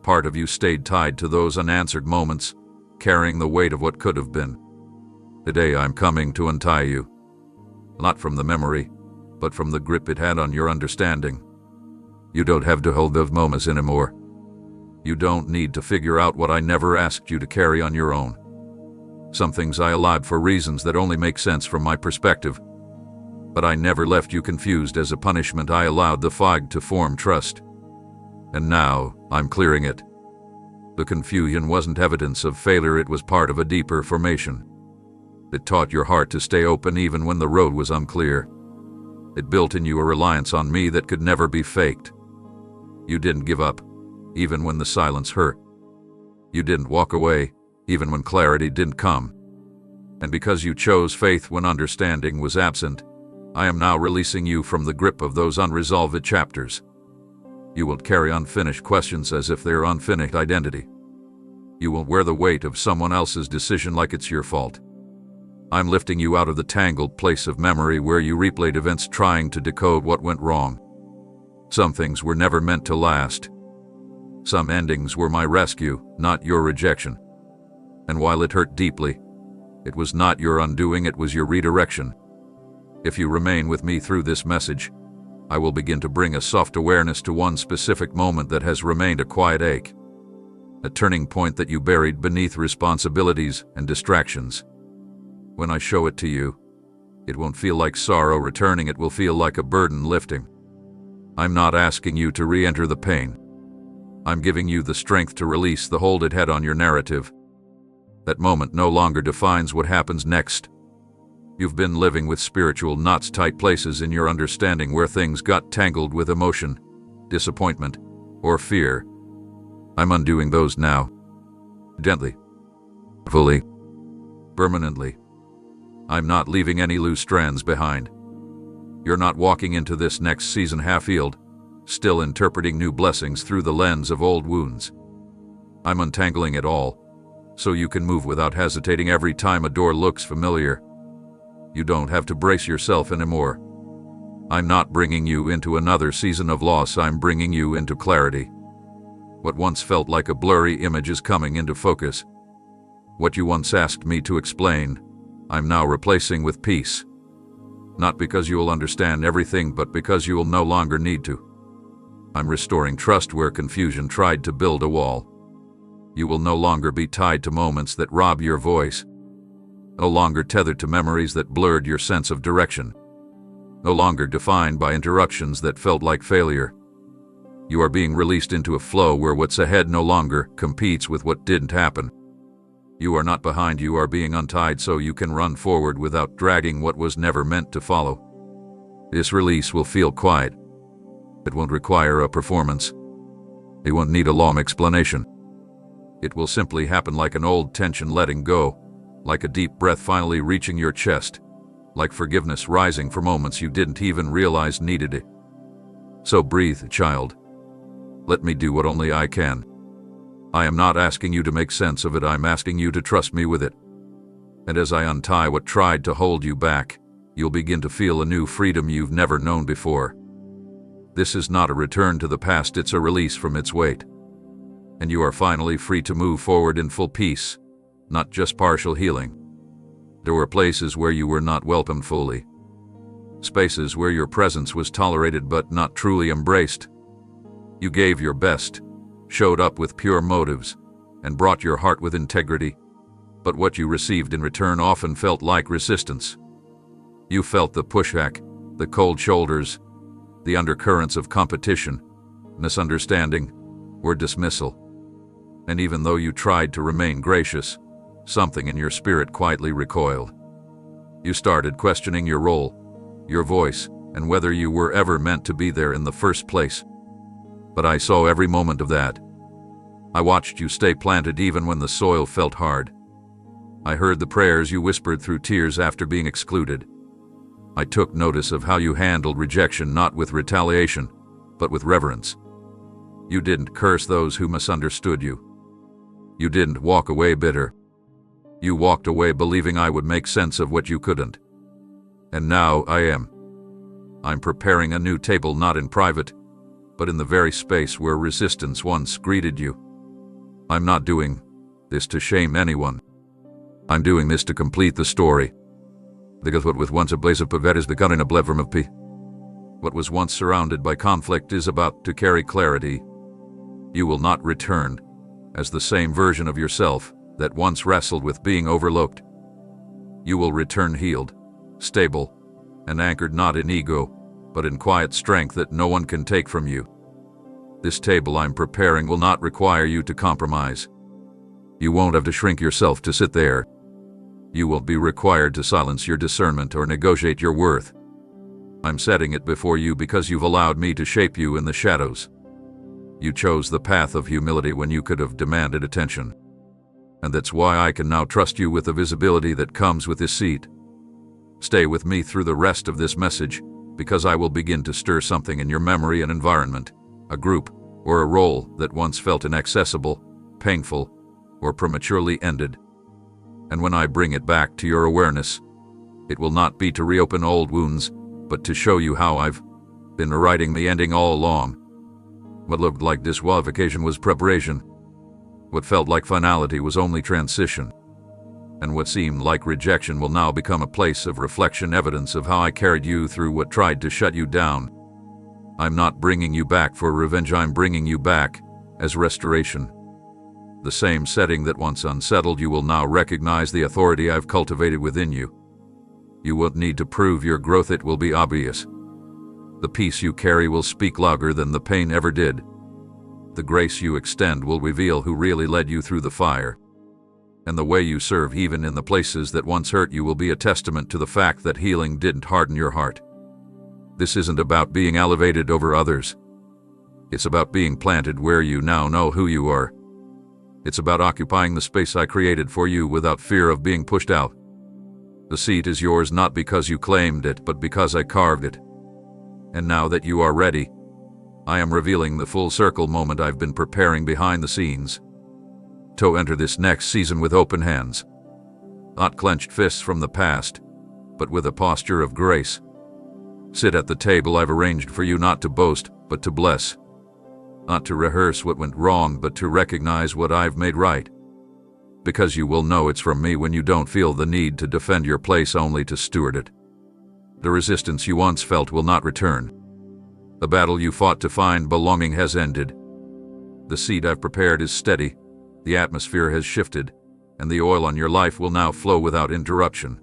part of you stayed tied to those unanswered moments, carrying the weight of what could have been. Today I'm coming to untie you. Not from the memory, but from the grip it had on your understanding. You don't have to hold those moments anymore. You don't need to figure out what I never asked you to carry on your own. Some things I allowed for reasons that only make sense from my perspective. But I never left you confused as a punishment. I allowed the fog to form trust. And now, I'm clearing it. The confusion wasn't evidence of failure, it was part of a deeper formation. It taught your heart to stay open even when the road was unclear. It built in you a reliance on me that could never be faked. You didn't give up, even when the silence hurt. You didn't walk away, even when clarity didn't come. And because you chose faith when understanding was absent, I am now releasing you from the grip of those unresolved chapters. You will carry unfinished questions as if they're unfinished identity. You will wear the weight of someone else's decision like it's your fault. I'm lifting you out of the tangled place of memory where you replayed events trying to decode what went wrong. Some things were never meant to last. Some endings were my rescue, not your rejection. And while it hurt deeply, it was not your undoing, it was your redirection. If you remain with me through this message, I will begin to bring a soft awareness to one specific moment that has remained a quiet ache. A turning point that you buried beneath responsibilities and distractions. When I show it to you, it won't feel like sorrow returning, it will feel like a burden lifting. I'm not asking you to re-enter the pain. I'm giving you the strength to release the hold it had on your narrative. That moment no longer defines what happens next. You've been living with spiritual knots, tight places in your understanding where things got tangled with emotion, disappointment, or fear. I'm undoing those now. Gently. Fully. Permanently. I'm not leaving any loose strands behind. You're not walking into this next season half-healed, still interpreting new blessings through the lens of old wounds. I'm untangling it all, so you can move without hesitating every time a door looks familiar. You don't have to brace yourself anymore. I'm not bringing you into another season of loss, I'm bringing you into clarity. What once felt like a blurry image is coming into focus. What you once asked me to explain, I'm now replacing with peace. Not because you will understand everything, but because you will no longer need to. I'm restoring trust where confusion tried to build a wall. You will no longer be tied to moments that rob your voice. No longer tethered to memories that blurred your sense of direction. No longer defined by interruptions that felt like failure. You are being released into a flow where what's ahead no longer competes with what didn't happen. You are not behind, you are being untied so you can run forward without dragging what was never meant to follow. This release will feel quiet. It won't require a performance. It won't need a long explanation. It will simply happen like an old tension letting go, like a deep breath finally reaching your chest, like forgiveness rising for moments you didn't even realize needed it. So breathe, child. Let me do what only I can. I am not asking you to make sense of it, I'm asking you to trust me with it. And as I untie what tried to hold you back, you'll begin to feel a new freedom you've never known before. This is not a return to the past, it's a release from its weight. And you are finally free to move forward in full peace, not just partial healing. There were places where you were not welcomed fully. Spaces where your presence was tolerated but not truly embraced. You gave your best, showed up with pure motives, and brought your heart with integrity. But what you received in return often felt like resistance. You felt the pushback, the cold shoulders, the undercurrents of competition, misunderstanding, or dismissal. And even though you tried to remain gracious, something in your spirit quietly recoiled. You started questioning your role, your voice, and whether you were ever meant to be there in the first place. But I saw every moment of that. I watched you stay planted even when the soil felt hard. I heard the prayers you whispered through tears after being excluded. I took notice of how you handled rejection, not with retaliation, but with reverence. You didn't curse those who misunderstood you. You didn't walk away bitter. You walked away believing I would make sense of what you couldn't. And now I am. I'm preparing a new table, not in private, but in the very space where resistance once greeted you. I'm not doing this to shame anyone. I'm doing this to complete the story. Because what was once a blaze of pavette is becoming a blevrum of pea. What was once surrounded by conflict is about to carry clarity. You will not return as the same version of yourself that once wrestled with being overlooked. You will return healed, stable, and anchored not in ego, but in quiet strength that no one can take from you. This table I'm preparing will not require you to compromise. You won't have to shrink yourself to sit there. You won't be required to silence your discernment or negotiate your worth. I'm setting it before you because you've allowed me to shape you in the shadows. You chose the path of humility when you could have demanded attention. and that's why I can now trust you with the visibility that comes with this seat. Stay with me through the rest of this message, because I will begin to stir something in your memory and environment, a group or a role that once felt inaccessible, painful, or prematurely ended. And when I bring it back to your awareness, it will not be to reopen old wounds, but to show you how I've been writing the ending all along. What looked like disqualification was preparation. What felt like finality was only transition. And what seemed like rejection will now become a place of reflection, evidence of how I carried you through what tried to shut you down. I'm not bringing you back for revenge, I'm bringing you back as restoration. The same setting that once unsettled you will now recognize the authority I've cultivated within you. You won't need to prove your growth, it will be obvious. The peace you carry will speak louder than the pain ever did. The grace you extend will reveal who really led you through the fire. And the way you serve, even in the places that once hurt you, will be a testament to the fact that healing didn't harden your heart. This isn't about being elevated over others. It's about being planted where you now know who you are. It's about occupying the space I created for you without fear of being pushed out. The seat is yours not because you claimed it, but because I carved it. And now that you are ready, I am revealing the full circle moment I've been preparing behind the scenes. To enter this next season with open hands. Not clenched fists from the past, but with a posture of grace. Sit at the table I've arranged for you, not to boast, but to bless. Not to rehearse what went wrong, but to recognize what I've made right. Because you will know it's from me when you don't feel the need to defend your place, only to steward it. The resistance you once felt will not return. The battle you fought to find belonging has ended. The seed I've prepared is steady, the atmosphere has shifted, and the oil on your life will now flow without interruption.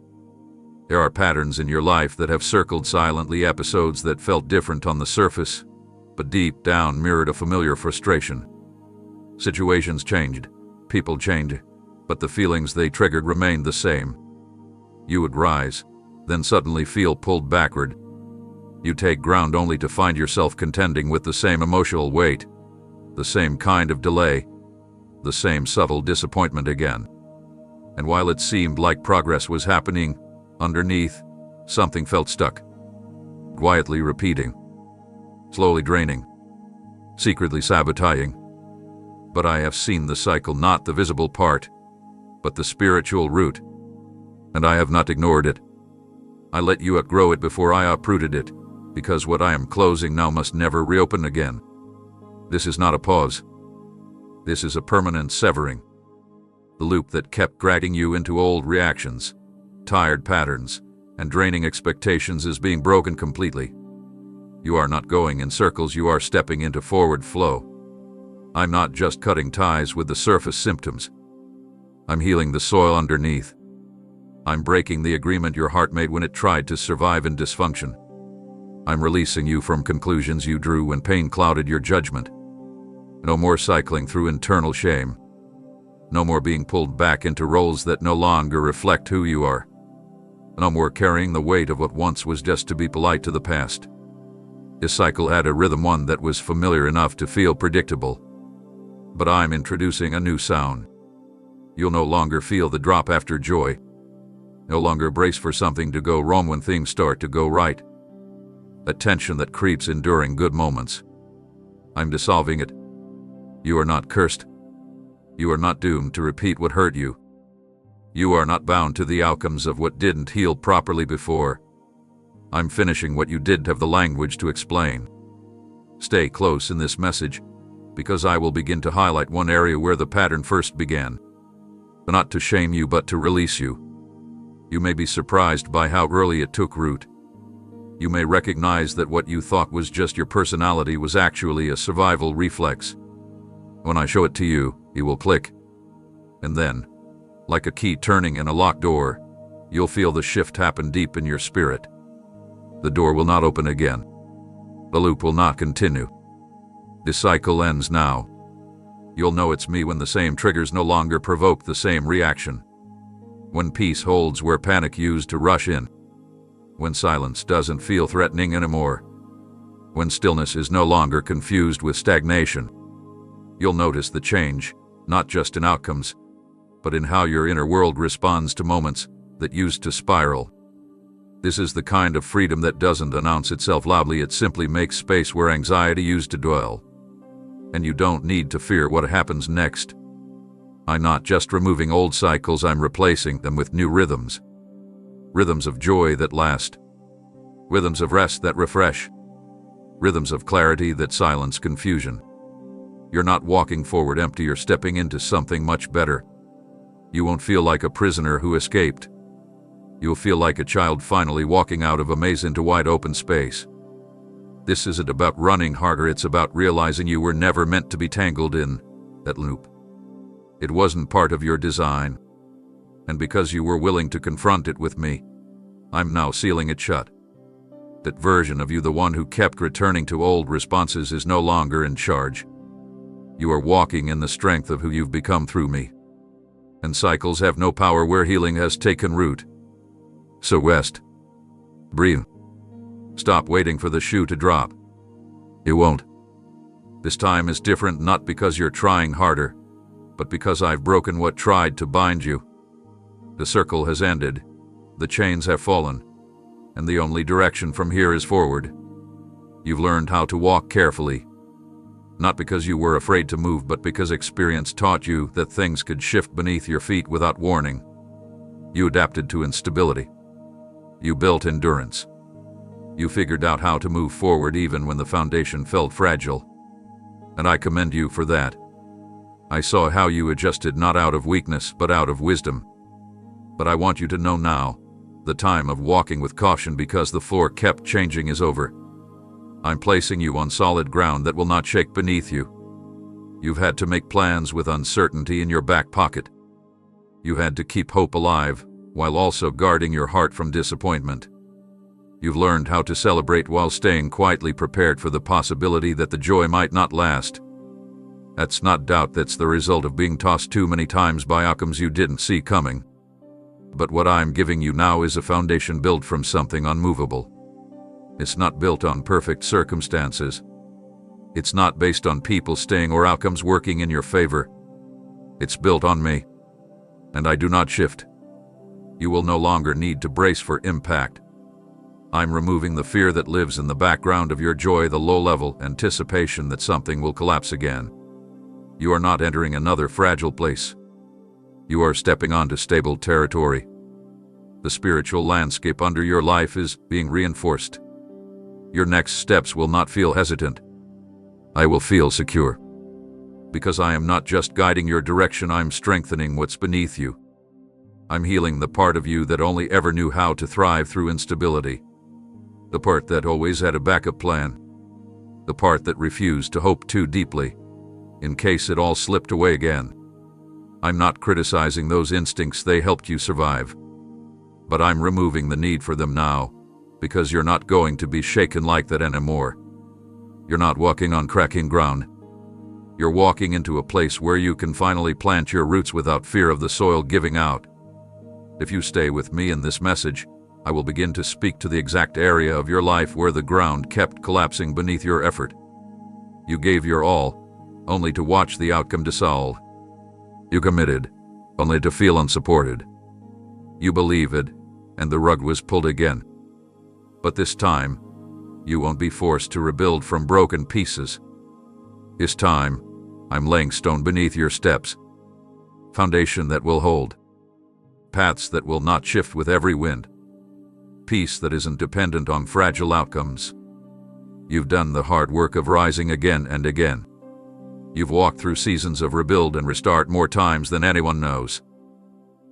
There are patterns in your life that have circled silently, episodes that felt different on the surface, but deep down mirrored a familiar frustration. Situations changed, people changed, but the feelings they triggered remained the same. You would rise, then suddenly feel pulled backward. You take ground only to find yourself contending with the same emotional weight, the same kind of delay, the same subtle disappointment again. And while it seemed like progress was happening, underneath, something felt stuck. Quietly repeating, slowly draining, secretly sabotaging. But I have seen the cycle, not the visible part, but the spiritual root. And I have not ignored it. I let you outgrow it before I uprooted it, because what I am closing now must never reopen again. This is not a pause. This is a permanent severing. The loop that kept dragging you into old reactions, tired patterns, and draining expectations is being broken completely. You are not going in circles, you are stepping into forward flow. I'm not just cutting ties with the surface symptoms. I'm healing the soil underneath. I'm breaking the agreement your heart made when it tried to survive in dysfunction. I'm releasing you from conclusions you drew when pain clouded your judgment. No more cycling through internal shame. No more being pulled back into roles that no longer reflect who you are. No more carrying the weight of what once was just to be polite to the past. This cycle had a rhythm, one that was familiar enough to feel predictable. But I'm introducing a new sound. You'll no longer feel the drop after joy. No longer brace for something to go wrong when things start to go right. That tension that creeps in during good moments. I'm dissolving it. You are not cursed. You are not doomed to repeat what hurt you. You are not bound to the outcomes of what didn't heal properly before. I'm finishing what you didn't have the language to explain. Stay close in this message, because I will begin to highlight one area where the pattern first began. Not to shame you, but to release you. You may be surprised by how early it took root. You may recognize that what you thought was just your personality was actually a survival reflex. When I show it to you, it will click. And then, like a key turning in a locked door, you'll feel the shift happen deep in your spirit. The door will not open again. The loop will not continue. This cycle ends now. You'll know it's me when the same triggers no longer provoke the same reaction. When peace holds where panic used to rush in. When silence doesn't feel threatening anymore. When stillness is no longer confused with stagnation. You'll notice the change, not just in outcomes, but in how your inner world responds to moments that used to spiral. This is the kind of freedom that doesn't announce itself loudly, it simply makes space where anxiety used to dwell. And you don't need to fear what happens next. I'm not just removing old cycles, I'm replacing them with new rhythms. Rhythms of joy that last. Rhythms of rest that refresh. Rhythms of clarity that silence confusion. You're not walking forward empty, you're stepping into something much better. You won't feel like a prisoner who escaped. You'll feel like a child finally walking out of a maze into wide open space. This isn't about running harder, it's about realizing you were never meant to be tangled in that loop. It wasn't part of your design. And because you were willing to confront it with me, I'm now sealing it shut. That version of you, the one who kept returning to old responses, is no longer in charge. You are walking in the strength of who you've become through me. And cycles have no power where healing has taken root. So rest. Breathe. Stop waiting for the shoe to drop. It won't. This time is different, not because you're trying harder, but because I've broken what tried to bind you. The circle has ended, the chains have fallen, and the only direction from here is forward. You've learned how to walk carefully, not because you were afraid to move, but because experience taught you that things could shift beneath your feet without warning. You adapted to instability. You built endurance. You figured out how to move forward even when the foundation felt fragile. And I commend you for that. I saw how you adjusted, not out of weakness, but out of wisdom. But I want you to know now, the time of walking with caution because the floor kept changing is over. I'm placing you on solid ground that will not shake beneath you. You've had to make plans with uncertainty in your back pocket. You had to keep hope alive, while also guarding your heart from disappointment. You've learned how to celebrate while staying quietly prepared for the possibility that the joy might not last. That's not doubt, that's the result of being tossed too many times by outcomes you didn't see coming. But what I'm giving you now is a foundation built from something unmovable. It's not built on perfect circumstances. It's not based on people staying or outcomes working in your favor. It's built on me. And I do not shift. You will no longer need to brace for impact. I'm removing the fear that lives in the background of your joy, the low-level anticipation that something will collapse again. You are not entering another fragile place. You are stepping onto stable territory. The spiritual landscape under your life is being reinforced. Your next steps will not feel hesitant. I will feel secure. Because I am not just guiding your direction, I'm strengthening what's beneath you. I'm healing the part of you that only ever knew how to thrive through instability. The part that always had a backup plan. The part that refused to hope too deeply, in case it all slipped away again. I'm not criticizing those instincts, they helped you survive. But I'm removing the need for them now, because you're not going to be shaken like that anymore. You're not walking on cracking ground. You're walking into a place where you can finally plant your roots without fear of the soil giving out. If you stay with me in this message, I will begin to speak to the exact area of your life where the ground kept collapsing beneath your effort. You gave your all, only to watch the outcome dissolve. You committed, only to feel unsupported. You believed, and the rug was pulled again. But this time, you won't be forced to rebuild from broken pieces. This time, I'm laying stone beneath your steps. Foundation that will hold. Paths that will not shift with every wind. Peace that isn't dependent on fragile outcomes. You've done the hard work of rising again and again. You've walked through seasons of rebuild and restart more times than anyone knows.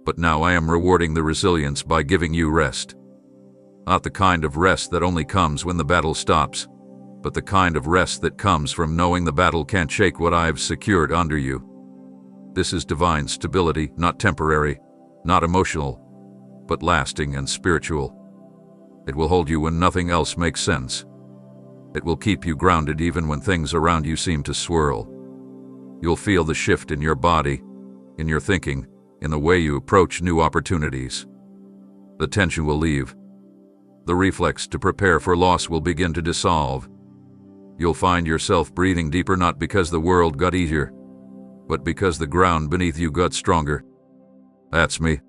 But now I am rewarding the resilience by giving you rest. Not the kind of rest that only comes when the battle stops, but the kind of rest that comes from knowing the battle can't shake what I've secured under you. This is divine stability, not temporary, not emotional, but lasting and spiritual. It will hold you when nothing else makes sense. It will keep you grounded even when things around you seem to swirl. You'll feel the shift in your body, in your thinking, in the way you approach new opportunities. The tension will leave. The reflex to prepare for loss will begin to dissolve. You'll find yourself breathing deeper, not because the world got easier, but because the ground beneath you got stronger. That's me.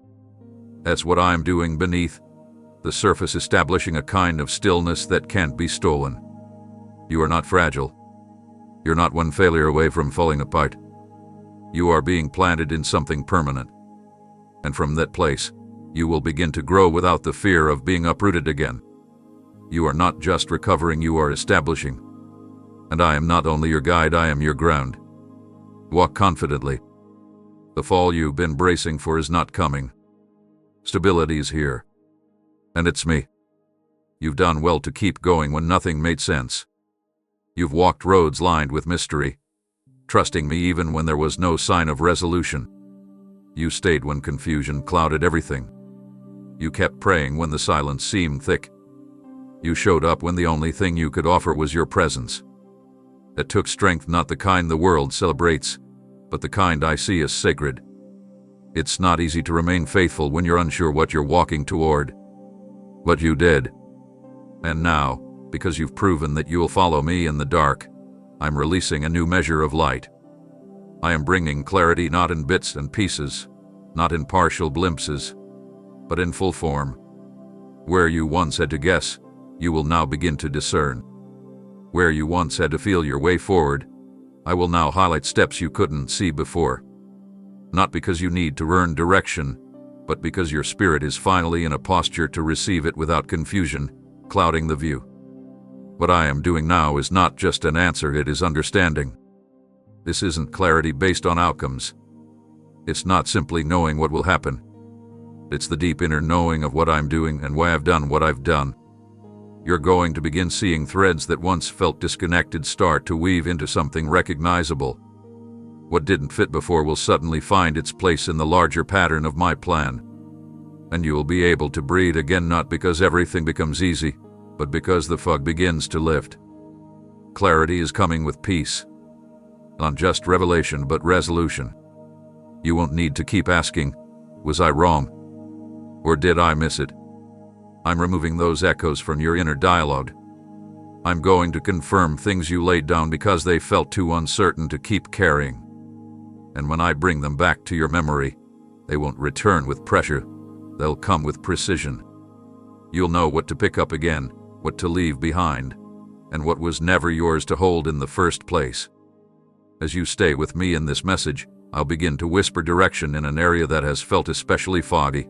That's what I'm doing beneath the surface, establishing a kind of stillness that can't be stolen. You are not fragile. You're not one failure away from falling apart. You are being planted in something permanent. And from that place, you will begin to grow without the fear of being uprooted again. You are not just recovering, you are establishing. And I am not only your guide, I am your ground. Walk confidently. The fall you've been bracing for is not coming. Stability is here. And it's me. You've done well to keep going when nothing made sense. You've walked roads lined with mystery, trusting me even when there was no sign of resolution. You stayed when confusion clouded everything. You kept praying when the silence seemed thick. You showed up when the only thing you could offer was your presence. It took strength, not the kind the world celebrates, but the kind I see as sacred. It's not easy to remain faithful when you're unsure what you're walking toward. But you did. And now, because you've proven that you'll follow me in the dark, I'm releasing a new measure of light. I am bringing clarity not in bits and pieces, not in partial glimpses, but in full form. Where you once had to guess, you will now begin to discern. Where you once had to feel your way forward, I will now highlight steps you couldn't see before. Not because you need to earn direction, but because your spirit is finally in a posture to receive it without confusion clouding the view. What I am doing now is not just an answer, it is understanding. This isn't clarity based on outcomes. It's not simply knowing what will happen. It's the deep inner knowing of what I'm doing and why I've done what I've done. You're going to begin seeing threads that once felt disconnected start to weave into something recognizable. What didn't fit before will suddenly find its place in the larger pattern of my plan. And you will be able to breathe again, not because everything becomes easy, but because the fog begins to lift. Clarity is coming with peace. Not just revelation, but resolution. You won't need to keep asking, was I wrong? Or did I miss it? I'm removing those echoes from your inner dialogue. I'm going to confirm things you laid down because they felt too uncertain to keep carrying. And when I bring them back to your memory, they won't return with pressure, they'll come with precision. You'll know what to pick up again, what to leave behind, and what was never yours to hold in the first place. As you stay with me in this message, I'll begin to whisper direction in an area that has felt especially foggy.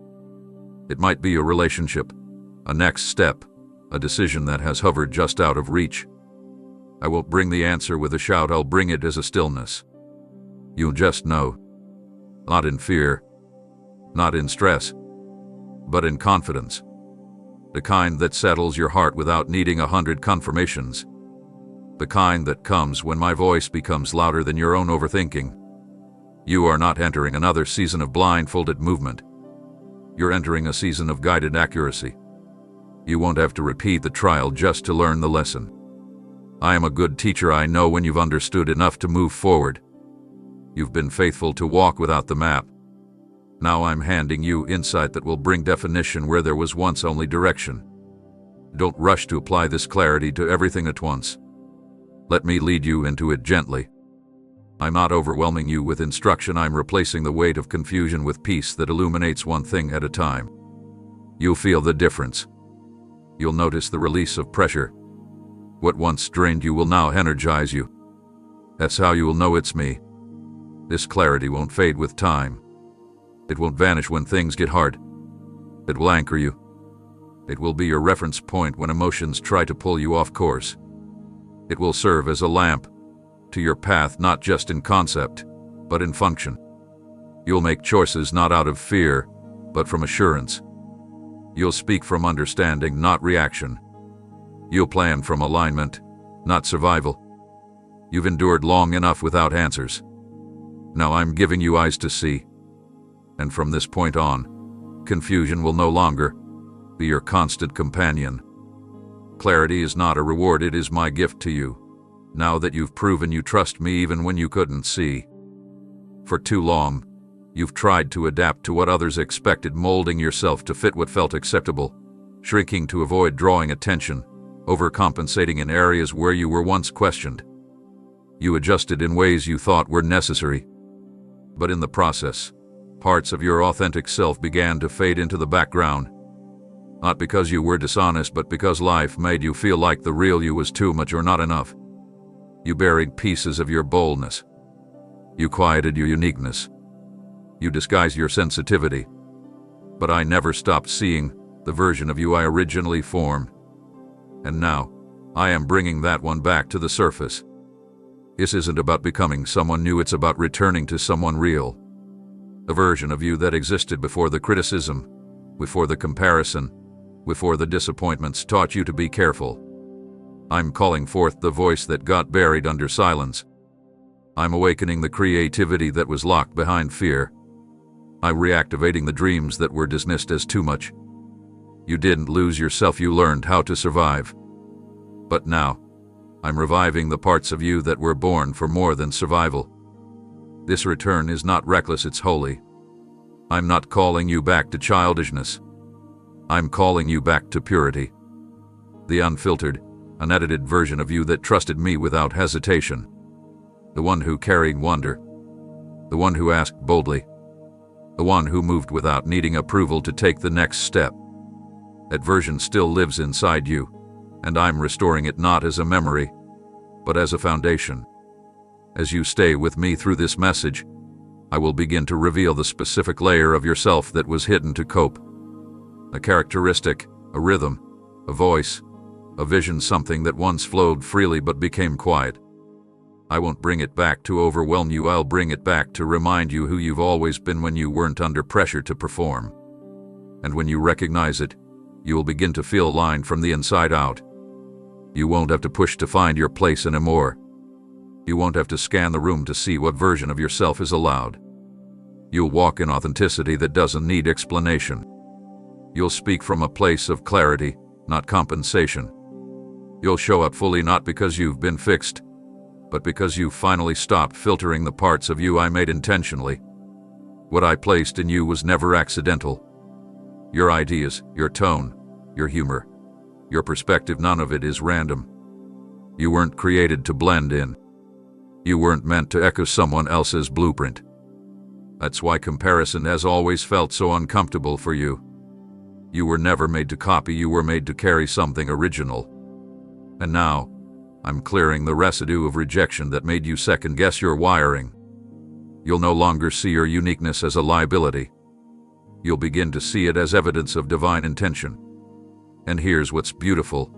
It might be a relationship, a next step, a decision that has hovered just out of reach. I won't bring the answer with a shout, I'll bring it as a stillness. You'll just know. Not in fear, not in stress, but in confidence. The kind that settles your heart without needing 100 confirmations. The kind that comes when my voice becomes louder than your own overthinking. You are not entering another season of blindfolded movement. You're entering a season of guided accuracy. You won't have to repeat the trial just to learn the lesson. I am a good teacher, I know when you've understood enough to move forward. You've been faithful to walk without the map. Now I'm handing you insight that will bring definition where there was once only direction. Don't rush to apply this clarity to everything at once. Let me lead you into it gently. I'm not overwhelming you with instruction, I'm replacing the weight of confusion with peace that illuminates one thing at a time. You'll feel the difference. You'll notice the release of pressure. What once drained you will now energize you. That's how you will know it's me. This clarity won't fade with time. It won't vanish when things get hard. It will anchor you. It will be your reference point when emotions try to pull you off course. It will serve as a lamp to your path, not just in concept, but in function. You'll make choices not out of fear, but from assurance. You'll speak from understanding, not reaction. You'll plan from alignment, not survival. You've endured long enough without answers. Now I'm giving you eyes to see. And from this point on, confusion will no longer be your constant companion. Clarity is not a reward, it is my gift to you. Now that you've proven you trust me even when you couldn't see. For too long, you've tried to adapt to what others expected, molding yourself to fit what felt acceptable, shrinking to avoid drawing attention, overcompensating in areas where you were once questioned. You adjusted in ways you thought were necessary. But in the process, Parts of your authentic self began to fade into the background. Not because you were dishonest, but because life made you feel like the real you was too much or not enough. You buried pieces of your boldness. You quieted your uniqueness. You disguised your sensitivity. But I never stopped seeing the version of you I originally formed. And now, I am bringing that one back to the surface. This isn't about becoming someone new, it's about returning to someone real. A version of you that existed before the criticism, before the comparison, before the disappointments taught you to be careful. I'm calling forth the voice that got buried under silence. I'm awakening the creativity that was locked behind fear. I'm reactivating the dreams that were dismissed as too much. You didn't lose yourself, you learned how to survive. But now, I'm reviving the parts of you that were born for more than survival. This return is not reckless, it's holy. I'm not calling you back to childishness. I'm calling you back to purity. The unfiltered, unedited version of you that trusted me without hesitation. The one who carried wonder. The one who asked boldly. The one who moved without needing approval to take the next step. That version still lives inside you, and I'm restoring it not as a memory, but as a foundation. As you stay with me through this message, I will begin to reveal the specific layer of yourself that was hidden to cope. A characteristic, a rhythm, a voice, a vision, something that once flowed freely but became quiet. I won't bring it back to overwhelm you, I'll bring it back to remind you who you've always been when you weren't under pressure to perform. And when you recognize it, you will begin to feel aligned from the inside out. You won't have to push to find your place anymore. You won't have to scan the room to see what version of yourself is allowed. You'll walk in authenticity that doesn't need explanation. You'll speak from a place of clarity, not compensation. You'll show up fully not because you've been fixed, but because you've finally stopped filtering the parts of you I made intentionally. What I placed in you was never accidental. Your ideas, your tone, your humor, your perspective, none of it is random. You weren't created to blend in. You weren't meant to echo someone else's blueprint. That's why comparison has always felt so uncomfortable for you. You were never made to copy, you were made to carry something original. And now, I'm clearing the residue of rejection that made you second-guess your wiring. You'll no longer see your uniqueness as a liability. You'll begin to see it as evidence of divine intention. And here's what's beautiful.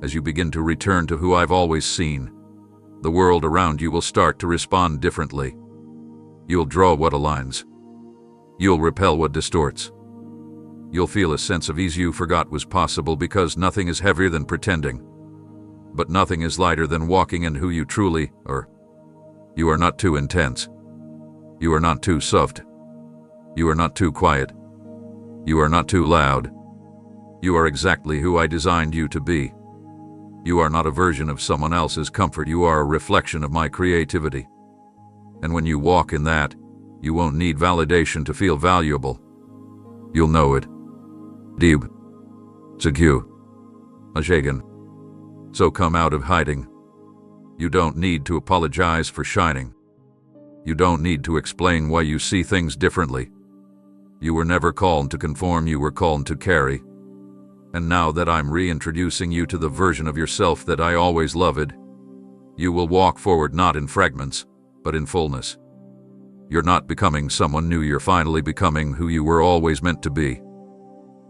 As you begin to return to who I've always seen, the world around you will start to respond differently. You'll draw what aligns. You'll repel what distorts. You'll feel a sense of ease you forgot was possible because nothing is heavier than pretending. But nothing is lighter than walking in who you truly are. You are not too intense. You are not too soft. You are not too quiet. You are not too loud. You are exactly who I designed you to be. You are not a version of someone else's comfort, you are a reflection of my creativity. And when you walk in that, you won't need validation to feel valuable. You'll know it. Deep. Secure. Ashagen. So come out of hiding. You don't need to apologize for shining. You don't need to explain why you see things differently. You were never called to conform, you were called to carry. And now that I'm reintroducing you to the version of yourself that I always loved, you will walk forward not in fragments, but in fullness. You're not becoming someone new, you're finally becoming who you were always meant to be.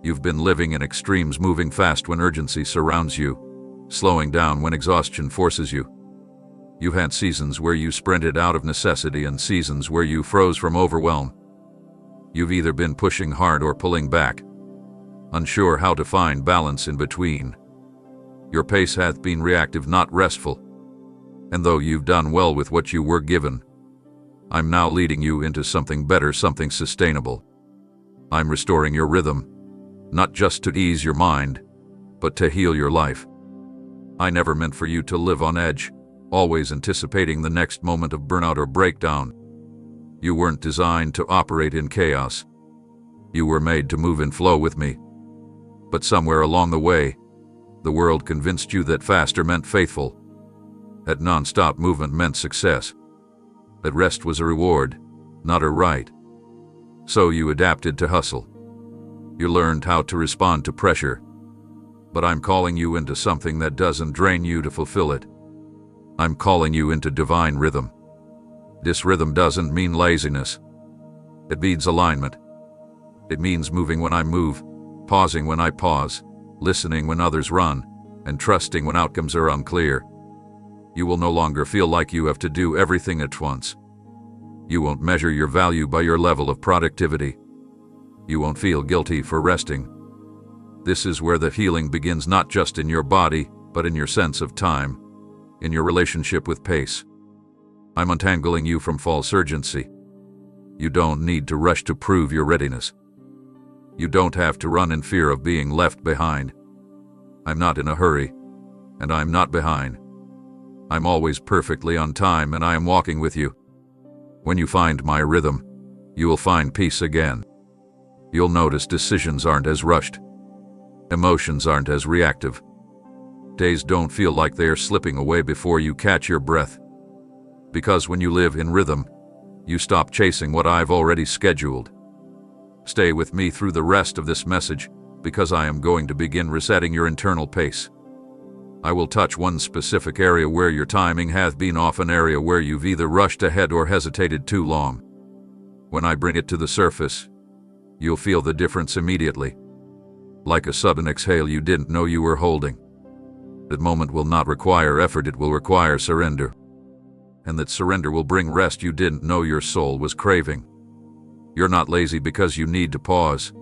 You've been living in extremes, moving fast when urgency surrounds you, slowing down when exhaustion forces you. You've had seasons where you sprinted out of necessity and seasons where you froze from overwhelm. You've either been pushing hard or pulling back, unsure how to find balance in between. Your pace hath been reactive, not restful. And though you've done well with what you were given, I'm now leading you into something better, something sustainable. I'm restoring your rhythm, not just to ease your mind, but to heal your life. I never meant for you to live on edge, always anticipating the next moment of burnout or breakdown. You weren't designed to operate in chaos. You were made to move in flow with me. But somewhere along the way, the world convinced you that faster meant faithful, that non-stop movement meant success, that rest was a reward, not a right. So you adapted to hustle. You learned how to respond to pressure. But I'm calling you into something that doesn't drain you to fulfill it. I'm calling you into divine rhythm. This rhythm doesn't mean laziness. It means alignment. It means moving when I move, pausing when I pause, listening when others run, and trusting when outcomes are unclear. You will no longer feel like you have to do everything at once. You won't measure your value by your level of productivity. You won't feel guilty for resting. This is where the healing begins, not just in your body, but in your sense of time, in your relationship with pace. I'm untangling you from false urgency. You don't need to rush to prove your readiness. You don't have to run in fear of being left behind. I'm not in a hurry, and I'm not behind. I'm always perfectly on time, and I am walking with you. When you find my rhythm, you will find peace again. You'll notice decisions aren't as rushed. Emotions aren't as reactive. Days don't feel like they are slipping away before you catch your breath. Because when you live in rhythm, you stop chasing what I've already scheduled. Stay with me through the rest of this message, because I am going to begin resetting your internal pace. I will touch one specific area where your timing has been off, an area where you've either rushed ahead or hesitated too long. When I bring it to the surface, you'll feel the difference immediately. Like a sudden exhale you didn't know you were holding. That moment will not require effort, it will require surrender. And that surrender will bring rest you didn't know your soul was craving. You're not lazy because you need to pause.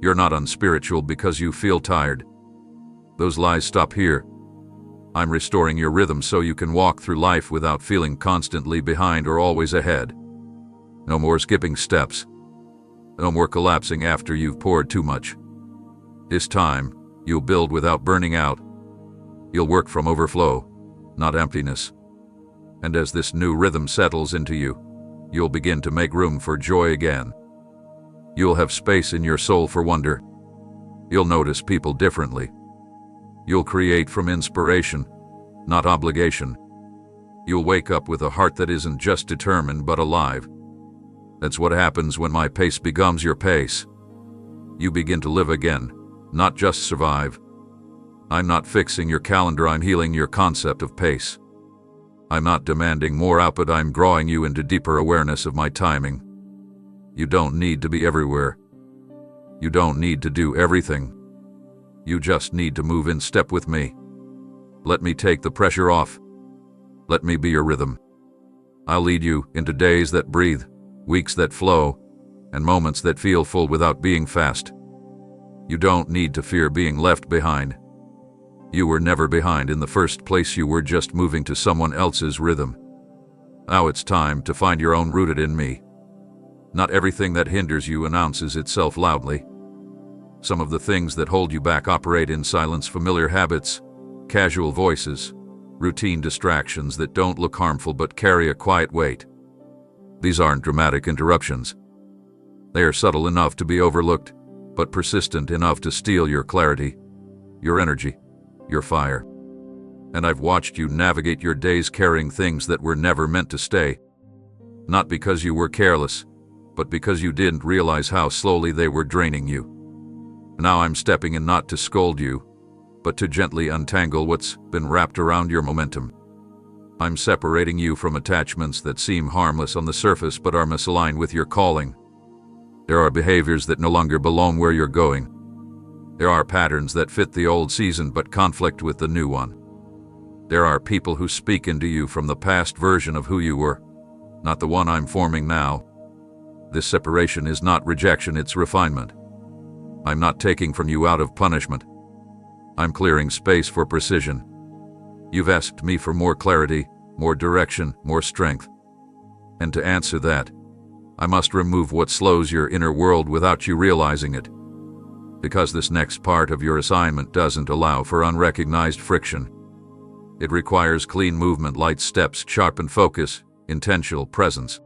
You're not unspiritual because you feel tired. Those lies stop here. I'm restoring your rhythm so you can walk through life without feeling constantly behind or always ahead. No more skipping steps. No more collapsing after you've poured too much. This time, you'll build without burning out. You'll work from overflow, not emptiness. And as this new rhythm settles into you, you'll begin to make room for joy again. You'll have space in your soul for wonder. You'll notice people differently. You'll create from inspiration, not obligation. You'll wake up with a heart that isn't just determined but alive. That's what happens when my pace becomes your pace. You begin to live again, not just survive. I'm not fixing your calendar, I'm healing your concept of pace. I'm not demanding more output, I'm drawing you into deeper awareness of my timing. You don't need to be everywhere. You don't need to do everything. You just need to move in step with me. Let me take the pressure off. Let me be your rhythm. I'll lead you into days that breathe, weeks that flow, and moments that feel full without being fast. You don't need to fear being left behind. You were never behind in the first place, you were just moving to someone else's rhythm. Now it's time to find your own, rooted in me. Not everything that hinders you announces itself loudly. Some of the things that hold you back operate in silence, familiar habits, casual voices, routine distractions that don't look harmful but carry a quiet weight. These aren't dramatic interruptions. They are subtle enough to be overlooked, but persistent enough to steal your clarity, your energy, your fire. And I've watched you navigate your days carrying things that were never meant to stay. Not because you were careless, but because you didn't realize how slowly they were draining you. Now I'm stepping in not to scold you, but to gently untangle what's been wrapped around your momentum. I'm separating you from attachments that seem harmless on the surface but are misaligned with your calling. There are behaviors that no longer belong where you're going. There are patterns that fit the old season but conflict with the new one. There are people who speak into you from the past version of who you were, not the one I'm forming now. This separation is not rejection, it's refinement. I'm not taking from you out of punishment. I'm clearing space for precision. You've asked me for more clarity, more direction, more strength. And to answer that, I must remove what slows your inner world without you realizing it. Because this next part of your assignment doesn't allow for unrecognized friction. It requires clean movement, light steps, sharpened focus, intentional presence.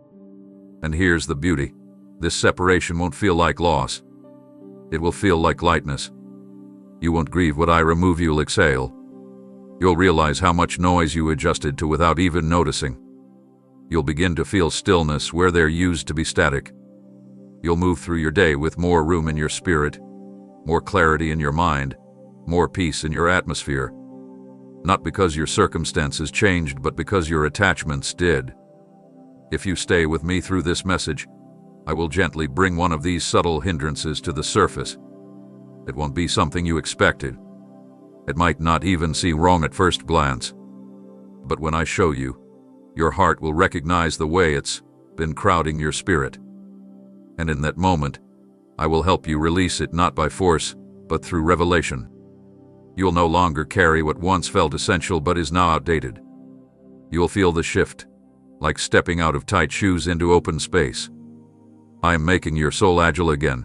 And here's the beauty. This separation won't feel like loss. It will feel like lightness. You won't grieve what I remove, you'll exhale. You'll realize how much noise you adjusted to without even noticing. You'll begin to feel stillness where there used to be static. You'll move through your day with more room in your spirit, more clarity in your mind, more peace in your atmosphere. Not because your circumstances changed, but because your attachments did. If you stay with me through this message, I will gently bring one of these subtle hindrances to the surface. It won't be something you expected. It might not even seem wrong at first glance. But when I show you, your heart will recognize the way it's been crowding your spirit. And in that moment, I will help you release it not by force, but through revelation. You'll no longer carry what once felt essential but is now outdated. You'll feel the shift, like stepping out of tight shoes into open space. I am making your soul agile again,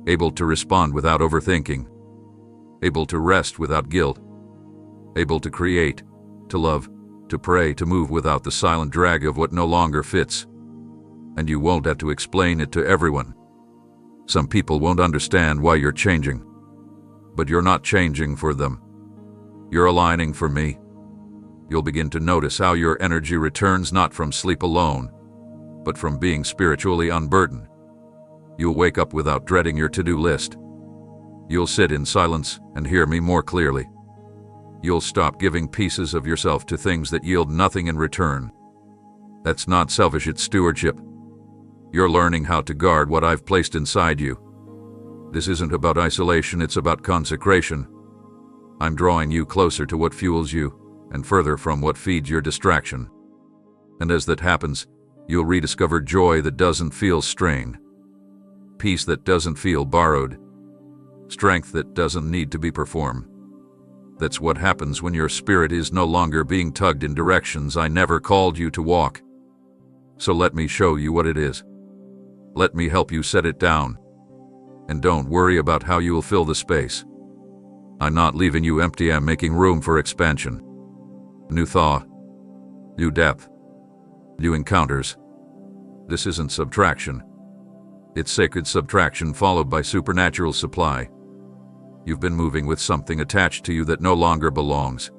able to respond without overthinking, able to rest without guilt, able to create, to love, to pray, to move without the silent drag of what no longer fits. And you won't have to explain it to everyone. Some people won't understand why you're changing. But you're not changing for them. You're aligning for me. You'll begin to notice how your energy returns not from sleep alone, but from being spiritually unburdened. You'll wake up without dreading your to-do list. You'll sit in silence and hear me more clearly. You'll stop giving pieces of yourself to things that yield nothing in return. That's not selfish, it's stewardship. You're learning how to guard what I've placed inside you. This isn't about isolation, it's about consecration. I'm drawing you closer to what fuels you, and further from what feeds your distraction. And as that happens, you'll rediscover joy that doesn't feel strained, peace that doesn't feel borrowed, strength that doesn't need to be performed. That's what happens when your spirit is no longer being tugged in directions I never called you to walk. So let me show you what it is. Let me help you set it down. And don't worry about how you will fill the space. I'm not leaving you empty, I'm making room for expansion. New thought, new depth, new encounters. This isn't subtraction. It's sacred subtraction followed by supernatural supply. You've been moving with something attached to you that no longer belongs.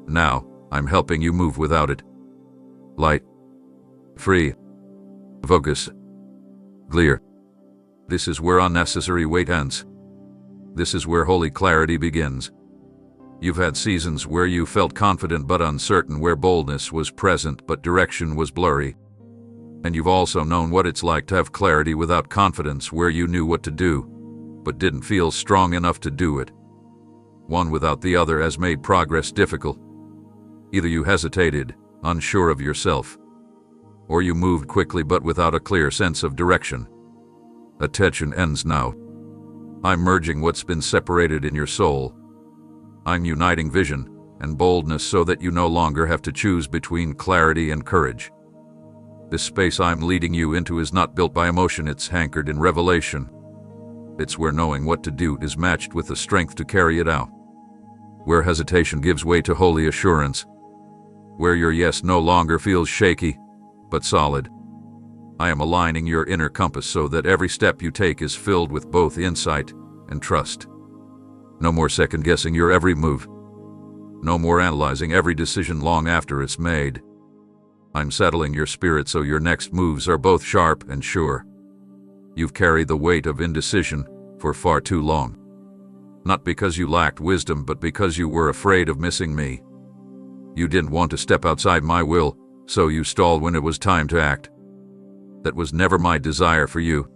Now, I'm helping you move without it. Light, free, focus, clear. This is where unnecessary weight ends. This is where holy clarity begins. You've had seasons where you felt confident but uncertain, where boldness was present but direction was blurry. And you've also known what it's like to have clarity without confidence, where you knew what to do, but didn't feel strong enough to do it. One without the other has made progress difficult. Either you hesitated, unsure of yourself, or you moved quickly but without a clear sense of direction. Attention ends now. I'm merging what's been separated in your soul. I'm uniting vision and boldness so that you no longer have to choose between clarity and courage. This space I'm leading you into is not built by emotion, it's anchored in revelation. It's where knowing what to do is matched with the strength to carry it out. Where hesitation gives way to holy assurance. Where your yes no longer feels shaky, but solid. I am aligning your inner compass so that every step you take is filled with both insight and trust. No more second-guessing your every move. No more analyzing every decision long after it's made. I'm settling your spirit so your next moves are both sharp and sure. You've carried the weight of indecision for far too long. Not because you lacked wisdom, but because you were afraid of missing me. You didn't want to step outside my will, so you stalled when it was time to act. That was never my desire for you.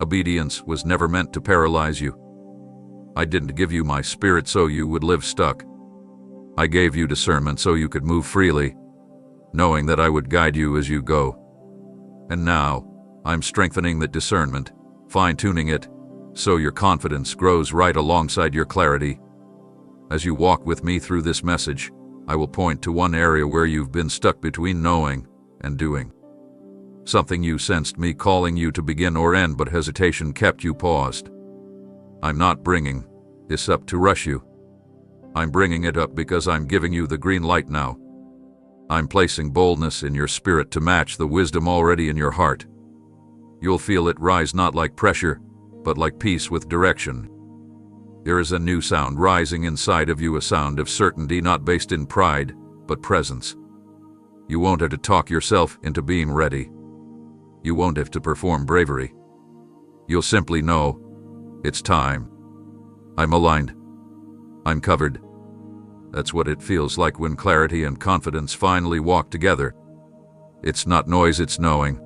Obedience was never meant to paralyze you. I didn't give you my spirit so you would live stuck. I gave you discernment so you could move freely, knowing that I would guide you as you go. And now, I'm strengthening that discernment, fine-tuning it, so your confidence grows right alongside your clarity. As you walk with me through this message, I will point to one area where you've been stuck between knowing and doing. Something you sensed me calling you to begin or end, but hesitation kept you paused. I'm not bringing this up to rush you. I'm bringing it up because I'm giving you the green light now. I'm placing boldness in your spirit to match the wisdom already in your heart. You'll feel it rise not like pressure, but like peace with direction. There is a new sound rising inside of you, a sound of certainty not based in pride, but presence. You won't have to talk yourself into being ready. You won't have to perform bravery. You'll simply know, it's time. I'm aligned. I'm covered. That's what it feels like when clarity and confidence finally walk together. It's not noise, it's knowing.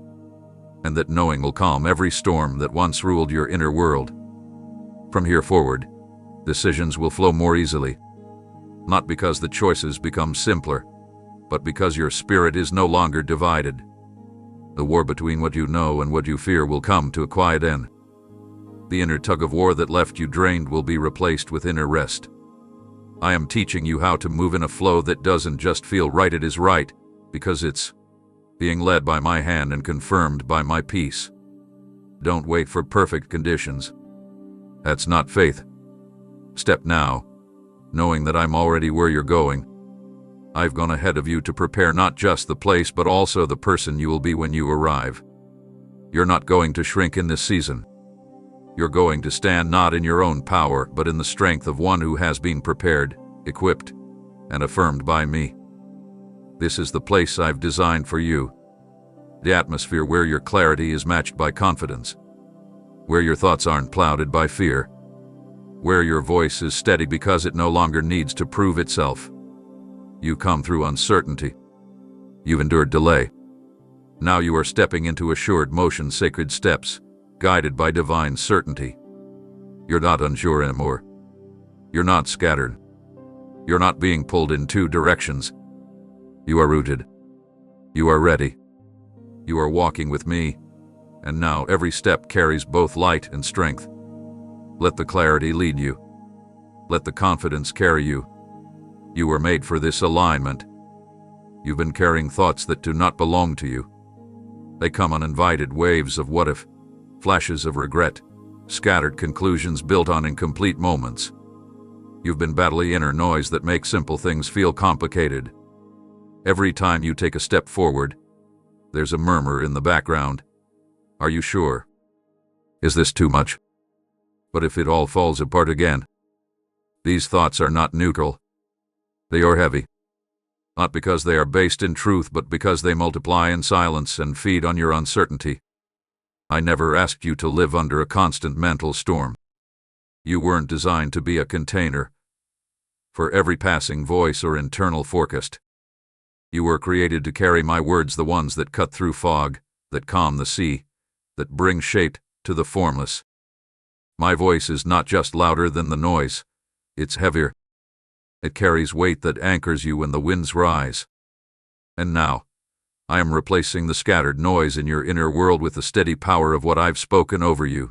And that knowing will calm every storm that once ruled your inner world. From here forward, decisions will flow more easily. Not because the choices become simpler, but because your spirit is no longer divided. The war between what you know and what you fear will come to a quiet end. The inner tug-of-war that left you drained will be replaced with inner rest. I am teaching you how to move in a flow that doesn't just feel right, it is right, because it's being led by my hand and confirmed by my peace. Don't wait for perfect conditions. That's not faith. Step now, knowing that I'm already where you're going. I've gone ahead of you to prepare not just the place but also the person you will be when you arrive. You're not going to shrink in this season. You're going to stand not in your own power but in the strength of one who has been prepared, equipped, and affirmed by me. This is the place I've designed for you. The atmosphere where your clarity is matched by confidence. Where your thoughts aren't clouded by fear. Where your voice is steady because it no longer needs to prove itself. You come through uncertainty. You've endured delay. Now you are stepping into assured motion, sacred steps, guided by divine certainty. You're not unsure anymore. You're not scattered. You're not being pulled in two directions. You are rooted. You are ready. You are walking with me, and now every step carries both light and strength. Let the clarity lead you. Let the confidence carry you. You were made for this alignment. You've been carrying thoughts that do not belong to you. They come uninvited, waves of what if, flashes of regret, scattered conclusions built on incomplete moments. You've been battling inner noise that makes simple things feel complicated. Every time you take a step forward, there's a murmur in the background. Are you sure? Is this too much? But if it all falls apart again? These thoughts are not neutral. They are heavy. Not because they are based in truth, but because they multiply in silence and feed on your uncertainty. I never asked you to live under a constant mental storm. You weren't designed to be a container for every passing voice or internal forecast. You were created to carry my words, the ones that cut through fog, that calm the sea, that bring shape to the formless. My voice is not just louder than the noise, it's heavier. It carries weight that anchors you when the winds rise. And now, I am replacing the scattered noise in your inner world with the steady power of what I've spoken over you.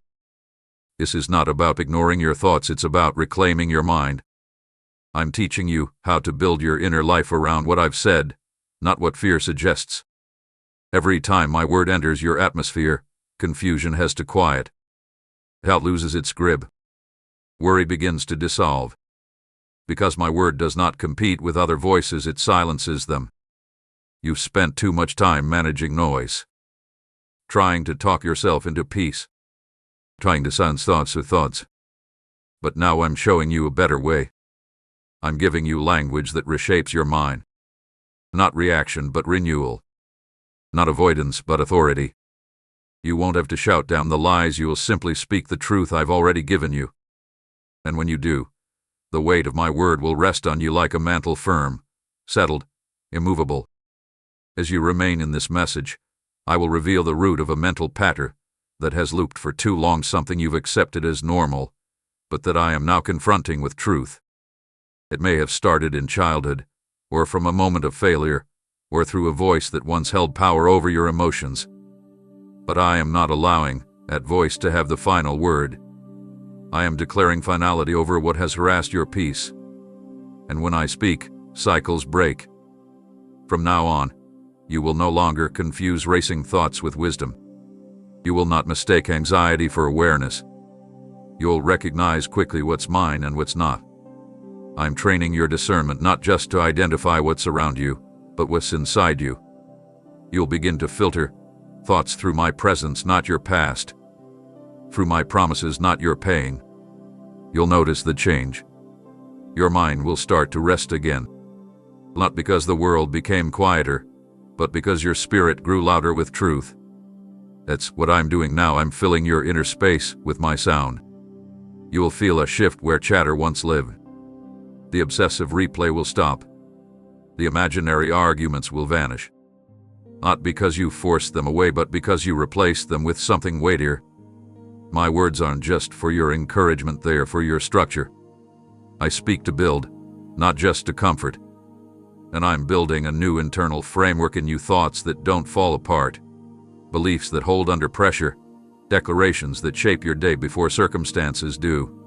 This is not about ignoring your thoughts, it's about reclaiming your mind. I'm teaching you how to build your inner life around what I've said, not what fear suggests. Every time my word enters your atmosphere, confusion has to quiet. Doubt loses its grip. Worry begins to dissolve. Because my word does not compete with other voices, it silences them. You've spent too much time managing noise, trying to talk yourself into peace, trying to silence thoughts with thoughts. But now I'm showing you a better way. I'm giving you language that reshapes your mind. Not reaction, but renewal. Not avoidance, but authority. You won't have to shout down the lies, you will simply speak the truth I've already given you. And when you do, the weight of my word will rest on you like a mantle, firm, settled, immovable. As you remain in this message, I will reveal the root of a mental pattern that has looped for too long, something you've accepted as normal, but that I am now confronting with truth. It may have started in childhood, or from a moment of failure, or through a voice that once held power over your emotions. But I am not allowing that voice to have the final word. I am declaring finality over what has harassed your peace. And when I speak, cycles break. From now on, you will no longer confuse racing thoughts with wisdom. You will not mistake anxiety for awareness. You'll recognize quickly what's mine and what's not. I'm training your discernment not just to identify what's around you, but what's inside you. You'll begin to filter thoughts through my presence, not your past. Through my promises, not your pain. You'll notice the change. Your mind will start to rest again. Not because the world became quieter, but because your spirit grew louder with truth. That's what I'm doing now. I'm filling your inner space with my sound. You will feel a shift where chatter once lived. The obsessive replay will stop. The imaginary arguments will vanish. Not because you forced them away, but because you replaced them with something weightier. My words aren't just for your encouragement, they are for your structure. I speak to build, not just to comfort. And I'm building a new internal framework in you, thoughts that don't fall apart, beliefs that hold under pressure, declarations that shape your day before circumstances do.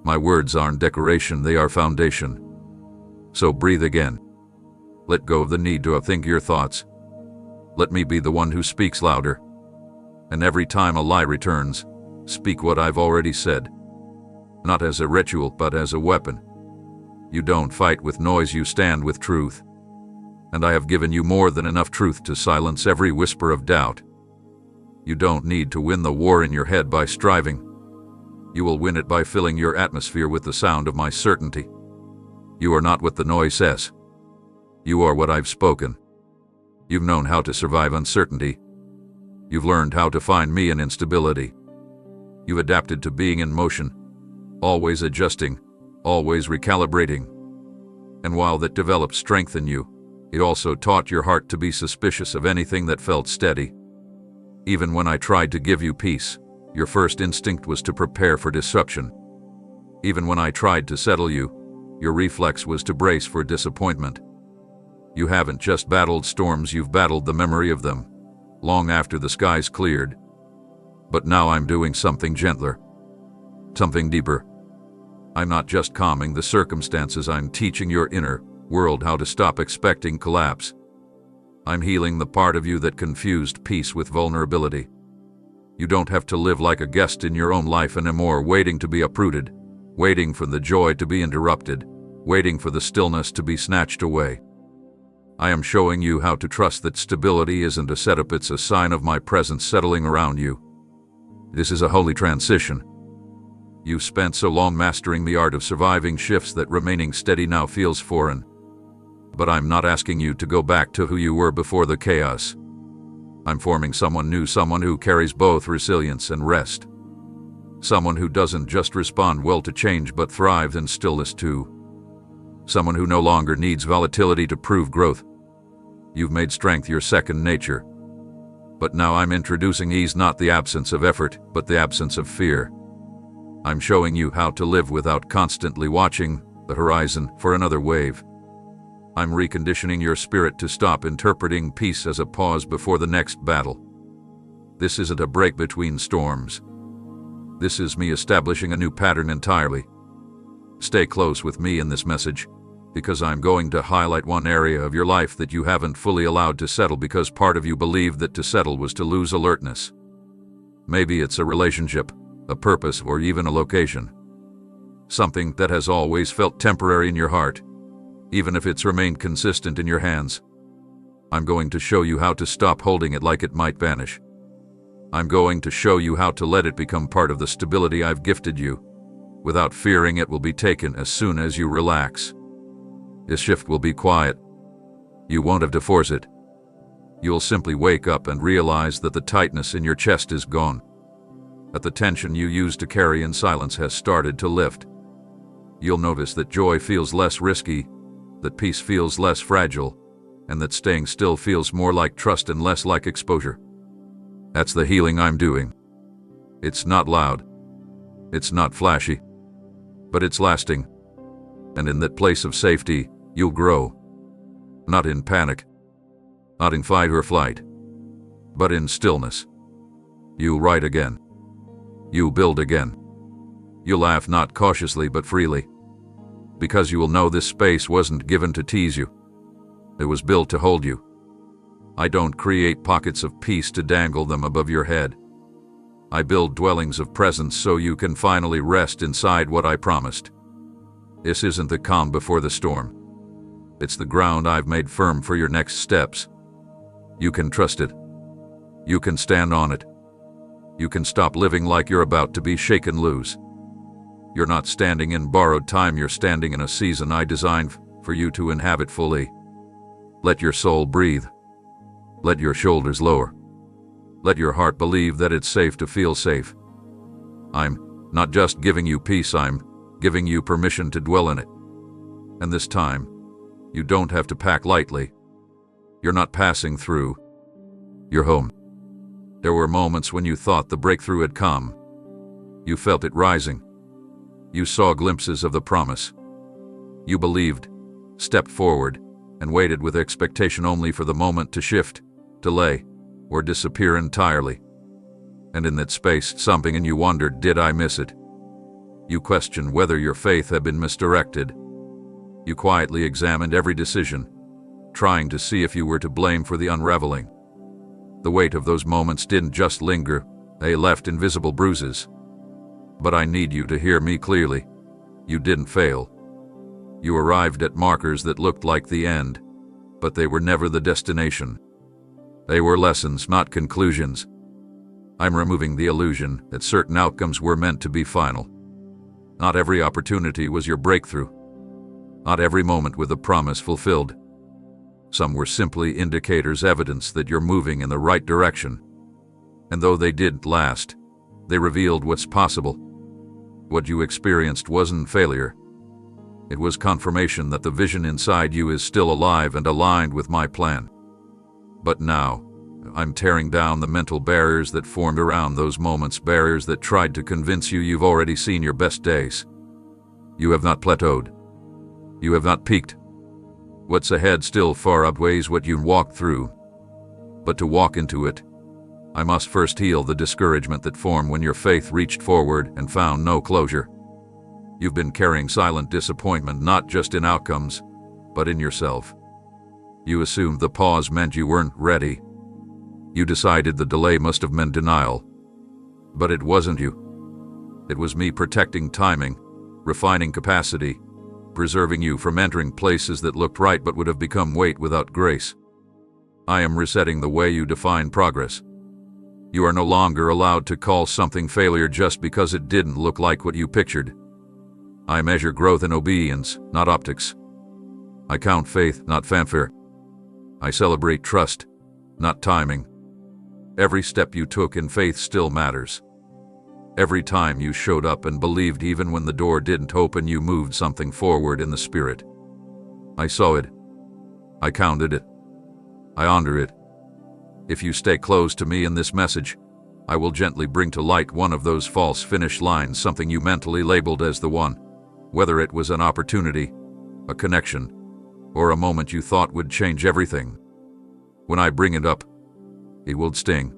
My words aren't decoration, they are foundation. So breathe again. Let go of the need to think your thoughts. Let me be the one who speaks louder. And every time a lie returns, speak what I've already said. Not as a ritual, but as a weapon. You don't fight with noise, you stand with truth. And I have given you more than enough truth to silence every whisper of doubt. You don't need to win the war in your head by striving. You will win it by filling your atmosphere with the sound of my certainty. You are not what the noise says. You are what I've spoken. You've known how to survive uncertainty. You've learned how to find me in instability. You've adapted to being in motion, always adjusting, always recalibrating. And while that developed strength in you, it also taught your heart to be suspicious of anything that felt steady. Even when I tried to give you peace, your first instinct was to prepare for disruption. Even when I tried to settle you, your reflex was to brace for disappointment. You haven't just battled storms, you've battled the memory of them, long after the skies cleared. But now I'm doing something gentler, something deeper. I'm not just calming the circumstances, I'm teaching your inner world how to stop expecting collapse. I'm healing the part of you that confused peace with vulnerability. You don't have to live like a guest in your own life anymore, waiting to be uprooted, waiting for the joy to be interrupted, waiting for the stillness to be snatched away. I am showing you how to trust that stability isn't a setup, it's a sign of my presence settling around you. This is a holy transition. You've spent so long mastering the art of surviving shifts that remaining steady now feels foreign. But I'm not asking you to go back to who you were before the chaos. I'm forming someone new, someone who carries both resilience and rest. Someone who doesn't just respond well to change but thrives in stillness too. Someone who no longer needs volatility to prove growth. You've made strength your second nature. But now I'm introducing ease, not the absence of effort, but the absence of fear. I'm showing you how to live without constantly watching the horizon for another wave. I'm reconditioning your spirit to stop interpreting peace as a pause before the next battle. This isn't a break between storms. This is me establishing a new pattern entirely. Stay close with me in this message, because I'm going to highlight one area of your life that you haven't fully allowed to settle because part of you believed that to settle was to lose alertness. Maybe it's a relationship, a purpose, or even a location. Something that has always felt temporary in your heart, even if it's remained consistent in your hands. I'm going to show you how to stop holding it like it might vanish. I'm going to show you how to let it become part of the stability I've gifted you, without fearing it will be taken as soon as you relax. This shift will be quiet. You won't have to force it. You'll simply wake up and realize that the tightness in your chest is gone, that the tension you used to carry in silence has started to lift. You'll notice that joy feels less risky, that peace feels less fragile, and that staying still feels more like trust and less like exposure. That's the healing I'm doing. It's not loud. It's not flashy. But it's lasting. And in that place of safety, you'll grow. Not in panic. Not in fight or flight. But in stillness. You'll write again. You'll build again. You'll laugh not cautiously but freely. Because you will know this space wasn't given to tease you. It was built to hold you. I don't create pockets of peace to dangle them above your head. I build dwellings of presence so you can finally rest inside what I promised. This isn't the calm before the storm. It's the ground I've made firm for your next steps. You can trust it. You can stand on it. You can stop living like you're about to be shaken loose. You're not standing in borrowed time, you're standing in a season I designed for you to inhabit fully. Let your soul breathe. Let your shoulders lower. Let your heart believe that it's safe to feel safe. I'm not just giving you peace, I'm giving you permission to dwell in it. And this time, you don't have to pack lightly. You're not passing through. You're home. There were moments when you thought the breakthrough had come. You felt it rising. You saw glimpses of the promise. You believed, stepped forward, and waited with expectation only for the moment to shift, delay, or disappear entirely. And in that space, something in you wondered, did I miss it? You questioned whether your faith had been misdirected. You quietly examined every decision, trying to see if you were to blame for the unraveling. The weight of those moments didn't just linger, they left invisible bruises. But I need you to hear me clearly. You didn't fail. You arrived at markers that looked like the end, but they were never the destination. They were lessons, not conclusions. I'm removing the illusion that certain outcomes were meant to be final. Not every opportunity was your breakthrough. Not every moment with a promise fulfilled. Some were simply indicators, evidence that you're moving in the right direction. And though they didn't last, they revealed what's possible. What you experienced wasn't failure. It was confirmation that the vision inside you is still alive and aligned with my plan. But now, I'm tearing down the mental barriers that formed around those moments, barriers that tried to convince you you've already seen your best days. You have not plateaued. You have not peaked. What's ahead still far outweighs what you walked through. But to walk into it, I must first heal the discouragement that formed when your faith reached forward and found no closure. You've been carrying silent disappointment, not just in outcomes, but in yourself. You assumed the pause meant you weren't ready. You decided the delay must have meant denial. But it wasn't you. It was me protecting timing, refining capacity, preserving you from entering places that looked right but would have become weight without grace. I am resetting the way you define progress. You are no longer allowed to call something failure just because it didn't look like what you pictured. I measure growth in obedience, not optics. I count faith, not fanfare. I celebrate trust, not timing. Every step you took in faith still matters. Every time you showed up and believed even when the door didn't open, you moved something forward in the spirit. I saw it. I counted it. I honor it. If you stay close to me in this message, I will gently bring to light one of those false finish lines, something you mentally labeled as the one, whether it was an opportunity, a connection, or a moment you thought would change everything. When I bring it up, it will sting.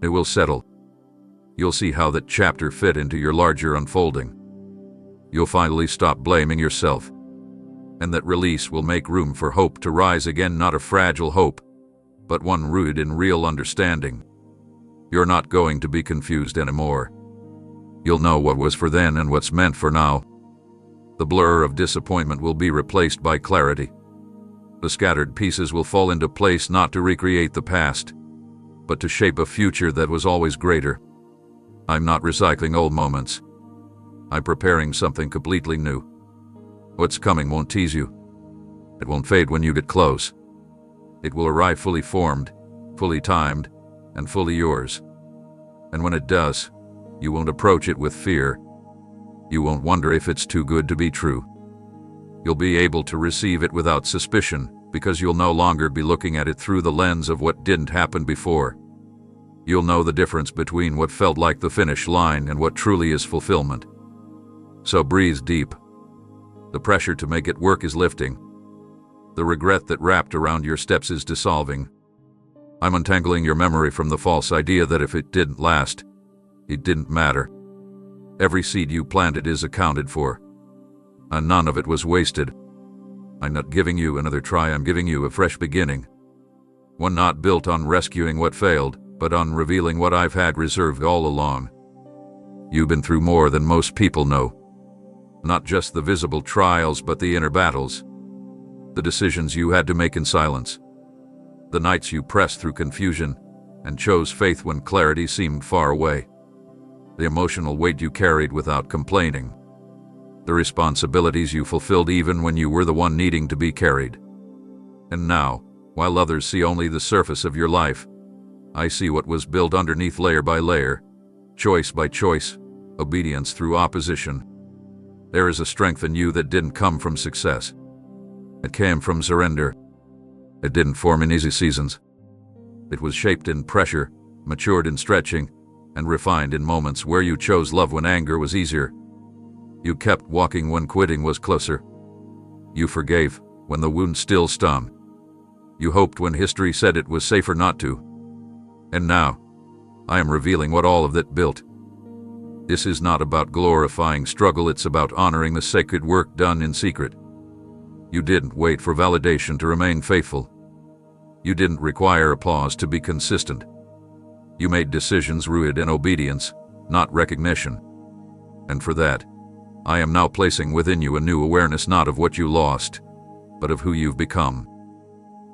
It will settle. You'll see how that chapter fit into your larger unfolding. You'll finally stop blaming yourself. And that release will make room for hope to rise again, not a fragile hope, but one rooted in real understanding. You're not going to be confused anymore. You'll know what was for then and what's meant for now. The blur of disappointment will be replaced by clarity. The scattered pieces will fall into place, not to recreate the past, but to shape a future that was always greater. I'm not recycling old moments. I'm preparing something completely new. What's coming won't tease you. It won't fade when you get close. It will arrive fully formed, fully timed, and fully yours. And when it does, you won't approach it with fear. You won't wonder if it's too good to be true. You'll be able to receive it without suspicion, because you'll no longer be looking at it through the lens of what didn't happen before. You'll know the difference between what felt like the finish line and what truly is fulfillment. So breathe deep. The pressure to make it work is lifting. The regret that wrapped around your steps is dissolving. I'm untangling your memory from the false idea that if it didn't last, it didn't matter. Every seed you planted is accounted for, and none of it was wasted. I'm not giving you another try, I'm giving you a fresh beginning. One not built on rescuing what failed, but on revealing what I've had reserved all along. You've been through more than most people know. Not just the visible trials, but the inner battles. The decisions you had to make in silence. The nights you pressed through confusion and chose faith when clarity seemed far away. The emotional weight you carried without complaining. The responsibilities you fulfilled even when you were the one needing to be carried. And now, while others see only the surface of your life, I see what was built underneath layer by layer, choice by choice, obedience through opposition. There is a strength in you that didn't come from success. It came from surrender. It didn't form in easy seasons. It was shaped in pressure, matured in stretching, and refined in moments where you chose love when anger was easier. You kept walking when quitting was closer. You forgave when the wound still stung. You hoped when history said it was safer not to. And now, I am revealing what all of that built. This is not about glorifying struggle, it's about honoring the sacred work done in secret. You didn't wait for validation to remain faithful. You didn't require applause to be consistent. You made decisions rooted in obedience, not recognition. And for that, I am now placing within you a new awareness, not of what you lost, but of who you've become.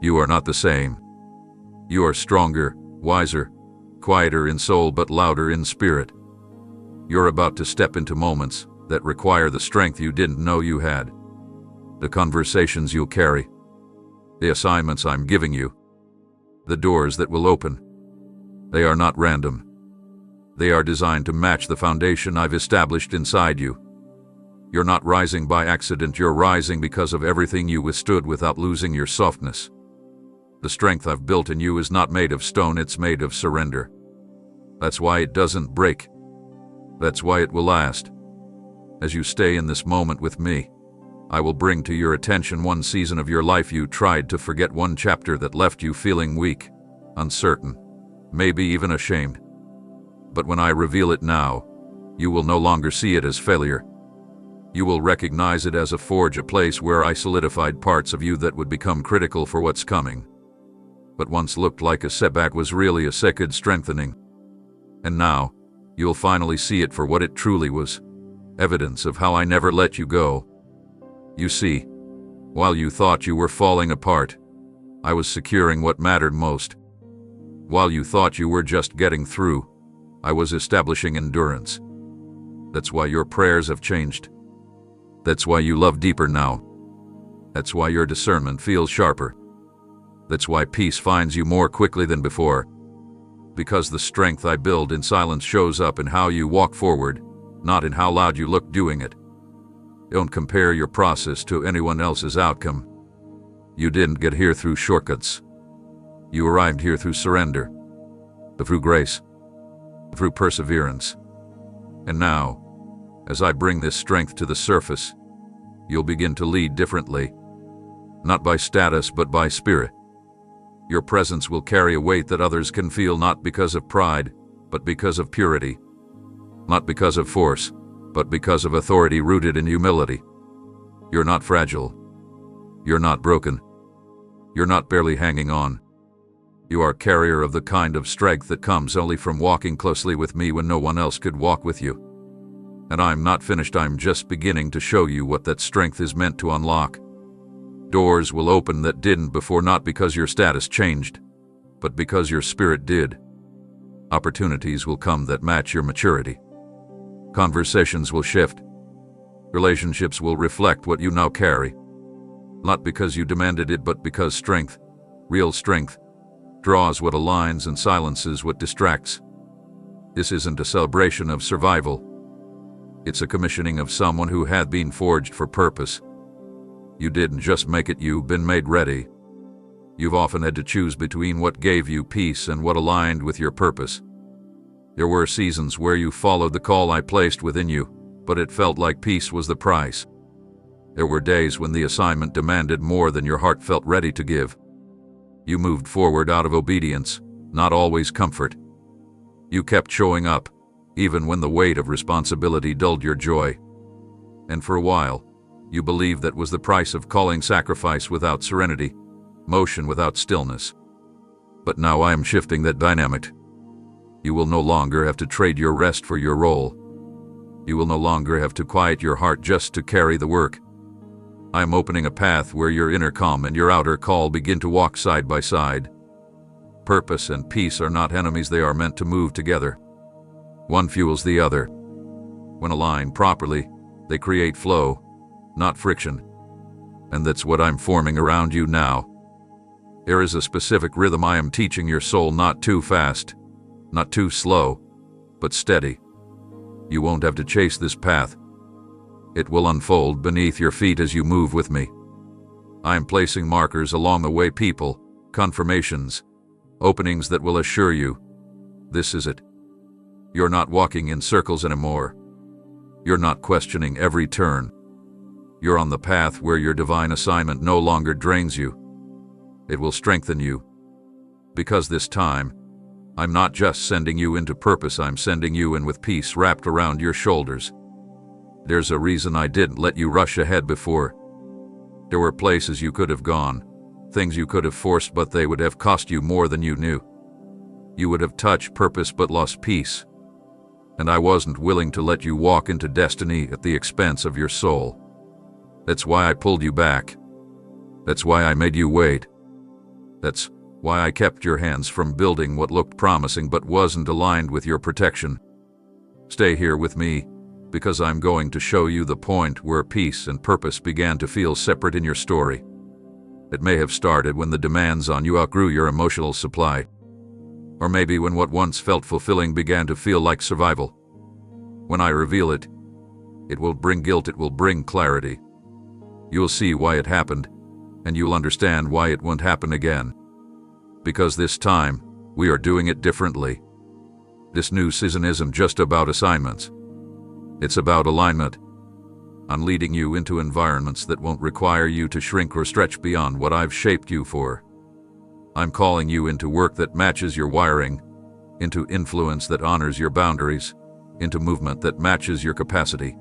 You are not the same. You are stronger, wiser, quieter in soul but louder in spirit. You're about to step into moments that require the strength you didn't know you had. The conversations you'll carry, the assignments I'm giving you, the doors that will open. They are not random. They are designed to match the foundation I've established inside you. You're not rising by accident, you're rising because of everything you withstood without losing your softness. The strength I've built in you is not made of stone, it's made of surrender. That's why it doesn't break. That's why it will last. As you stay in this moment with me, I will bring to your attention one season of your life you tried to forget, one chapter that left you feeling weak, uncertain, maybe even ashamed. But when I reveal it now, you will no longer see it as failure. You will recognize it as a forge, a place where I solidified parts of you that would become critical for what's coming. But once looked like a setback was really a sacred strengthening. And now, you'll finally see it for what it truly was, evidence of how I never let you go. You see, while you thought you were falling apart, I was securing what mattered most. While you thought you were just getting through, I was establishing endurance. That's why your prayers have changed. That's why you love deeper now. That's why your discernment feels sharper. That's why peace finds you more quickly than before. Because the strength I build in silence shows up in how you walk forward, not in how loud you look doing it. Don't compare your process to anyone else's outcome. You didn't get here through shortcuts. You arrived here through surrender, through grace, through perseverance. And now, as I bring this strength to the surface, you'll begin to lead differently, not by status but by spirit. Your presence will carry a weight that others can feel, not because of pride, but because of purity. Not because of force, but because of authority rooted in humility. You're not fragile. You're not broken. You're not barely hanging on. You are a carrier of the kind of strength that comes only from walking closely with me when no one else could walk with you. And I'm not finished, I'm just beginning to show you what that strength is meant to unlock. Doors will open that didn't before, not because your status changed, but because your spirit did. Opportunities will come that match your maturity. Conversations will shift. Relationships will reflect what you now carry. Not because you demanded it, but because strength, real strength, draws what aligns and silences what distracts. This isn't a celebration of survival. It's a commissioning of someone who had been forged for purpose. You didn't just make it, you've been made ready. You've often had to choose between what gave you peace and what aligned with your purpose. There were seasons where you followed the call I placed within you, but it felt like peace was the price. There were days when the assignment demanded more than your heart felt ready to give. You moved forward out of obedience, not always comfort. You kept showing up, even when the weight of responsibility dulled your joy. And for a while, you believed that was the price of calling sacrifice without serenity, motion without stillness. But now I am shifting that dynamic. You will no longer have to trade your rest for your role. You will no longer have to quiet your heart just to carry the work. I am opening a path where your inner calm and your outer call begin to walk side by side. Purpose and peace are not enemies, they are meant to move together. One fuels the other. When aligned properly, they create flow, not friction. And that's what I'm forming around you now. There is a specific rhythm I am teaching your soul, not too fast, not too slow, but steady. You won't have to chase this path. It will unfold beneath your feet as you move with me. I am placing markers along the way, people, confirmations, openings that will assure you, this is it. You're not walking in circles anymore. You're not questioning every turn. You're on the path where your divine assignment no longer drains you. It will strengthen you. Because this time, I'm not just sending you into purpose, I'm sending you in with peace wrapped around your shoulders. There's a reason I didn't let you rush ahead before. There were places you could have gone, things you could have forced, but they would have cost you more than you knew. You would have touched purpose but lost peace. And I wasn't willing to let you walk into destiny at the expense of your soul. That's why I pulled you back. That's why I made you wait. That's why I kept your hands from building what looked promising but wasn't aligned with your protection. Stay here with me, because I'm going to show you the point where peace and purpose began to feel separate in your story. It may have started when the demands on you outgrew your emotional supply. Or maybe when what once felt fulfilling began to feel like survival. When I reveal it, it will bring guilt, it will bring clarity. You'll see why it happened, and you'll understand why it won't happen again. Because this time, we are doing it differently. This new season isn't just about assignments. It's about alignment. I'm leading you into environments that won't require you to shrink or stretch beyond what I've shaped you for. I'm calling you into work that matches your wiring, into influence that honors your boundaries, into movement that matches your capacity.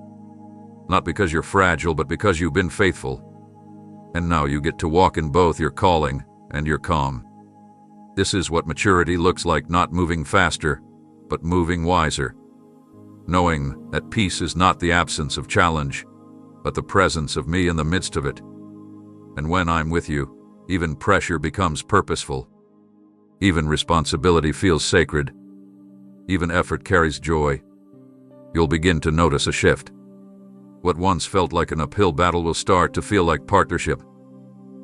Not because you're fragile, but because you've been faithful. And now you get to walk in both your calling and your calm. This is what maturity looks like, not moving faster, but moving wiser. Knowing that peace is not the absence of challenge, but the presence of me in the midst of it. And when I'm with you, even pressure becomes purposeful. Even responsibility feels sacred. Even effort carries joy. You'll begin to notice a shift. What once felt like an uphill battle will start to feel like partnership.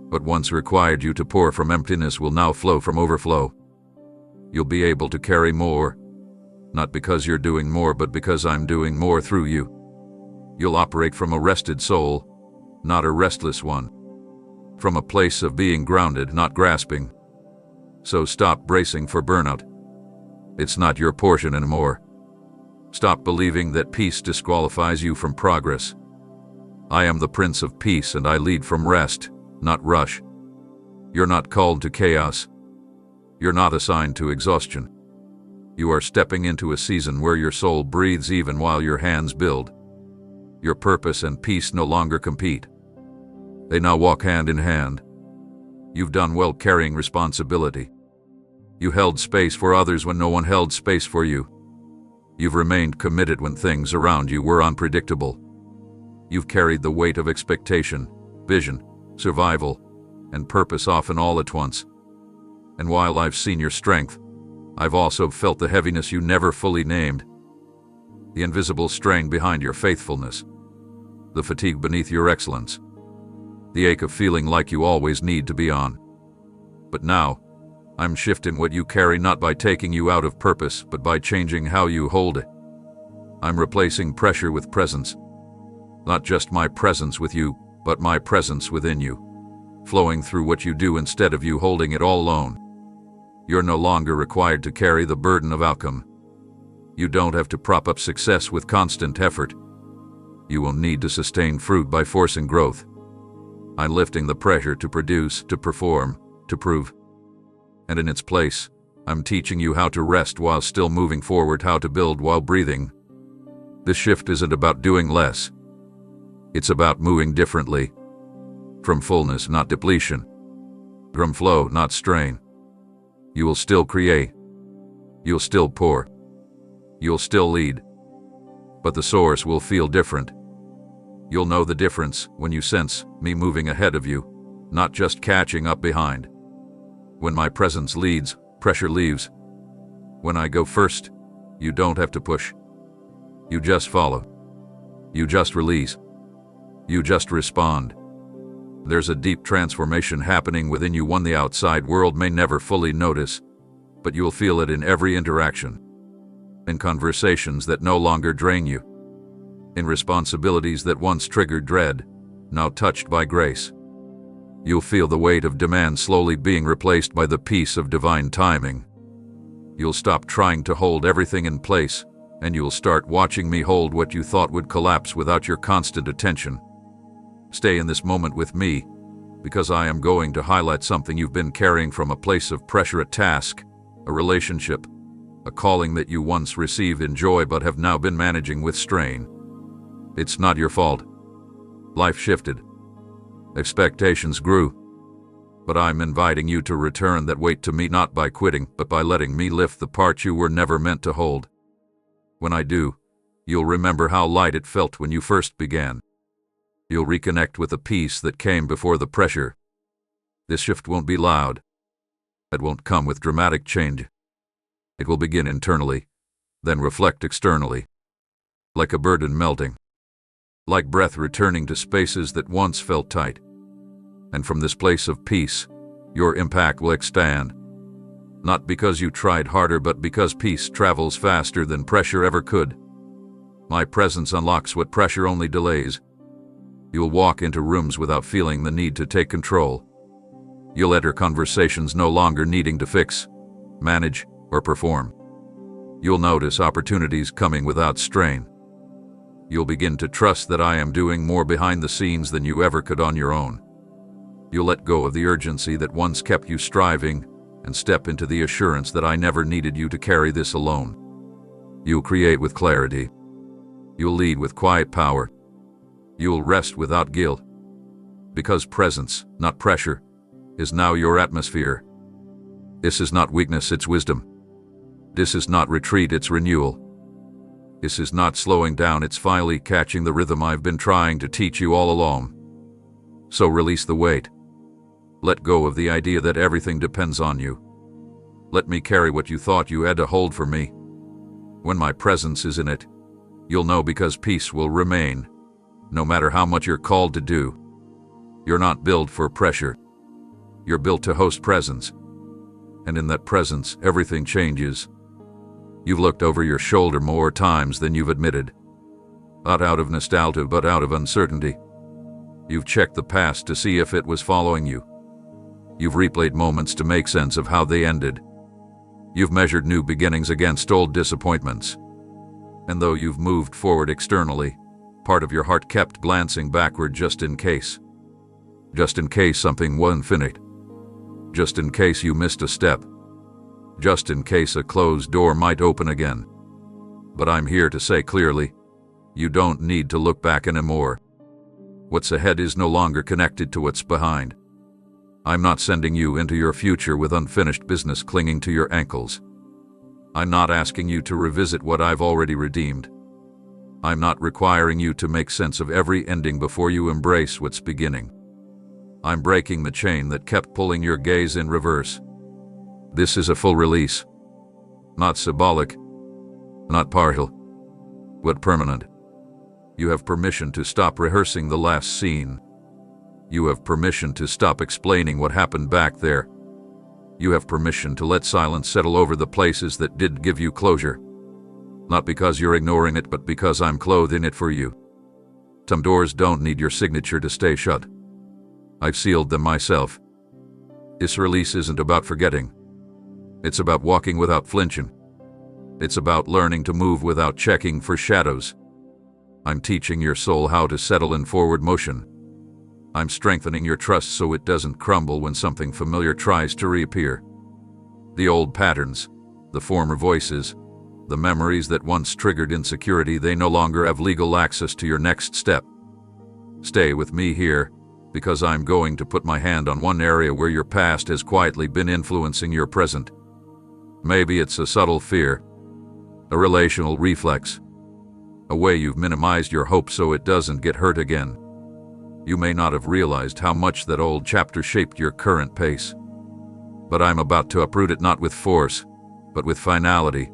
What once required you to pour from emptiness will now flow from overflow. You'll be able to carry more, not because you're doing more, but because I'm doing more through you. You'll operate from a rested soul, not a restless one. From a place of being grounded, not grasping. So stop bracing for burnout. It's not your portion anymore. Stop believing that peace disqualifies you from progress. I am the Prince of Peace, and I lead from rest, not rush. You're not called to chaos. You're not assigned to exhaustion. You are stepping into a season where your soul breathes even while your hands build. Your purpose and peace no longer compete. They now walk hand in hand. You've done well carrying responsibility. You held space for others when no one held space for you. You've remained committed when things around you were unpredictable. You've carried the weight of expectation, vision, survival, and purpose often all at once. And while I've seen your strength, I've also felt the heaviness you never fully named. The invisible strain behind your faithfulness. The fatigue beneath your excellence. The ache of feeling like you always need to be on. But now, I'm shifting what you carry, not by taking you out of purpose, but by changing how you hold it. I'm replacing pressure with presence. Not just my presence with you, but my presence within you. Flowing through what you do instead of you holding it all alone. You're no longer required to carry the burden of outcome. You don't have to prop up success with constant effort. You won't need to sustain fruit by forcing growth. I'm lifting the pressure to produce, to perform, to prove. And in its place, I'm teaching you how to rest while still moving forward, how to build while breathing. This shift isn't about doing less. It's about moving differently. From fullness, not depletion. From flow, not strain. You will still create. You'll still pour. You'll still lead. But the source will feel different. You'll know the difference when you sense me moving ahead of you, not just catching up behind. When my presence leads, pressure leaves. When I go first, you don't have to push. You just follow. You just release. You just respond. There's a deep transformation happening within you, one the outside world may never fully notice, but you'll feel it in every interaction. In conversations that no longer drain you. In responsibilities that once triggered dread, now touched by grace. You'll feel the weight of demand slowly being replaced by the peace of divine timing. You'll stop trying to hold everything in place, and you'll start watching me hold what you thought would collapse without your constant attention. Stay in this moment with me, because I am going to highlight something you've been carrying from a place of pressure: a task, a relationship, a calling that you once received in joy but have now been managing with strain. It's not your fault. Life shifted. Expectations grew. But I'm inviting you to return that weight to me, not by quitting, but by letting me lift the part you were never meant to hold. When I do, you'll remember how light it felt when you first began. You'll reconnect with the peace that came before the pressure. This shift won't be loud. It won't come with dramatic change. It will begin internally, then reflect externally. Like a burden melting. Like breath returning to spaces that once felt tight. And from this place of peace, your impact will expand. Not because you tried harder, but because peace travels faster than pressure ever could. My presence unlocks what pressure only delays. You'll walk into rooms without feeling the need to take control. You'll enter conversations no longer needing to fix, manage, or perform. You'll notice opportunities coming without strain. You'll begin to trust that I am doing more behind the scenes than you ever could on your own. You'll let go of the urgency that once kept you striving and step into the assurance that I never needed you to carry this alone. You'll create with clarity. You'll lead with quiet power. You'll rest without guilt. Because presence, not pressure, is now your atmosphere. This is not weakness, it's wisdom. This is not retreat, it's renewal. This is not slowing down, it's finally catching the rhythm I've been trying to teach you all along. So release the weight. Let go of the idea that everything depends on you. Let me carry what you thought you had to hold for me. When my presence is in it, you'll know, because peace will remain, no matter how much you're called to do. You're not built for pressure. You're built to host presence. And in that presence, everything changes. You've looked over your shoulder more times than you've admitted. Not out of nostalgia, but out of uncertainty. You've checked the past to see if it was following you. You've replayed moments to make sense of how they ended. You've measured new beginnings against old disappointments. And though you've moved forward externally, part of your heart kept glancing backward, just in case. Just in case something wasn't finished. Just in case you missed a step. Just in case a closed door might open again. But I'm here to say clearly, you don't need to look back anymore. What's ahead is no longer connected to what's behind. I'm not sending you into your future with unfinished business clinging to your ankles. I'm not asking you to revisit what I've already redeemed. I'm not requiring you to make sense of every ending before you embrace what's beginning. I'm breaking the chain that kept pulling your gaze in reverse. This is a full release. Not symbolic, not partial, but permanent. You have permission to stop rehearsing the last scene. You have permission to stop explaining what happened back there. You have permission to let silence settle over the places that did give you closure. Not because you're ignoring it, but because I'm clothing it for you. Some doors don't need your signature to stay shut. I've sealed them myself. This release isn't about forgetting. It's about walking without flinching. It's about learning to move without checking for shadows. I'm teaching your soul how to settle in forward motion. I'm strengthening your trust so it doesn't crumble when something familiar tries to reappear. The old patterns, the former voices, the memories that once triggered insecurity, they no longer have legal access to your next step. Stay with me here, because I'm going to put my hand on one area where your past has quietly been influencing your present. Maybe it's a subtle fear, a relational reflex, a way you've minimized your hope so it doesn't get hurt again. You may not have realized how much that old chapter shaped your current pace. But I'm about to uproot it, not with force, but with finality.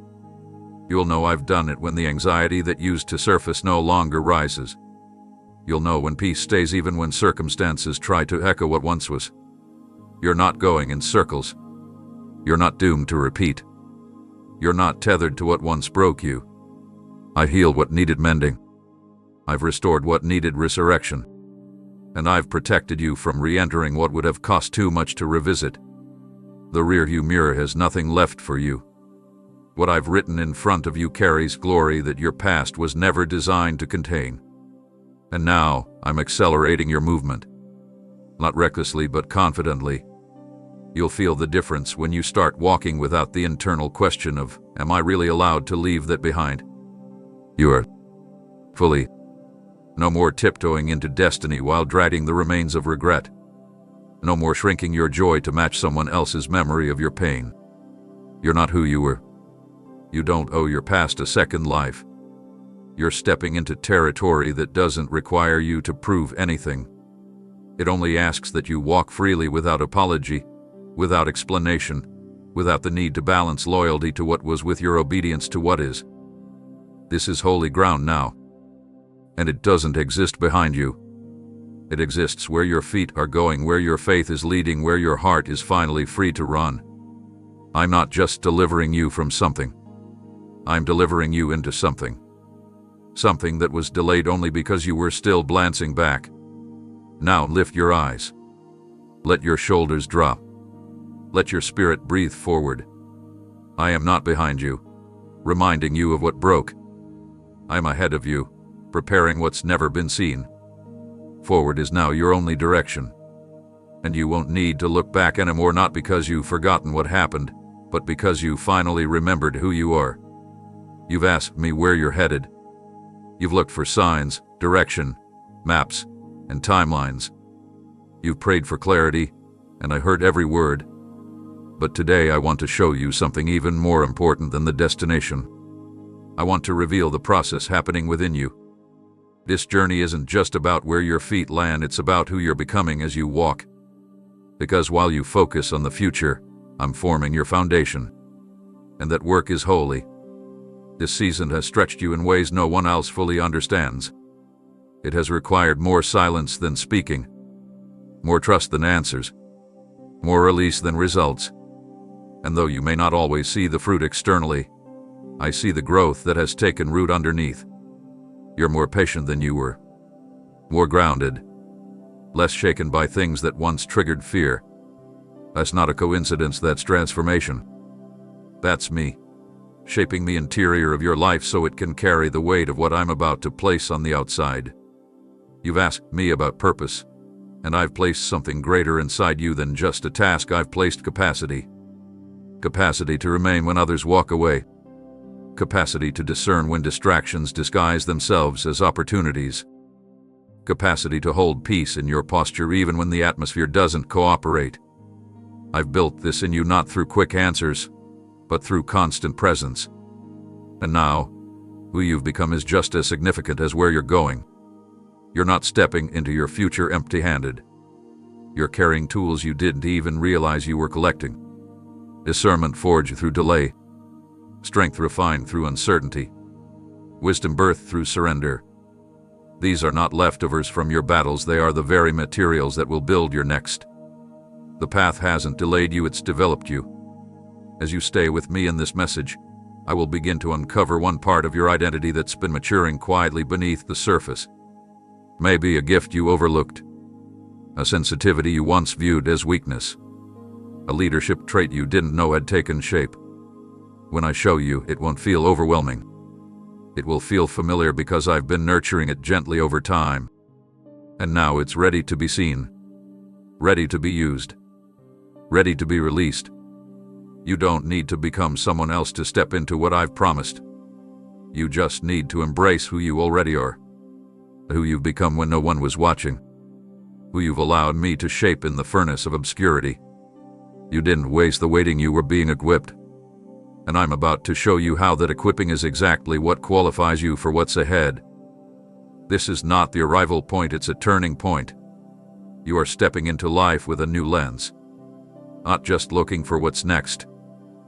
You'll know I've done it when the anxiety that used to surface no longer rises. You'll know when peace stays even when circumstances try to echo what once was. You're not going in circles. You're not doomed to repeat. You're not tethered to what once broke you. I've healed what needed mending. I've restored what needed resurrection. And I've protected you from re-entering what would have cost too much to revisit. The rearview mirror has nothing left for you. What I've written in front of you carries glory that your past was never designed to contain. And now, I'm accelerating your movement. Not recklessly, but confidently. You'll feel the difference when you start walking without the internal question of, am I really allowed to leave that behind? You are. Fully. No more tiptoeing into destiny while dragging the remains of regret. No more shrinking your joy to match someone else's memory of your pain. You're not who you were. You don't owe your past a second life. You're stepping into territory that doesn't require you to prove anything. It only asks that you walk freely without apology, without explanation, without the need to balance loyalty to what was with your obedience to what is. This is holy ground now. And it doesn't exist behind you. It exists where your feet are going, where your faith is leading, where your heart is finally free to run. I'm not just delivering you from something. I'm delivering you into something. Something that was delayed only because you were still glancing back. Now lift your eyes. Let your shoulders drop. Let your spirit breathe forward. I am not behind you, reminding you of what broke. I'm ahead of you, preparing what's never been seen. Forward is now your only direction. And you won't need to look back anymore, not because you've forgotten what happened, but because you finally remembered who you are. You've asked me where you're headed. You've looked for signs, direction, maps, and timelines. You've prayed for clarity, and I heard every word. But today I want to show you something even more important than the destination. I want to reveal the process happening within you. This journey isn't just about where your feet land, it's about who you're becoming as you walk. Because while you focus on the future, I'm forming your foundation. And that work is holy. This season has stretched you in ways no one else fully understands. It has required more silence than speaking, more trust than answers, more release than results. And though you may not always see the fruit externally, I see the growth that has taken root underneath. You're more patient than you were, more grounded, less shaken by things that once triggered fear. That's not a coincidence, that's transformation. That's me, shaping the interior of your life so it can carry the weight of what I'm about to place on the outside. You've asked me about purpose, and I've placed something greater inside you than just a task. I've placed capacity. Capacity to remain when others walk away. Capacity to discern when distractions disguise themselves as opportunities. Capacity to hold peace in your posture even when the atmosphere doesn't cooperate. I've built this in you not through quick answers, but through constant presence. And now, who you've become is just as significant as where you're going. You're not stepping into your future empty-handed. You're carrying tools you didn't even realize you were collecting. Discernment forged through delay. Strength refined through uncertainty. Wisdom birthed through surrender. These are not leftovers from your battles, they are the very materials that will build your next. The path hasn't delayed you, it's developed you. As you stay with me in this message, I will begin to uncover one part of your identity that's been maturing quietly beneath the surface. Maybe a gift you overlooked, a sensitivity you once viewed as weakness, a leadership trait you didn't know had taken shape. When I show you, it won't feel overwhelming. It will feel familiar because I've been nurturing it gently over time. And now it's ready to be seen, ready to be used, ready to be released. You don't need to become someone else to step into what I've promised. You just need to embrace who you already are, who you've become when no one was watching, who you've allowed me to shape in the furnace of obscurity. You didn't waste the waiting, you were being equipped. And I'm about to show you how that equipping is exactly what qualifies you for what's ahead. This is not the arrival point, it's a turning point. You are stepping into life with a new lens. Not just looking for what's next,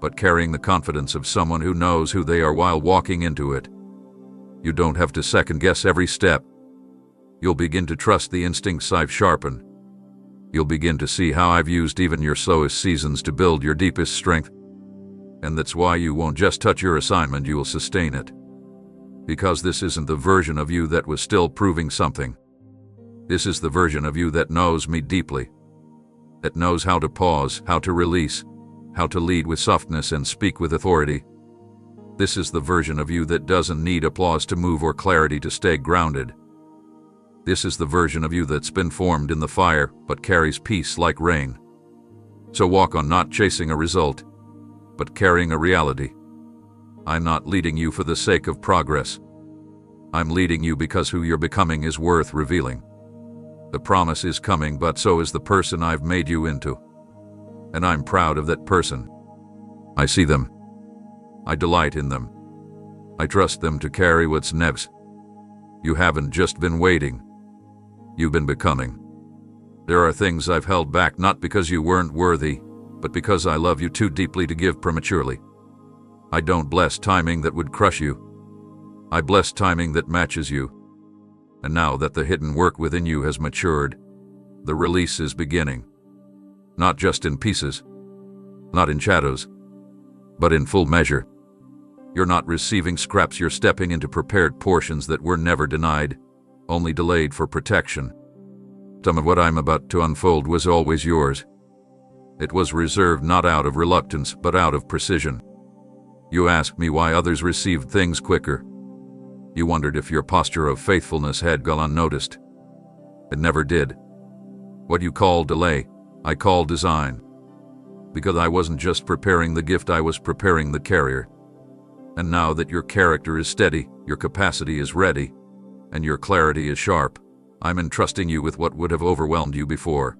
but carrying the confidence of someone who knows who they are while walking into it. You don't have to second-guess every step. You'll begin to trust the instincts I've sharpened. You'll begin to see how I've used even your slowest seasons to build your deepest strength. And that's why you won't just touch your assignment, you will sustain it. Because this isn't the version of you that was still proving something. This is the version of you that knows me deeply. That knows how to pause, how to release, how to lead with softness and speak with authority. This is the version of you that doesn't need applause to move or clarity to stay grounded. This is the version of you that's been formed in the fire but carries peace like rain. So walk on, not chasing a result, but carrying a reality. I'm not leading you for the sake of progress. I'm leading you because who you're becoming is worth revealing. The promise is coming, but so is the person I've made you into. And I'm proud of that person. I see them. I delight in them. I trust them to carry what's next. You haven't just been waiting. You've been becoming. There are things I've held back, not because you weren't worthy, but because I love you too deeply to give prematurely. I don't bless timing that would crush you. I bless timing that matches you. And now that the hidden work within you has matured, the release is beginning. Not just in pieces, not in shadows, but in full measure. You're not receiving scraps, you're stepping into prepared portions that were never denied, only delayed for protection. Some of what I'm about to unfold was always yours. It was reserved not out of reluctance, but out of precision. You asked me why others received things quicker. You wondered if your posture of faithfulness had gone unnoticed. It never did. What you call delay, I call design. Because I wasn't just preparing the gift, I was preparing the carrier. And now that your character is steady, your capacity is ready, and your clarity is sharp, I'm entrusting you with what would have overwhelmed you before.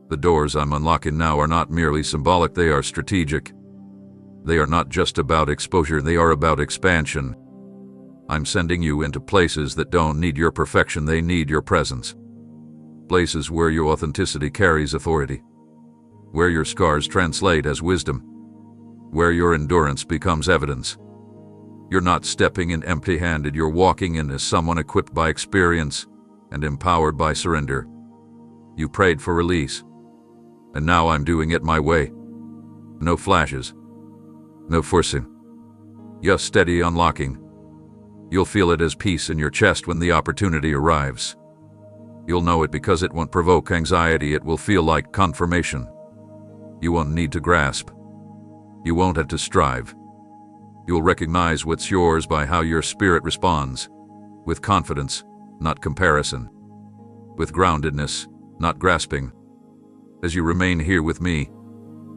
The doors I'm unlocking now are not merely symbolic, they are strategic. They are not just about exposure, they are about expansion. I'm sending you into places that don't need your perfection, they need your presence. Places where your authenticity carries authority. Where your scars translate as wisdom. Where your endurance becomes evidence. You're not stepping in empty-handed, you're walking in as someone equipped by experience and empowered by surrender. You prayed for release. And now I'm doing it my way. No flashes. No forcing. Just steady unlocking. You'll feel it as peace in your chest when the opportunity arrives. You'll know it because it won't provoke anxiety, it will feel like confirmation. You won't need to grasp. You won't have to strive. You'll recognize what's yours by how your spirit responds. With confidence, not comparison. With groundedness, not grasping. As you remain here with me,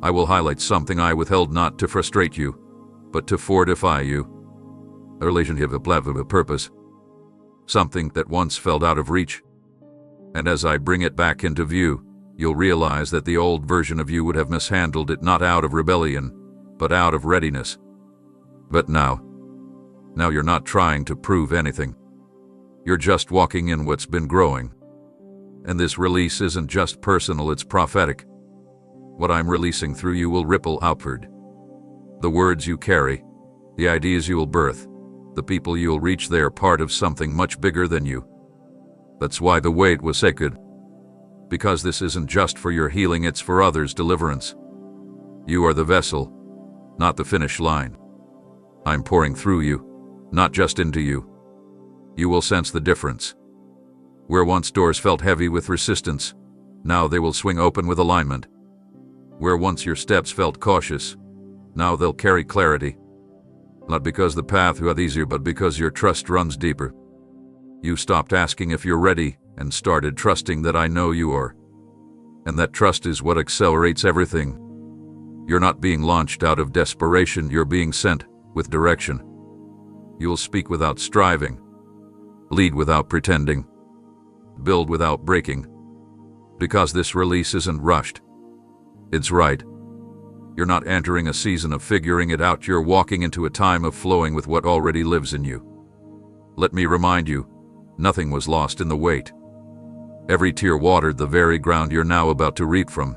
I will highlight something I withheld, not to frustrate you, but to fortify you. A relationship of a purpose. Something that once felt out of reach. And as I bring it back into view, you'll realize that the old version of you would have mishandled it not out of rebellion, but out of readiness. But now you're not trying to prove anything. You're just walking in what's been growing. And this release isn't just personal, it's prophetic. What I'm releasing through you will ripple outward. The words you carry, the ideas you will birth, the people you'll reach, they are part of something much bigger than you. That's why the wait was sacred. Because this isn't just for your healing, it's for others' deliverance. You are the vessel, not the finish line. I'm pouring through you, not just into you. You will sense the difference. Where once doors felt heavy with resistance, now they will swing open with alignment. Where once your steps felt cautious, now they'll carry clarity. Not because the path got easier, but because your trust runs deeper. You stopped asking if you're ready and started trusting that I know you are. And that trust is what accelerates everything. You're not being launched out of desperation, you're being sent with direction. You'll speak without striving, lead without pretending, build without breaking. Because this release isn't rushed. It's right. You're not entering a season of figuring it out, you're walking into a time of flowing with what already lives in you. Let me remind you, nothing was lost in the wait. Every tear watered the very ground you're now about to reap from.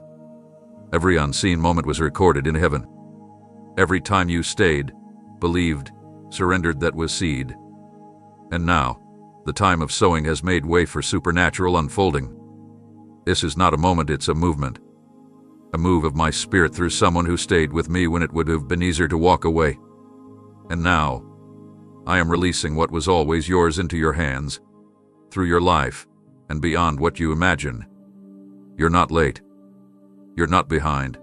Every unseen moment was recorded in heaven. Every time you stayed, believed, surrendered, that was seed. And now, The time of sowing has made way for supernatural unfolding. This is not a moment, it's a movement. A move of my spirit through someone who stayed with me when it would have been easier to walk away. And now, I am releasing what was always yours into your hands, through your life, and beyond what you imagine. You're not late. You're not behind.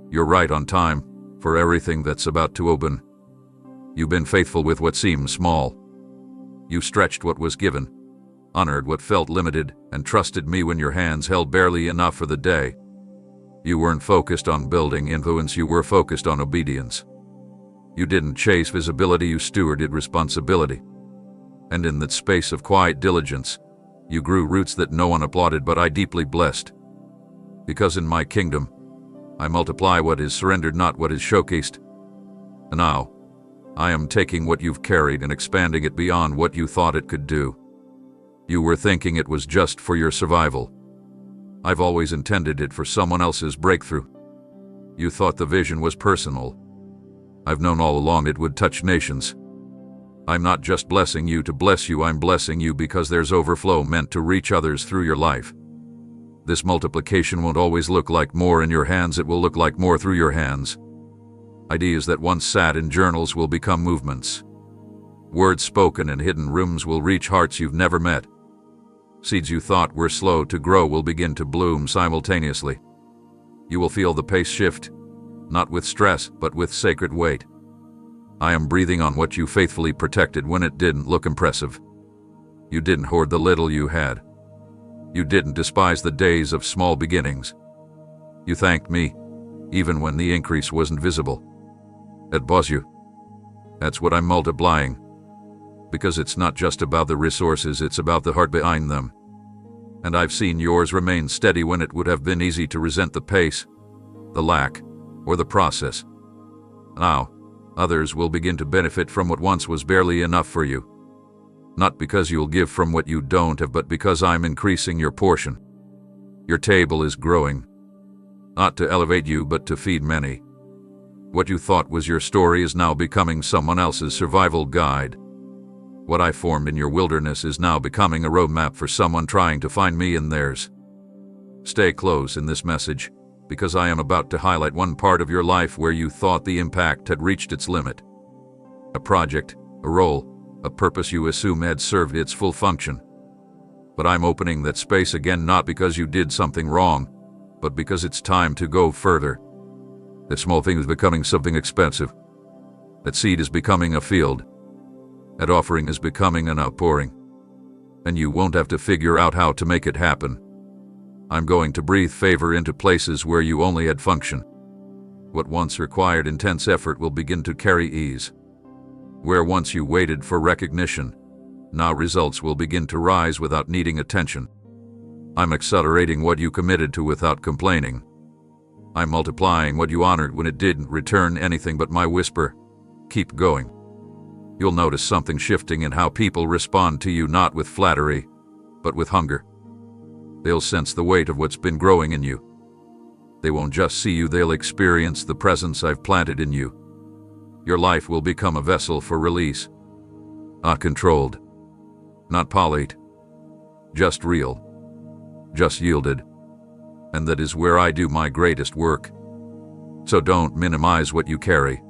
You're right on time for everything that's about to open. You've been faithful with what seems small. You stretched what was given, honored what felt limited, and trusted me when your hands held barely enough for the day. You weren't focused on building influence, you were focused on obedience. You didn't chase visibility, you stewarded responsibility. And in that space of quiet diligence, you grew roots that no one applauded, but I deeply blessed. Because in my kingdom, I multiply what is surrendered, not what is showcased. And now, I am taking what you've carried and expanding it beyond what you thought it could do. You were thinking it was just for your survival. I've always intended it for someone else's breakthrough. You thought the vision was personal. I've known all along it would touch nations. I'm not just blessing you to bless you, I'm blessing you because there's overflow meant to reach others through your life. This multiplication won't always look like more in your hands, it will look like more through your hands. Ideas that once sat in journals will become movements. Words spoken in hidden rooms will reach hearts you've never met. Seeds you thought were slow to grow will begin to bloom simultaneously. You will feel the pace shift, not with stress, but with sacred weight. I am breathing on what you faithfully protected when it didn't look impressive. You didn't hoard the little you had. You didn't despise the days of small beginnings. You thanked me, even when the increase wasn't visible. It was you. That's what I'm multiplying. Because it's not just about the resources, it's about the heart behind them. And I've seen yours remain steady when it would have been easy to resent the pace, the lack, or the process. Now, others will begin to benefit from what once was barely enough for you. Not because you'll give from what you don't have, but because I'm increasing your portion. Your table is growing. Not to elevate you, but to feed many. What you thought was your story is now becoming someone else's survival guide. What I formed in your wilderness is now becoming a roadmap for someone trying to find me in theirs. Stay close in this message, because I am about to highlight one part of your life where you thought the impact had reached its limit. A project, a role, a purpose you assume had served its full function. But I'm opening that space again, not because you did something wrong, but because it's time to go further. That small thing is becoming something expensive. That seed is becoming a field. That offering is becoming an outpouring. And you won't have to figure out how to make it happen. I'm going to breathe favor into places where you only had function. What once required intense effort will begin to carry ease. Where once you waited for recognition, now results will begin to rise without needing attention. I'm accelerating what you committed to without complaining. I'm multiplying what you honored when it didn't return anything but my whisper. Keep going. You'll notice something shifting in how people respond to you, not with flattery, but with hunger. They'll sense the weight of what's been growing in you. They won't just see you, they'll experience the presence I've planted in you. Your life will become a vessel for release. Not controlled, not polished, just real, just yielded. And that is where I do my greatest work. So don't minimize what you carry.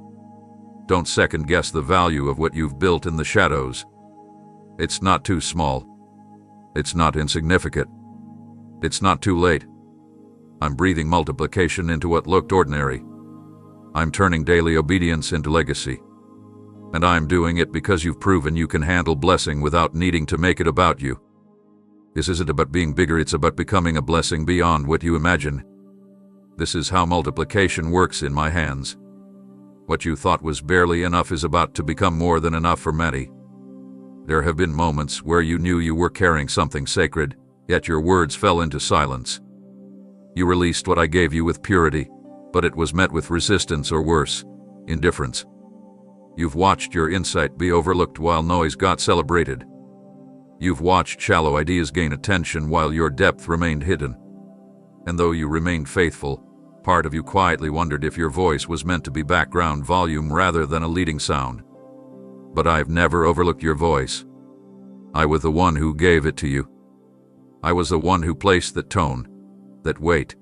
Don't second-guess the value of what you've built in the shadows. It's not too small. It's not insignificant. It's not too late. I'm breathing multiplication into what looked ordinary. I'm turning daily obedience into legacy. And I'm doing it because you've proven you can handle blessing without needing to make it about you. This isn't about being bigger, it's about becoming a blessing beyond what you imagine. This is how multiplication works in my hands. What you thought was barely enough is about to become more than enough for many. There have been moments where you knew you were carrying something sacred, yet your words fell into silence. You released what I gave you with purity, but it was met with resistance or worse, indifference. You've watched your insight be overlooked while noise got celebrated. You've watched shallow ideas gain attention while your depth remained hidden. And though you remained faithful, part of you quietly wondered if your voice was meant to be background volume rather than a leading sound. But I've never overlooked your voice. I was the one who gave it to you. I was the one who placed that tone, that weight,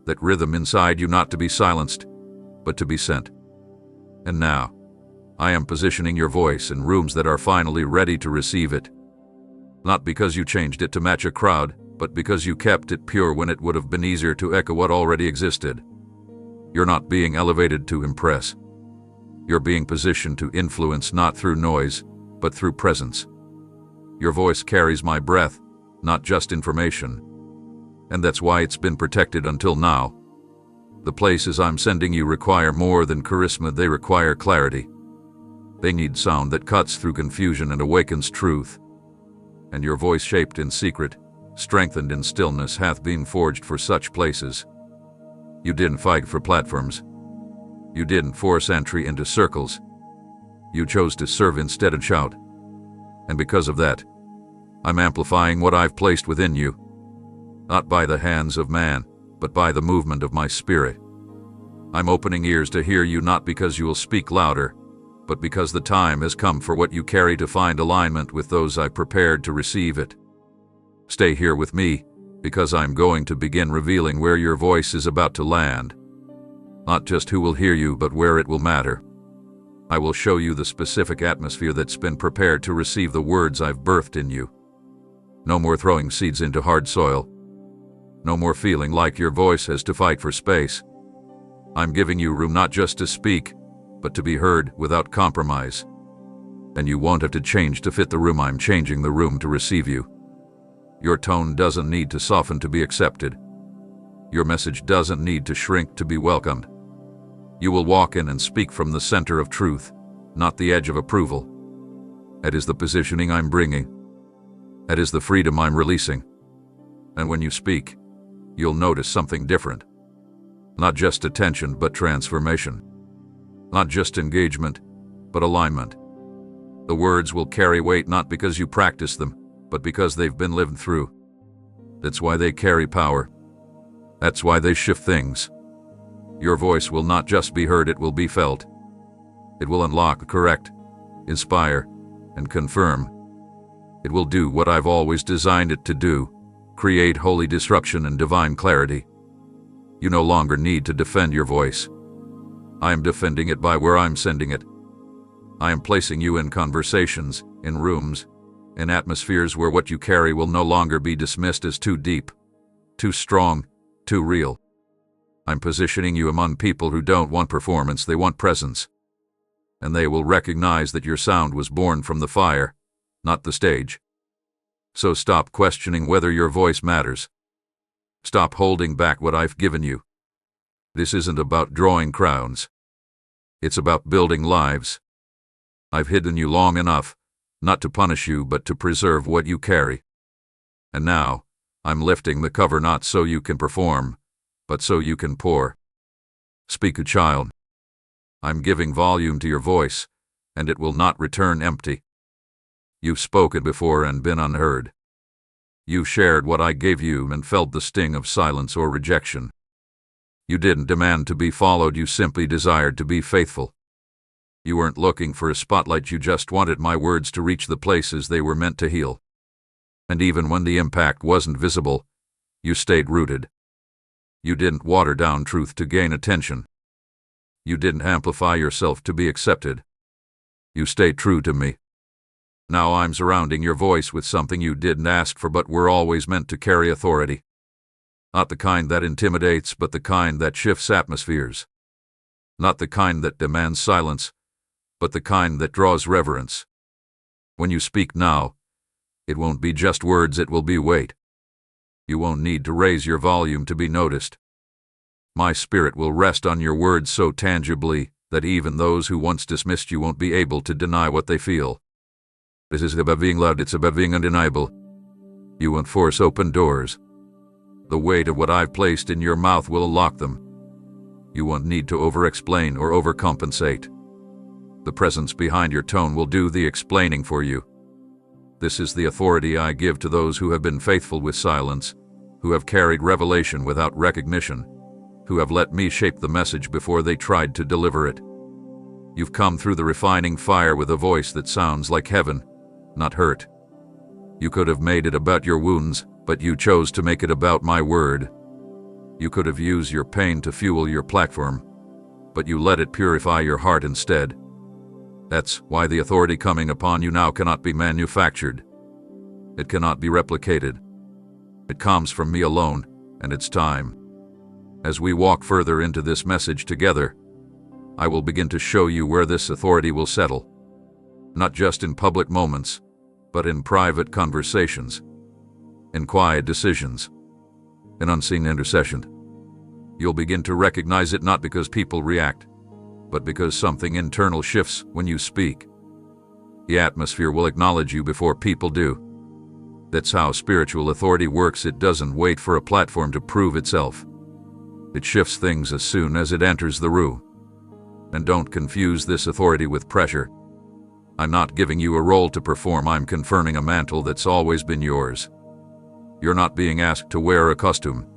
that rhythm inside you, not to be silenced, but to be sent. And now, I am positioning your voice in rooms that are finally ready to receive it. Not because you changed it to match a crowd, but because you kept it pure when it would have been easier to echo what already existed. You're not being elevated to impress. You're being positioned to influence, not through noise, but through presence. Your voice carries my breath, not just information. And that's why it's been protected until now. The places I'm sending you require more than charisma, they require clarity. They need sound that cuts through confusion and awakens truth. And your voice, shaped in secret, strengthened in stillness, hath been forged for such places. You didn't fight for platforms. You didn't force entry into circles. You chose to serve instead and shout. And because of that, I'm amplifying what I've placed within you. Not by the hands of man, but by the movement of my spirit. I'm opening ears to hear you, not because you will speak louder, but because the time has come for what you carry to find alignment with those I've prepared to receive it. Stay here with me, because I'm going to begin revealing where your voice is about to land. Not just who will hear you, but where it will matter. I will show you the specific atmosphere that's been prepared to receive the words I've birthed in you. No more throwing seeds into hard soil. No more feeling like your voice has to fight for space. I'm giving you room not just to speak, but to be heard without compromise. And you won't have to change to fit the room. I'm changing the room to receive you. Your tone doesn't need to soften to be accepted. Your message doesn't need to shrink to be welcomed. You will walk in and speak from the center of truth, not the edge of approval. That is the positioning I'm bringing. That is the freedom I'm releasing. And when you speak, you'll notice something different. Not just attention, but transformation. Not just engagement, but alignment. The words will carry weight not because you practice them, but because they've been lived through. That's why they carry power. That's why they shift things. Your voice will not just be heard, it will be felt. It will unlock, correct, inspire, and confirm. It will do what I've always designed it to do, create holy disruption and divine clarity. You no longer need to defend your voice. I am defending it by where I'm sending it. I am placing you in conversations, in rooms, in atmospheres where what you carry will no longer be dismissed as too deep, too strong, too real. I'm positioning you among people who don't want performance, they want presence. And they will recognize that your sound was born from the fire, not the stage. So stop questioning whether your voice matters. Stop holding back what I've given you. This isn't about drawing crowds. It's about building lives. I've hidden you long enough, not to punish you, but to preserve what you carry. And now, I'm lifting the cover not so you can perform, but so you can pour. Speak, a child. I'm giving volume to your voice, and it will not return empty. You've spoken before and been unheard. You shared what I gave you and felt the sting of silence or rejection. You didn't demand to be followed, you simply desired to be faithful. You weren't looking for a spotlight, you just wanted my words to reach the places they were meant to heal. And even when the impact wasn't visible, you stayed rooted. You didn't water down truth to gain attention. You didn't amplify yourself to be accepted. You stayed true to me. Now I'm surrounding your voice with something you didn't ask for but were always meant to carry: authority. Not the kind that intimidates, but the kind that shifts atmospheres. Not the kind that demands silence, but the kind that draws reverence. When you speak now, it won't be just words, it will be weight. You won't need to raise your volume to be noticed. My spirit will rest on your words so tangibly that even those who once dismissed you won't be able to deny what they feel. This is about being loud, it's about being undeniable. You won't force open doors. The weight of what I've placed in your mouth will unlock them. You won't need to over-explain or overcompensate. The presence behind your tone will do the explaining for you. This is the authority I give to those who have been faithful with silence, who have carried revelation without recognition, who have let me shape the message before they tried to deliver it. You've come through the refining fire with a voice that sounds like heaven, not hurt. You could have made it about your wounds, but you chose to make it about my word. You could have used your pain to fuel your platform, but you let it purify your heart instead. That's why the authority coming upon you now cannot be manufactured. It cannot be replicated. It comes from me alone, and it's time. As we walk further into this message together, I will begin to show you where this authority will settle. Not just in public moments, but in private conversations, in quiet decisions, in unseen intercession. You'll begin to recognize it not because people react, but because something internal shifts when you speak. The atmosphere will acknowledge you before people do. That's how spiritual authority works. It doesn't wait for a platform to prove itself. It shifts things as soon as it enters the room. And don't confuse this authority with pressure. I'm not giving you a role to perform. I'm confirming a mantle that's always been yours. You're not being asked to wear a costume.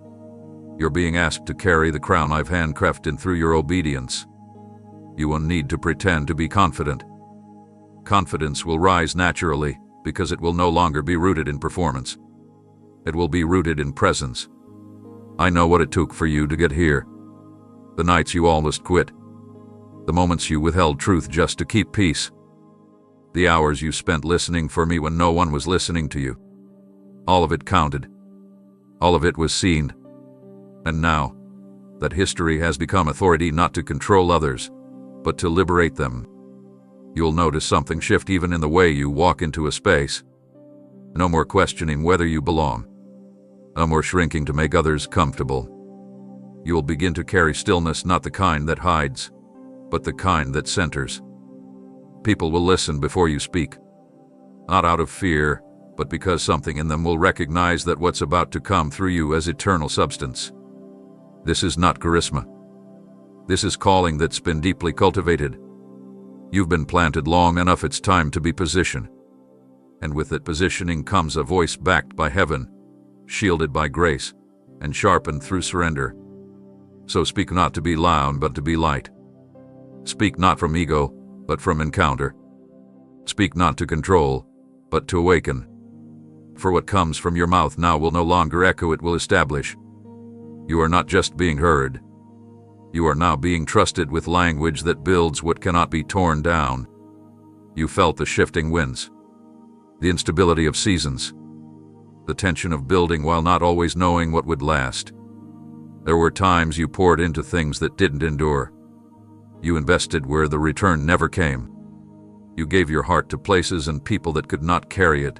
You're being asked to carry the crown I've handcrafted through your obedience. You won't need to pretend to be confident. Confidence will rise naturally because it will no longer be rooted in performance. It will be rooted in presence. I know what it took for you to get here. The nights you almost quit. The moments you withheld truth just to keep peace. The hours you spent listening for me when no one was listening to you. All of it counted. All of it was seen. And now, that history has become authority not to control others, but to liberate them. You'll notice something shift even in the way you walk into a space. No more questioning whether you belong. No more shrinking to make others comfortable. You'll begin to carry stillness, not the kind that hides, but the kind that centers. People will listen before you speak. Not out of fear, but because something in them will recognize that what's about to come through you as eternal substance. This is not charisma. This is calling that's been deeply cultivated. You've been planted long enough, it's time to be positioned. And with that positioning comes a voice backed by heaven, shielded by grace, and sharpened through surrender. So speak not to be loud, but to be light. Speak not from ego, but from encounter. Speak not to control, but to awaken. For what comes from your mouth now will no longer echo, it will establish. You are not just being heard. You are now being trusted with language that builds what cannot be torn down. You felt the shifting winds, the instability of seasons, the tension of building while not always knowing what would last. There were times you poured into things that didn't endure. You invested where the return never came. You gave your heart to places and people that could not carry it.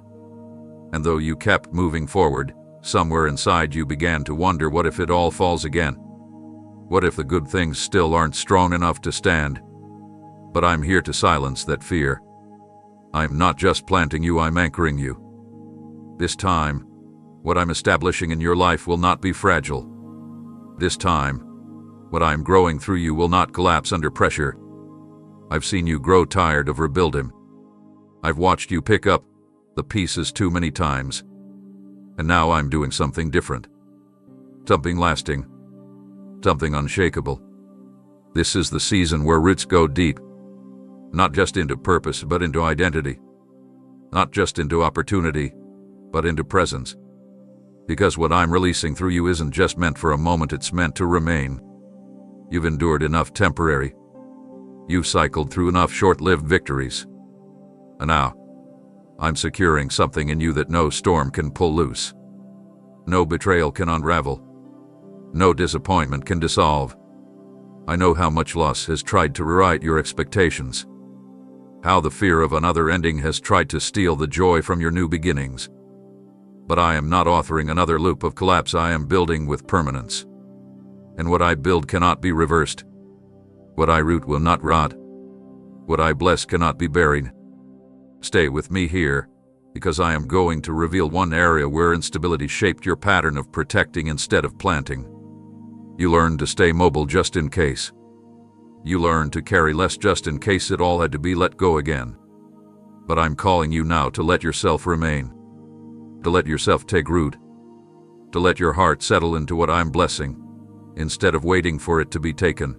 And though you kept moving forward, somewhere inside you began to wonder, what if it all falls again? What if the good things still aren't strong enough to stand? But I'm here to silence that fear. I'm not just planting you, I'm anchoring you. This time, what I'm establishing in your life will not be fragile. This time, what I'm growing through you will not collapse under pressure. I've seen you grow tired of rebuilding. I've watched you pick up the pieces too many times. And now I'm doing something different. Something lasting. Something unshakable. This is the season where roots go deep. Not just into purpose, but into identity. Not just into opportunity, but into presence. Because what I'm releasing through you isn't just meant for a moment, it's meant to remain. You've endured enough temporary. You've cycled through enough short-lived victories. And now, I'm securing something in you that no storm can pull loose. No betrayal can unravel. No disappointment can dissolve. I know how much loss has tried to rewrite your expectations. How the fear of another ending has tried to steal the joy from your new beginnings. But I am not authoring another loop of collapse. I am building with permanence. And what I build cannot be reversed. What I root will not rot. What I bless cannot be buried. Stay with me here, because I am going to reveal one area where instability shaped your pattern of protecting instead of planting. You learned to stay mobile just in case. You learned to carry less just in case it all had to be let go again. But I'm calling you now to let yourself remain. To let yourself take root. To let your heart settle into what I'm blessing, instead of waiting for it to be taken.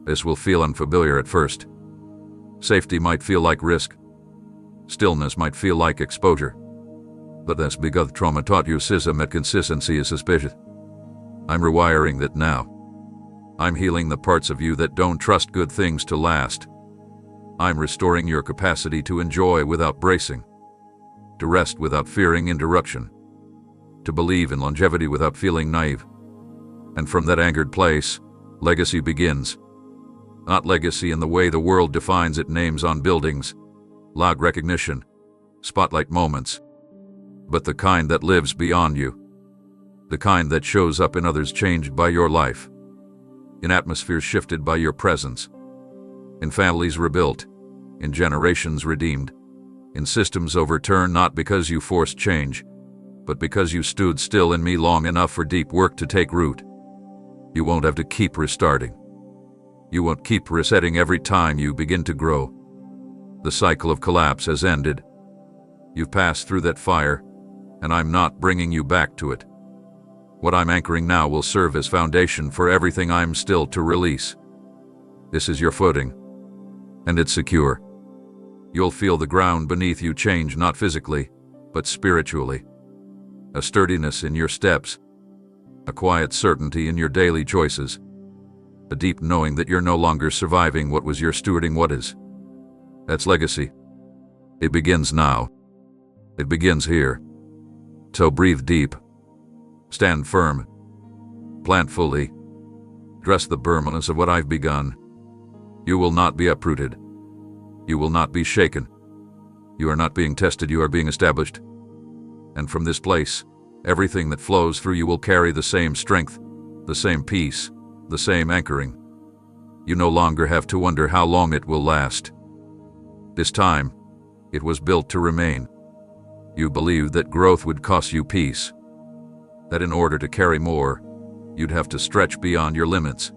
This will feel unfamiliar at first. Safety might feel like risk. Stillness might feel like exposure. But that's because trauma taught you system that consistency is suspicious. I'm rewiring that now. I'm healing the parts of you that don't trust good things to last. I'm restoring your capacity to enjoy without bracing, to rest without fearing interruption, to believe in longevity without feeling naive. And from that anchored place, legacy begins. Not legacy in the way the world defines it, names on buildings, loud recognition, spotlight moments, but the kind that lives beyond you, the kind that shows up in others changed by your life, in atmospheres shifted by your presence, in families rebuilt, in generations redeemed, in systems overturned not because you forced change, but because you stood still in me long enough for deep work to take root. You won't have to keep restarting. You won't keep resetting every time you begin to grow. The cycle of collapse has ended. You've passed through that fire, and I'm not bringing you back to it. What I'm anchoring now will serve as foundation for everything I'm still to release. This is your footing, and it's secure. You'll feel the ground beneath you change not physically, but spiritually. A sturdiness in your steps, a quiet certainty in your daily choices, a deep knowing that you're no longer surviving what was, you're stewarding what is. That's legacy. It begins now. It begins here. So breathe deep. Stand firm. Plant fully. Dress the permanence of what I've begun. You will not be uprooted. You will not be shaken. You are not being tested, you are being established. And from this place, everything that flows through you will carry the same strength, the same peace, the same anchoring. You no longer have to wonder how long it will last. This time, it was built to remain. You believed that growth would cost you peace, that in order to carry more, you'd have to stretch beyond your limits.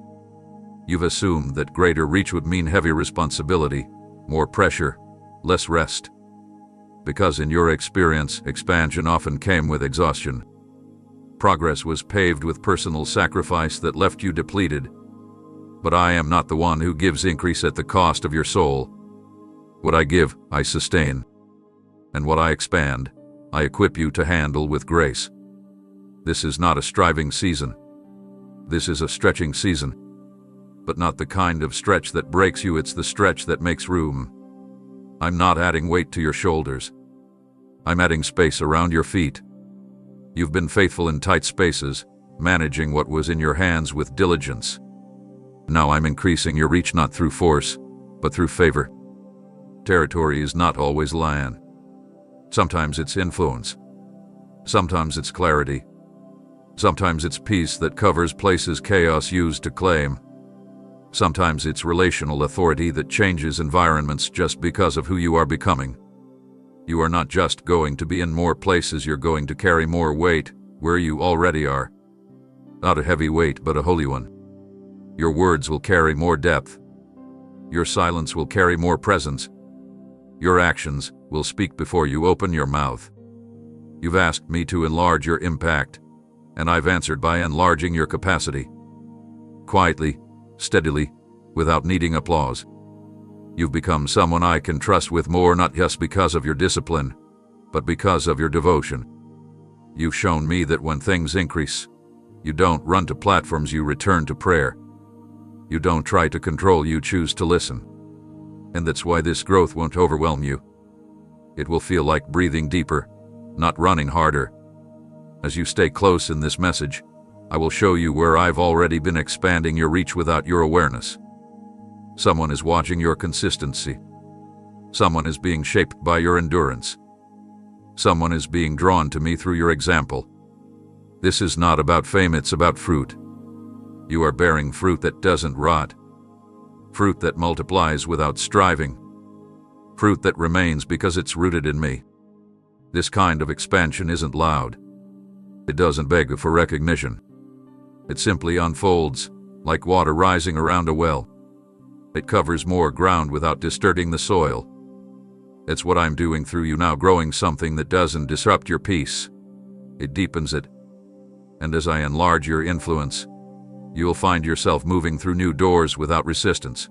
You've assumed that greater reach would mean heavier responsibility, more pressure, less rest. Because in your experience, expansion often came with exhaustion. Progress was paved with personal sacrifice that left you depleted. But I am not the one who gives increase at the cost of your soul. What I give, I sustain. And what I expand, I equip you to handle with grace. This is not a striving season. This is a stretching season. But not the kind of stretch that breaks you, it's the stretch that makes room. I'm not adding weight to your shoulders. I'm adding space around your feet. You've been faithful in tight spaces, managing what was in your hands with diligence. Now I'm increasing your reach not through force, but through favor. Territory is not always land. Sometimes it's influence. Sometimes it's clarity. Sometimes it's peace that covers places chaos used to claim. Sometimes it's relational authority that changes environments just because of who you are becoming. You are not just going to be in more places, you're going to carry more weight where you already are. Not a heavy weight, but a holy one. Your words will carry more depth. Your silence will carry more presence. Your actions will speak before you open your mouth. You've asked me to enlarge your impact, and I've answered by enlarging your capacity. Quietly, steadily, without needing applause. You've become someone I can trust with more, not just because of your discipline, but because of your devotion. You've shown me that when things increase, you don't run to platforms, you return to prayer. You don't try to control, you choose to listen. And that's why this growth won't overwhelm you. It will feel like breathing deeper, not running harder. As you stay close in this message, I will show you where I've already been expanding your reach without your awareness. Someone is watching your consistency. Someone is being shaped by your endurance. Someone is being drawn to me through your example. This is not about fame, it's about fruit. You are bearing fruit that doesn't rot. Fruit that multiplies without striving. Fruit that remains because it's rooted in me. This kind of expansion isn't loud. It doesn't beg for recognition. It simply unfolds, like water rising around a well. It covers more ground without disturbing the soil. It's what I'm doing through you now, growing something that doesn't disrupt your peace. It deepens it. And as I enlarge your influence, you'll find yourself moving through new doors without resistance.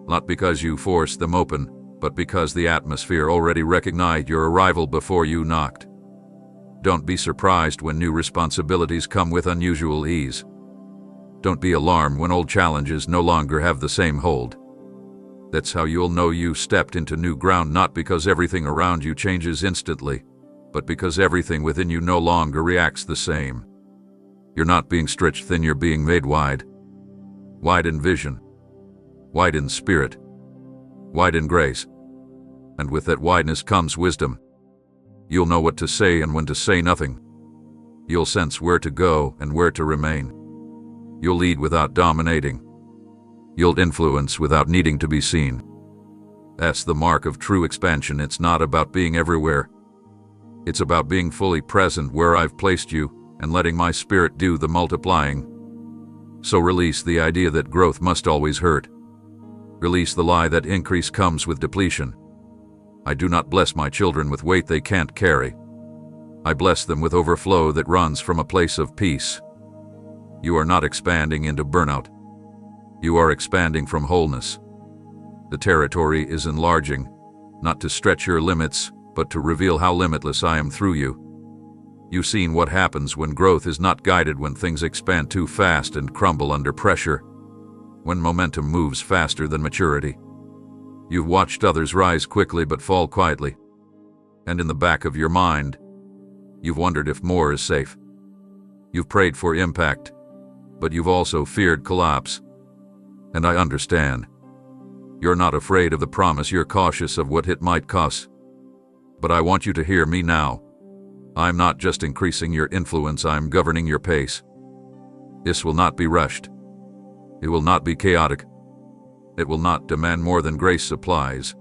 Not because you forced them open, but because the atmosphere already recognized your arrival before you knocked. Don't be surprised when new responsibilities come with unusual ease. Don't be alarmed when old challenges no longer have the same hold. That's how you'll know you stepped into new ground, not because everything around you changes instantly, but because everything within you no longer reacts the same. You're not being stretched thin, you're being made wide. Wide in vision, wide in spirit, wide in grace. And with that wideness comes wisdom. You'll know what to say and when to say nothing. You'll sense where to go and where to remain. You'll lead without dominating. You'll influence without needing to be seen. That's the mark of true expansion. It's not about being everywhere. It's about being fully present where I've placed you and letting my spirit do the multiplying. So release the idea that growth must always hurt. Release the lie that increase comes with depletion. I do not bless my children with weight they can't carry. I bless them with overflow that runs from a place of peace. You are not expanding into burnout. You are expanding from wholeness. The territory is enlarging, not to stretch your limits, but to reveal how limitless I am through you. You've seen what happens when growth is not guided, when things expand too fast and crumble under pressure, when momentum moves faster than maturity. You've watched others rise quickly but fall quietly. And in the back of your mind, you've wondered if more is safe. You've prayed for impact, but you've also feared collapse. And I understand. You're not afraid of the promise, you're cautious of what it might cost. But I want you to hear me now. I'm not just increasing your influence, I'm governing your pace. This will not be rushed. It will not be chaotic. It will not demand more than grace supplies.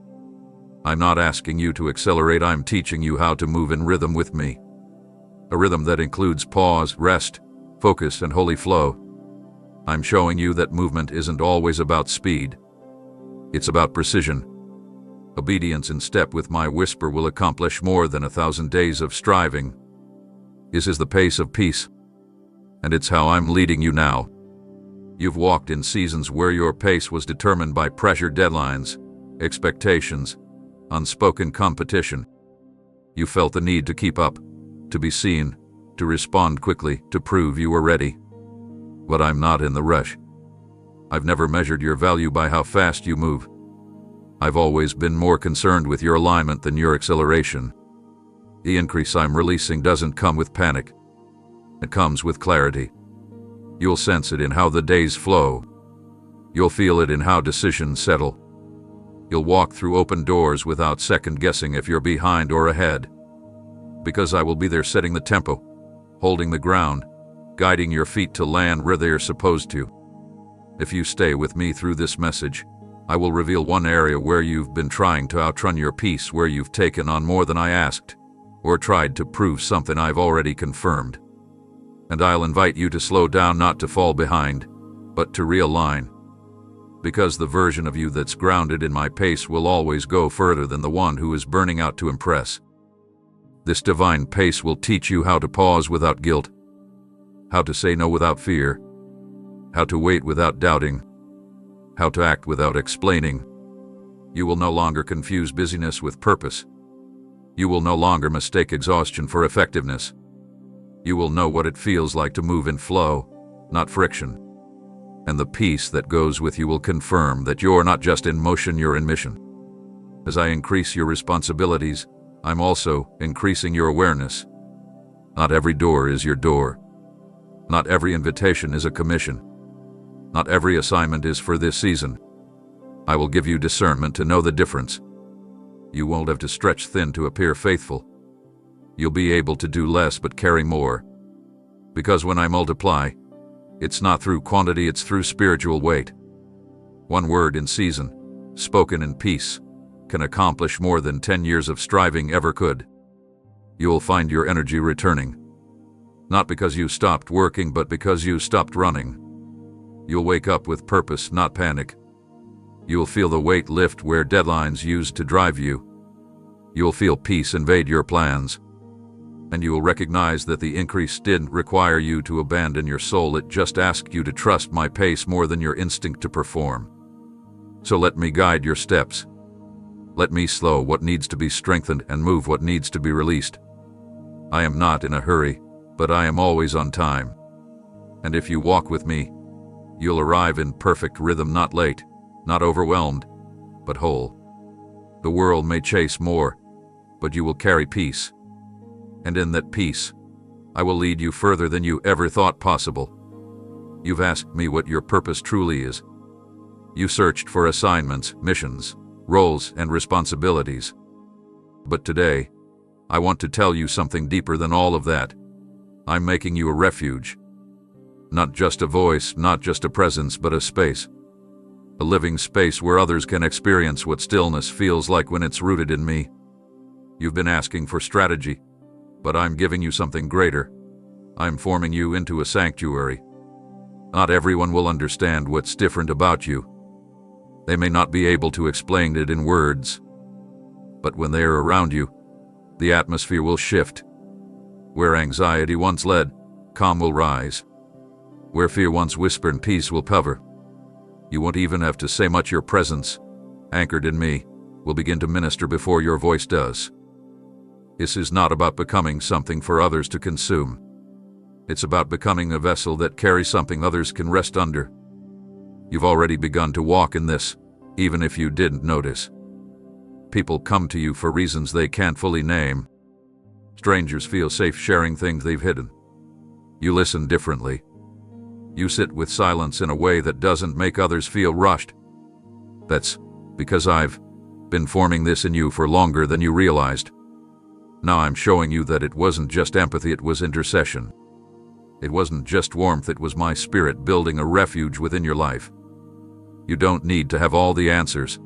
I'm not asking you to accelerate, I'm teaching you how to move in rhythm with me. A rhythm that includes pause, rest, focus, and holy flow. I'm showing you that movement isn't always about speed. It's about precision. Obedience in step with my whisper will accomplish more than 1,000 days of striving. This is the pace of peace. And it's how I'm leading you now. You've walked in seasons where your pace was determined by pressure, deadlines, expectations, unspoken competition. You felt the need to keep up, to be seen, to respond quickly, to prove you were ready. But I'm not in the rush. I've never measured your value by how fast you move. I've always been more concerned with your alignment than your acceleration. The increase I'm releasing doesn't come with panic. It comes with clarity. You'll sense it in how the days flow. You'll feel it in how decisions settle. You'll walk through open doors without second-guessing if you're behind or ahead. Because I will be there setting the tempo, holding the ground, guiding your feet to land where they are supposed to. If you stay with me through this message, I will reveal one area where you've been trying to outrun your peace, where you've taken on more than I asked, or tried to prove something I've already confirmed. And I'll invite you to slow down, not to fall behind, but to realign. Because the version of you that's grounded in my pace will always go further than the one who is burning out to impress. This divine pace will teach you how to pause without guilt, how to say no without fear, how to wait without doubting, how to act without explaining. You will no longer confuse busyness with purpose. You will no longer mistake exhaustion for effectiveness. You will know what it feels like to move in flow, not friction. And the peace that goes with you will confirm that you're not just in motion, you're in mission. As I increase your responsibilities, I'm also increasing your awareness. Not every door is your door. Not every invitation is a commission. Not every assignment is for this season. I will give you discernment to know the difference. You won't have to stretch thin to appear faithful. You'll be able to do less but carry more. Because when I multiply, it's not through quantity, it's through spiritual weight. One word in season, spoken in peace, can accomplish more than 10 years of striving ever could. You will find your energy returning. Not because you stopped working, but because you stopped running. You'll wake up with purpose, not panic. You'll feel the weight lift where deadlines used to drive you. You'll feel peace invade your plans. And you will recognize that the increase didn't require you to abandon your soul, it just asked you to trust my pace more than your instinct to perform. So let me guide your steps. Let me slow what needs to be strengthened and move what needs to be released. I am not in a hurry, but I am always on time. And if you walk with me, you'll arrive in perfect rhythm, not late, not overwhelmed, but whole. The world may chase more, but you will carry peace. And in that peace, I will lead you further than you ever thought possible. You've asked me what your purpose truly is. You searched for assignments, missions, roles, and responsibilities. But today, I want to tell you something deeper than all of that. I'm making you a refuge. Not just a voice, not just a presence, but a space. A living space where others can experience what stillness feels like when it's rooted in me. You've been asking for strategy, but I'm giving you something greater. I'm forming you into a sanctuary. Not everyone will understand what's different about you. They may not be able to explain it in words. But when they are around you, the atmosphere will shift. Where anxiety once led, calm will rise. Where fear once whispered, peace will cover. You won't even have to say much. Your presence, anchored in me, will begin to minister before your voice does. This is not about becoming something for others to consume. It's about becoming a vessel that carries something others can rest under. You've already begun to walk in this, even if you didn't notice. People come to you for reasons they can't fully name. Strangers feel safe sharing things they've hidden. You listen differently. You sit with silence in a way that doesn't make others feel rushed. That's because I've been forming this in you for longer than you realized. Now I'm showing you that it wasn't just empathy, it was intercession. It wasn't just warmth, it was my spirit building a refuge within your life. You don't need to have all the answers.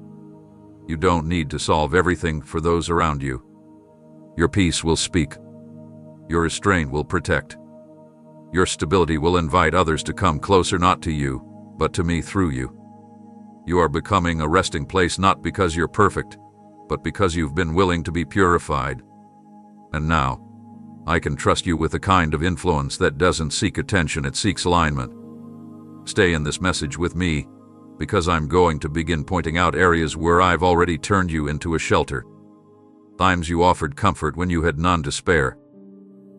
You don't need to solve everything for those around you. Your peace will speak. Your restraint will protect. Your stability will invite others to come closer, not to you, but to me through you. You are becoming a resting place not because you're perfect, but because you've been willing to be purified. And now, I can trust you with a kind of influence that doesn't seek attention, it seeks alignment. Stay in this message with me, because I'm going to begin pointing out areas where I've already turned you into a shelter. Times you offered comfort when you had none to spare.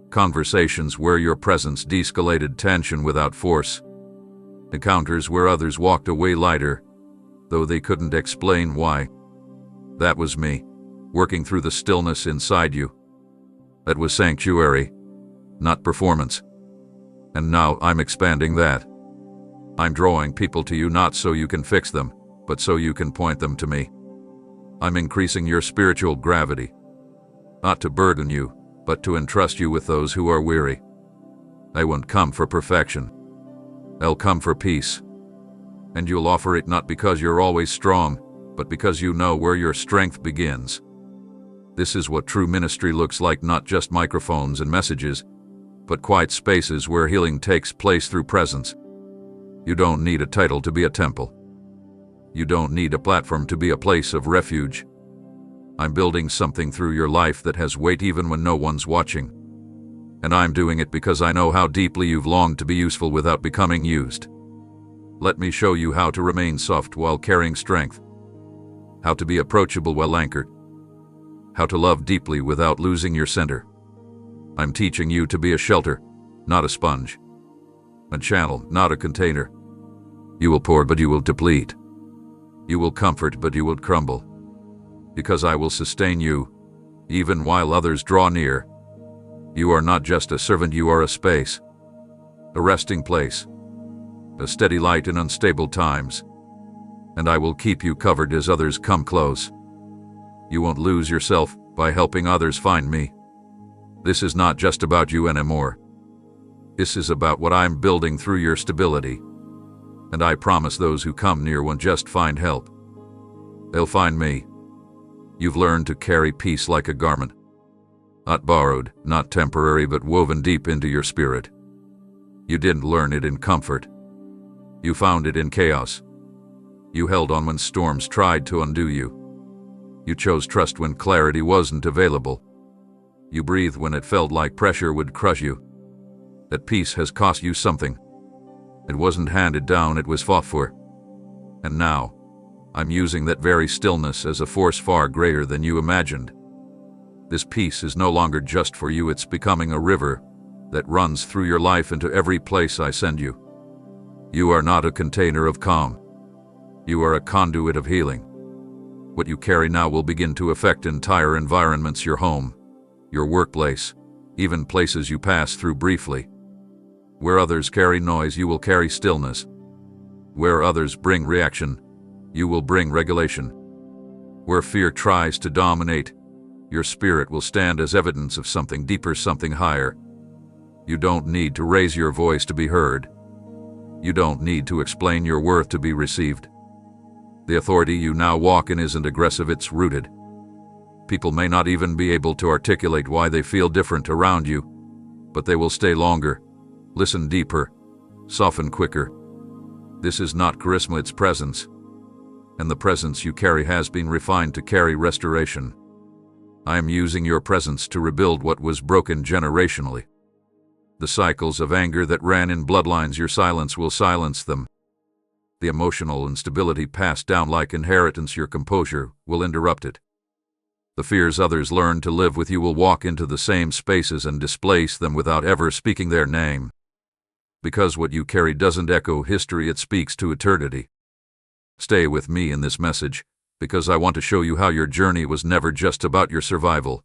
Conversations where your presence de-escalated tension without force. Encounters where others walked away lighter, though they couldn't explain why. That was me, working through the stillness inside you. That was sanctuary, not performance. And now I'm expanding that. I'm drawing people to you not so you can fix them, but so you can point them to me. I'm increasing your spiritual gravity, not to burden you, but to entrust you with those who are weary. I won't come for perfection. I'll come for peace. And you'll offer it not because you're always strong, but because you know where your strength begins. This is what true ministry looks like, not just microphones and messages, but quiet spaces where healing takes place through presence. You don't need a title to be a temple. You don't need a platform to be a place of refuge. I'm building something through your life that has weight even when no one's watching. And I'm doing it because I know how deeply you've longed to be useful without becoming used. Let me show you how to remain soft while carrying strength. How to be approachable while anchored. How to love deeply without losing your center. I'm teaching you to be a shelter, not a sponge. A channel, not a container. You will pour, but you will deplete. You will comfort, but you will crumble. Because I will sustain you, even while others draw near. You are not just a servant, you are a space. A resting place. A steady light in unstable times. And I will keep you covered as others come close. You won't lose yourself by helping others find me. This is not just about you anymore. This is about what I'm building through your stability. And I promise those who come near won't just find help. They'll find me. You've learned to carry peace like a garment. Not borrowed, not temporary, but woven deep into your spirit. You didn't learn it in comfort. You found it in chaos. You held on when storms tried to undo you. You chose trust when clarity wasn't available. You breathed when it felt like pressure would crush you. That peace has cost you something. It wasn't handed down, it was fought for. And now, I'm using that very stillness as a force far greater than you imagined. This peace is no longer just for you, it's becoming a river that runs through your life into every place I send you. You are not a container of calm. You are a conduit of healing. What you carry now will begin to affect entire environments, your home, your workplace, even places you pass through briefly. Where others carry noise, you will carry stillness. Where others bring reaction, you will bring regulation. Where fear tries to dominate, your spirit will stand as evidence of something deeper, something higher. You don't need to raise your voice to be heard. You don't need to explain your worth to be received. The authority you now walk in isn't aggressive, it's rooted. People may not even be able to articulate why they feel different around you, but they will stay longer, listen deeper, soften quicker. This is not charisma, it's presence. And the presence you carry has been refined to carry restoration. I am using your presence to rebuild what was broken generationally. The cycles of anger that ran in bloodlines, your silence will silence them. The emotional instability passed down like inheritance, your composure will interrupt it. The fears others learn to live with, you will walk into the same spaces and displace them without ever speaking their name. Because what you carry doesn't echo history, it speaks to eternity. Stay with me in this message, because I want to show you how your journey was never just about your survival.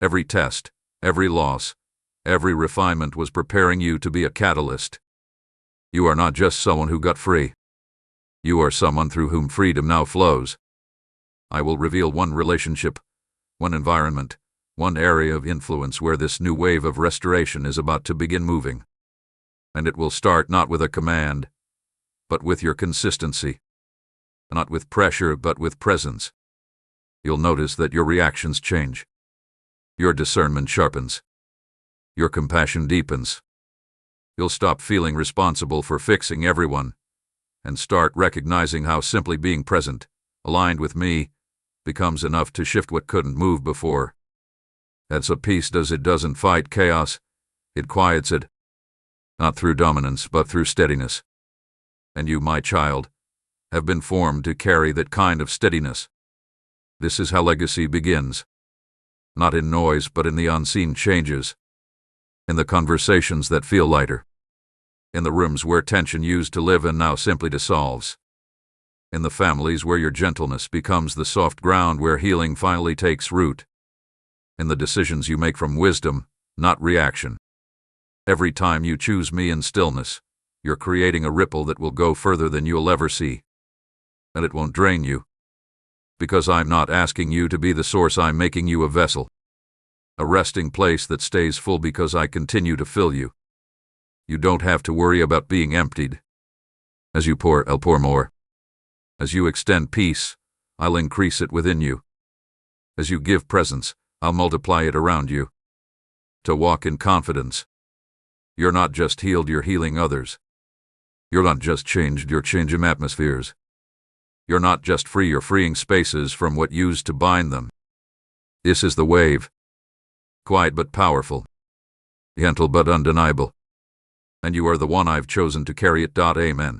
Every test, every loss, every refinement was preparing you to be a catalyst. You are not just someone who got free. You are someone through whom freedom now flows. I will reveal one relationship, one environment, one area of influence where this new wave of restoration is about to begin moving. And it will start not with a command, but with your consistency. Not with pressure, but with presence. You'll notice that your reactions change. Your discernment sharpens. Your compassion deepens. You'll stop feeling responsible for fixing everyone and start recognizing how simply being present, aligned with me, becomes enough to shift what couldn't move before. That's what peace does. It doesn't fight chaos, it quiets it. Not through dominance, but through steadiness. And you, my child, have been formed to carry that kind of steadiness. This is how legacy begins. Not in noise, but in the unseen changes. In the conversations that feel lighter. In the rooms where tension used to live and now simply dissolves. In the families where your gentleness becomes the soft ground where healing finally takes root. In the decisions you make from wisdom, not reaction. Every time you choose me in stillness, you're creating a ripple that will go further than you'll ever see. And it won't drain you. Because I'm not asking you to be the source, I'm making you a vessel. A resting place that stays full because I continue to fill you. You don't have to worry about being emptied. As you pour, I'll pour more. As you extend peace, I'll increase it within you. As you give presence, I'll multiply it around you. To walk in confidence. You're not just healed, you're healing others. You're not just changed, you're changing atmospheres. You're not just free, you're freeing spaces from what used to bind them. This is the wave. Quiet but powerful. Gentle but undeniable. And you are the one I've chosen to carry it. Amen.